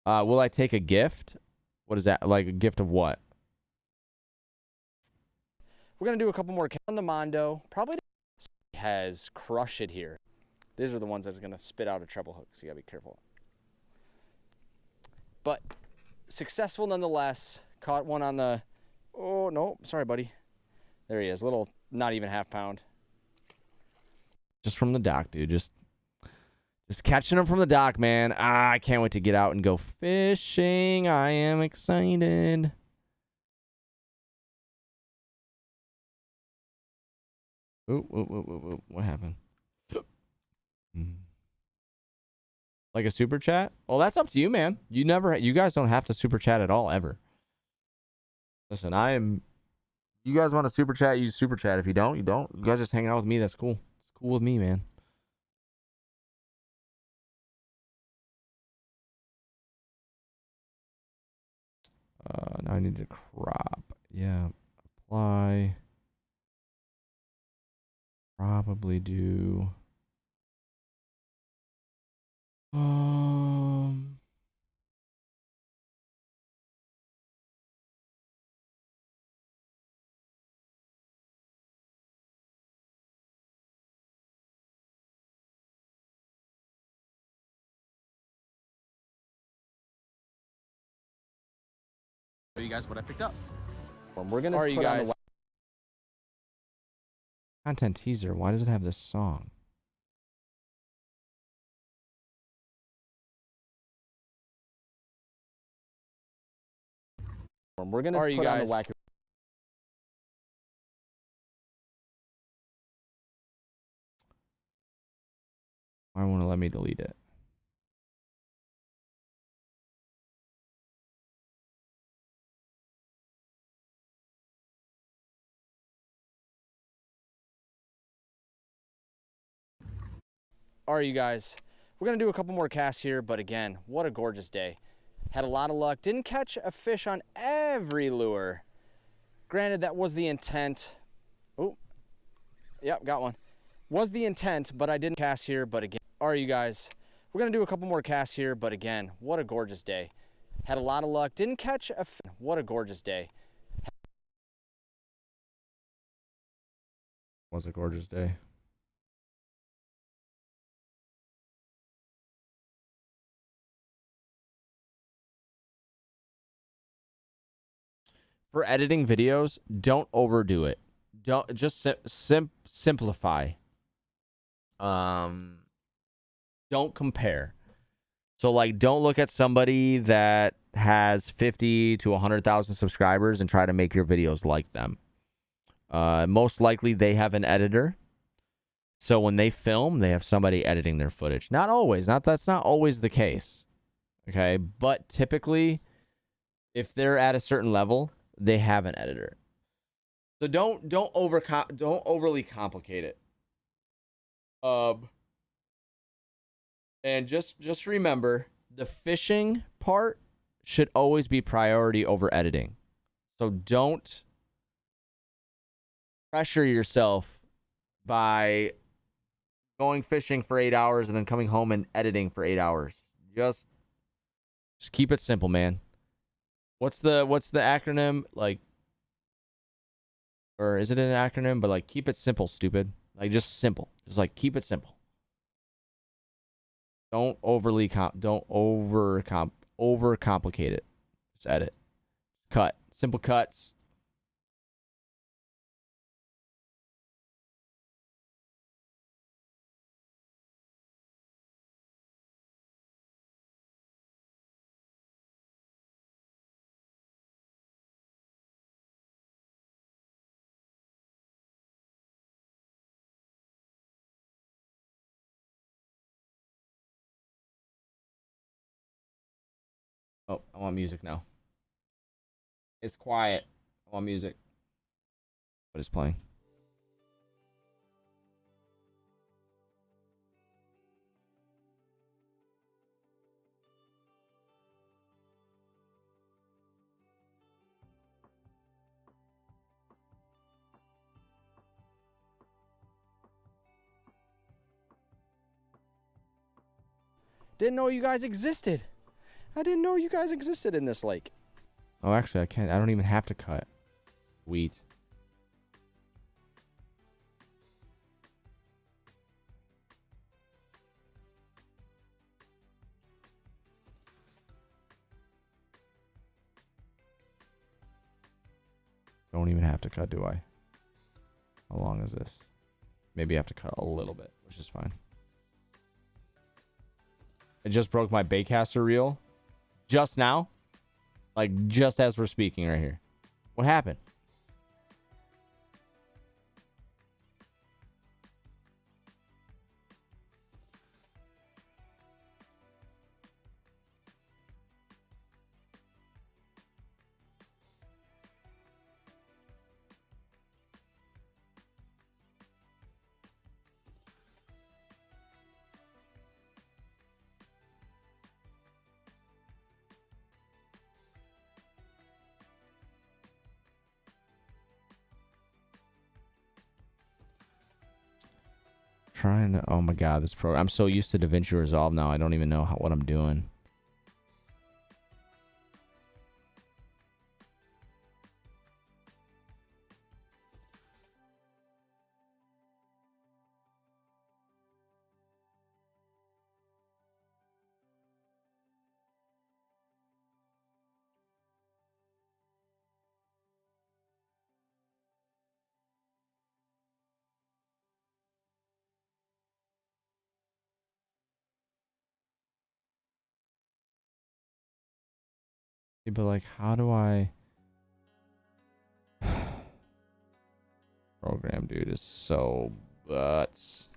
Will I take a gift? What is that? Like a gift of what? We're going to do a couple more on the Mondo. Probably has crushed it here. These are the ones that's going to spit out a treble hook, so you got to be careful. But successful nonetheless. Caught one on the, oh, no, sorry, buddy. There he is, little, not even half pound. Just from the dock, dude. Just catching them from the dock, man. I can't wait to get out and go fishing. I am excited. Ooh, what happened? Like a super chat? Well, that's up to you, man. You guys don't have to super chat at all, ever. Listen, you guys want to super chat, you super chat. If you don't, you don't. You guys just hang out with me, that's cool. It's cool with me, man. Now I need to crop. Yeah, apply. Probably do. Show you guys what I picked up. We're gonna Are you put guys? on Content teaser. Why does it have this song? we're gonna Are you put on guys? the wacky. Why won't it let me delete it? All right, you guys. We're going to do a couple more casts here, but again, what a gorgeous day. Had a lot of luck. Didn't catch a fish on every lure. Granted, that was the intent. Oh, yep, got one. Was the intent, but I didn't cast here, but again. All right, you guys. We're going to do a couple more casts here, but again, what a gorgeous day. Had a lot of luck. Didn't catch a fish. What a gorgeous day. Was a gorgeous day. For editing videos, don't overdo it. Don't just simplify. Don't compare. So like, don't look at somebody that has 50 to 100,000 subscribers and try to make your videos like them. Most likely they have an editor. So when they film, they have somebody editing their footage. Not always. That's not always the case. Okay, but typically, if they're at a certain level, they have an editor. So don't overly complicate it. And just remember, the fishing part should always be priority over editing. So don't pressure yourself by going fishing for 8 hours and then coming home and editing for 8 hours. Just keep it simple, man. What's the acronym? Like, or is it an acronym? But like, keep it simple, stupid. Like, just simple. Just like, keep it simple. Don't overcomplicate it. Just edit. Cut. Simple cuts. Oh, I want music now. It's quiet. I want music. What is playing? Didn't know you guys existed. I didn't know you guys existed in this lake. Oh, actually, I can't. I don't even have to cut wheat. Don't even have to cut, do I? How long is this? Maybe I have to cut a little bit, which is fine. I just broke my Baitcaster reel. Just now. Like, just as we're speaking right here. What happened? Trying to, oh my god, this program, I'm so used to DaVinci Resolve now, I don't even know what I'm doing. But like, how do I program, dude, is so butts.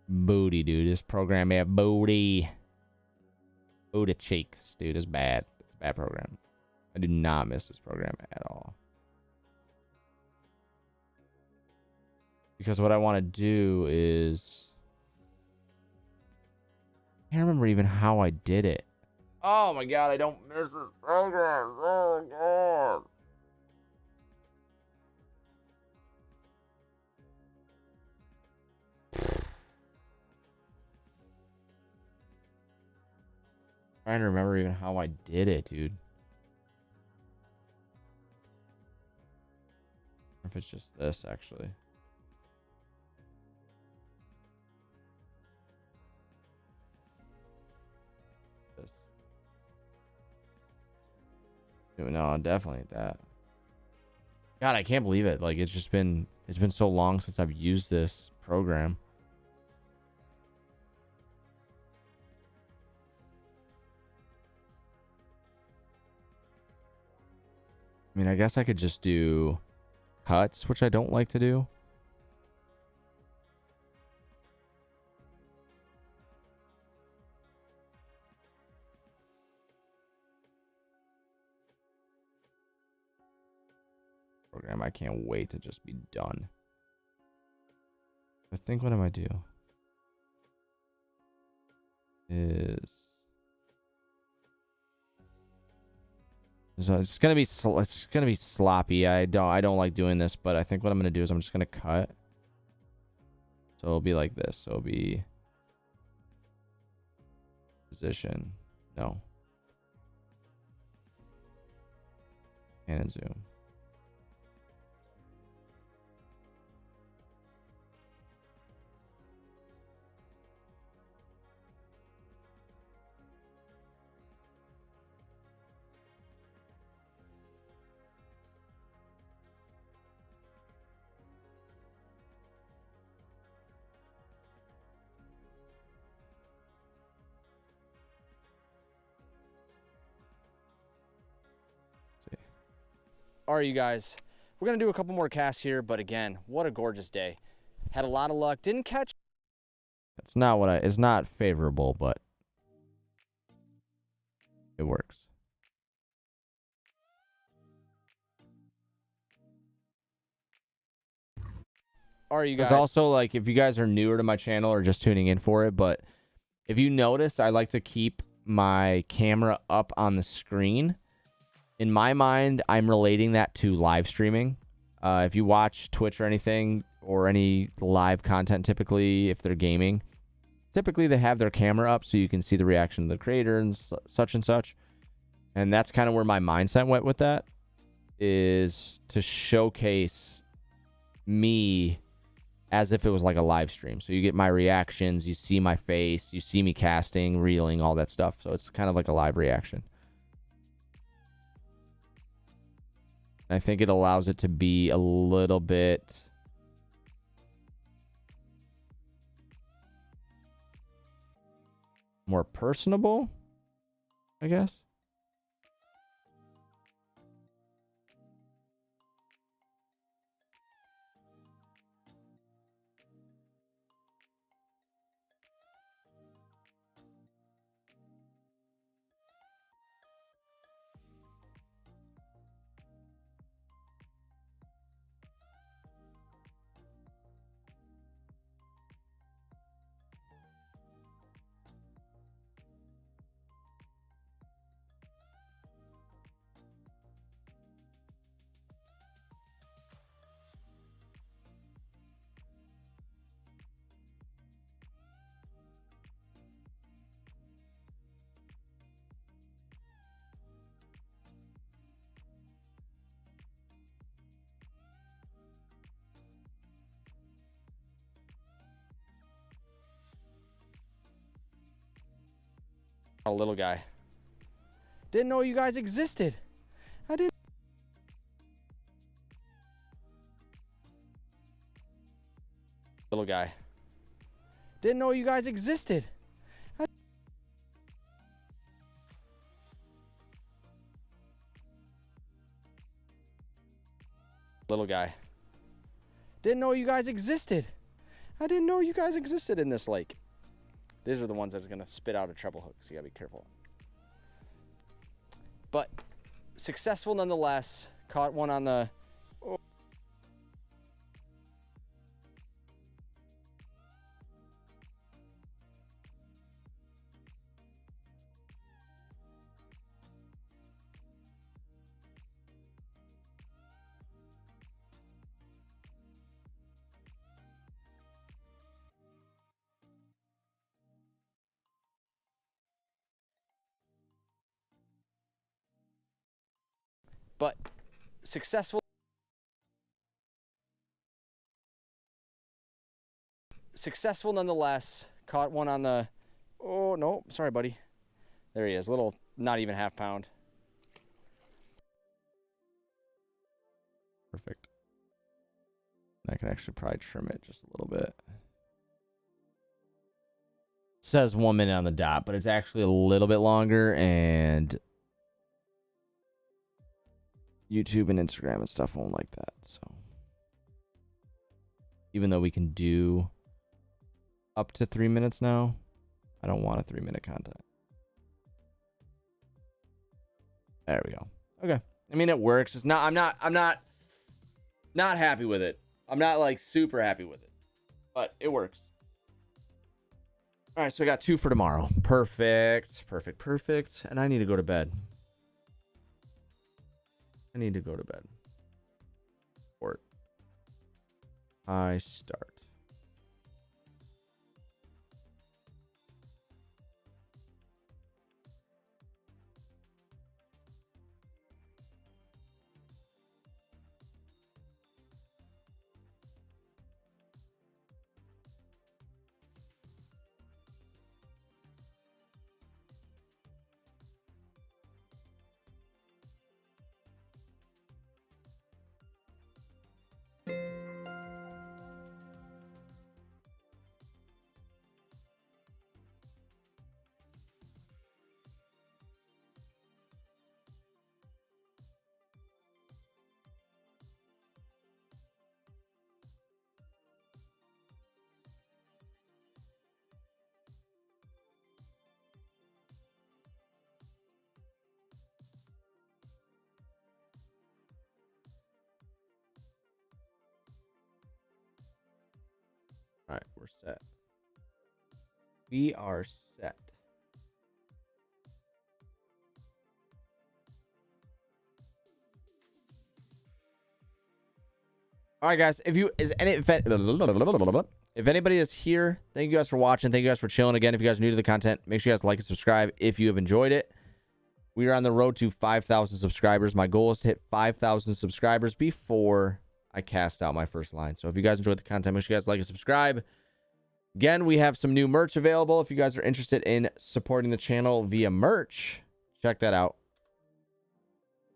Booty, dude. This program have booty. Booty cheeks, dude. It's bad. It's a bad program. I do not miss this program at all. Because what I want to do is... I can't remember even how I did it. Oh my god, I don't miss this program. Oh god. Trying to remember even how I did it, dude. Or if it's just this, actually. This. No, definitely that. God, I can't believe it. Like, it's been so long since I've used this program. I mean, I guess I could just do cuts, which I don't like to do. Program, I can't wait to just be done. I think what I might do is so it's gonna be sloppy. I don't like doing this, but I think what I'm gonna do is I'm just gonna cut. So it'll be like this. So it'll be position. No. Pan and zoom. All right, you guys, we're gonna do a couple more casts here, but again, what a gorgeous day. Had a lot of luck, didn't catch. It's not favorable, but it works. All right, you guys. There's also, like, if you guys are newer to my channel or just tuning in for it, but if you notice, I like to keep my camera up on the screen. In my mind, I'm relating that to live streaming. If you watch Twitch or anything, or any live content, typically, if they're gaming, typically they have their camera up so you can see the reaction of the creator and such and such. And that's kind of where my mindset went with that, is to showcase me as if it was like a live stream. So you get my reactions, you see my face, you see me casting, reeling, all that stuff. So it's kind of like a live reaction. I think it allows it to be a little bit more personable, I guess. A little guy. Didn't know you guys existed. I didn't. Little guy. Didn't know you guys existed. Little guy. Didn't know you guys existed. I didn't know you guys existed in this lake. These are the ones that's going to spit out a treble hook, so you got to be careful. But successful nonetheless. Caught one on the... Oh. but successful nonetheless. Caught one on the, oh no, sorry buddy. There he is, little, not even half pound. Perfect. I can actually probably trim it just a little bit. Says 1 minute on the dot, but it's actually a little bit longer, and YouTube and Instagram and stuff won't like that. So even though we can do up to 3 minutes now, I don't want a 3-minute content. There we go. Okay. I mean, it works. It's not, I'm not happy with it. I'm not like super happy with it, but it works. All right. So I got 2 for tomorrow. Perfect. And I need to go to bed. Or I start. All right, we're set. We are set. All right, guys. If anybody is here, thank you guys for watching. Thank you guys for chilling. Again, if you guys are new to the content, make sure you guys like and subscribe if you have enjoyed it. We are on the road to 5,000 subscribers. My goal is to hit 5,000 subscribers before I cast out my first line. So if you guys enjoyed the content, make sure you guys like and subscribe. Again, we have some new merch available. If you guys are interested in supporting the channel via merch, check that out.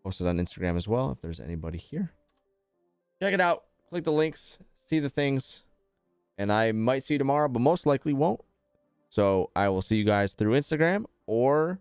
Posted on Instagram as well. If there's anybody here, check it out. Click the links, see the things, and I might see you tomorrow, but most likely won't. So I will see you guys through Instagram or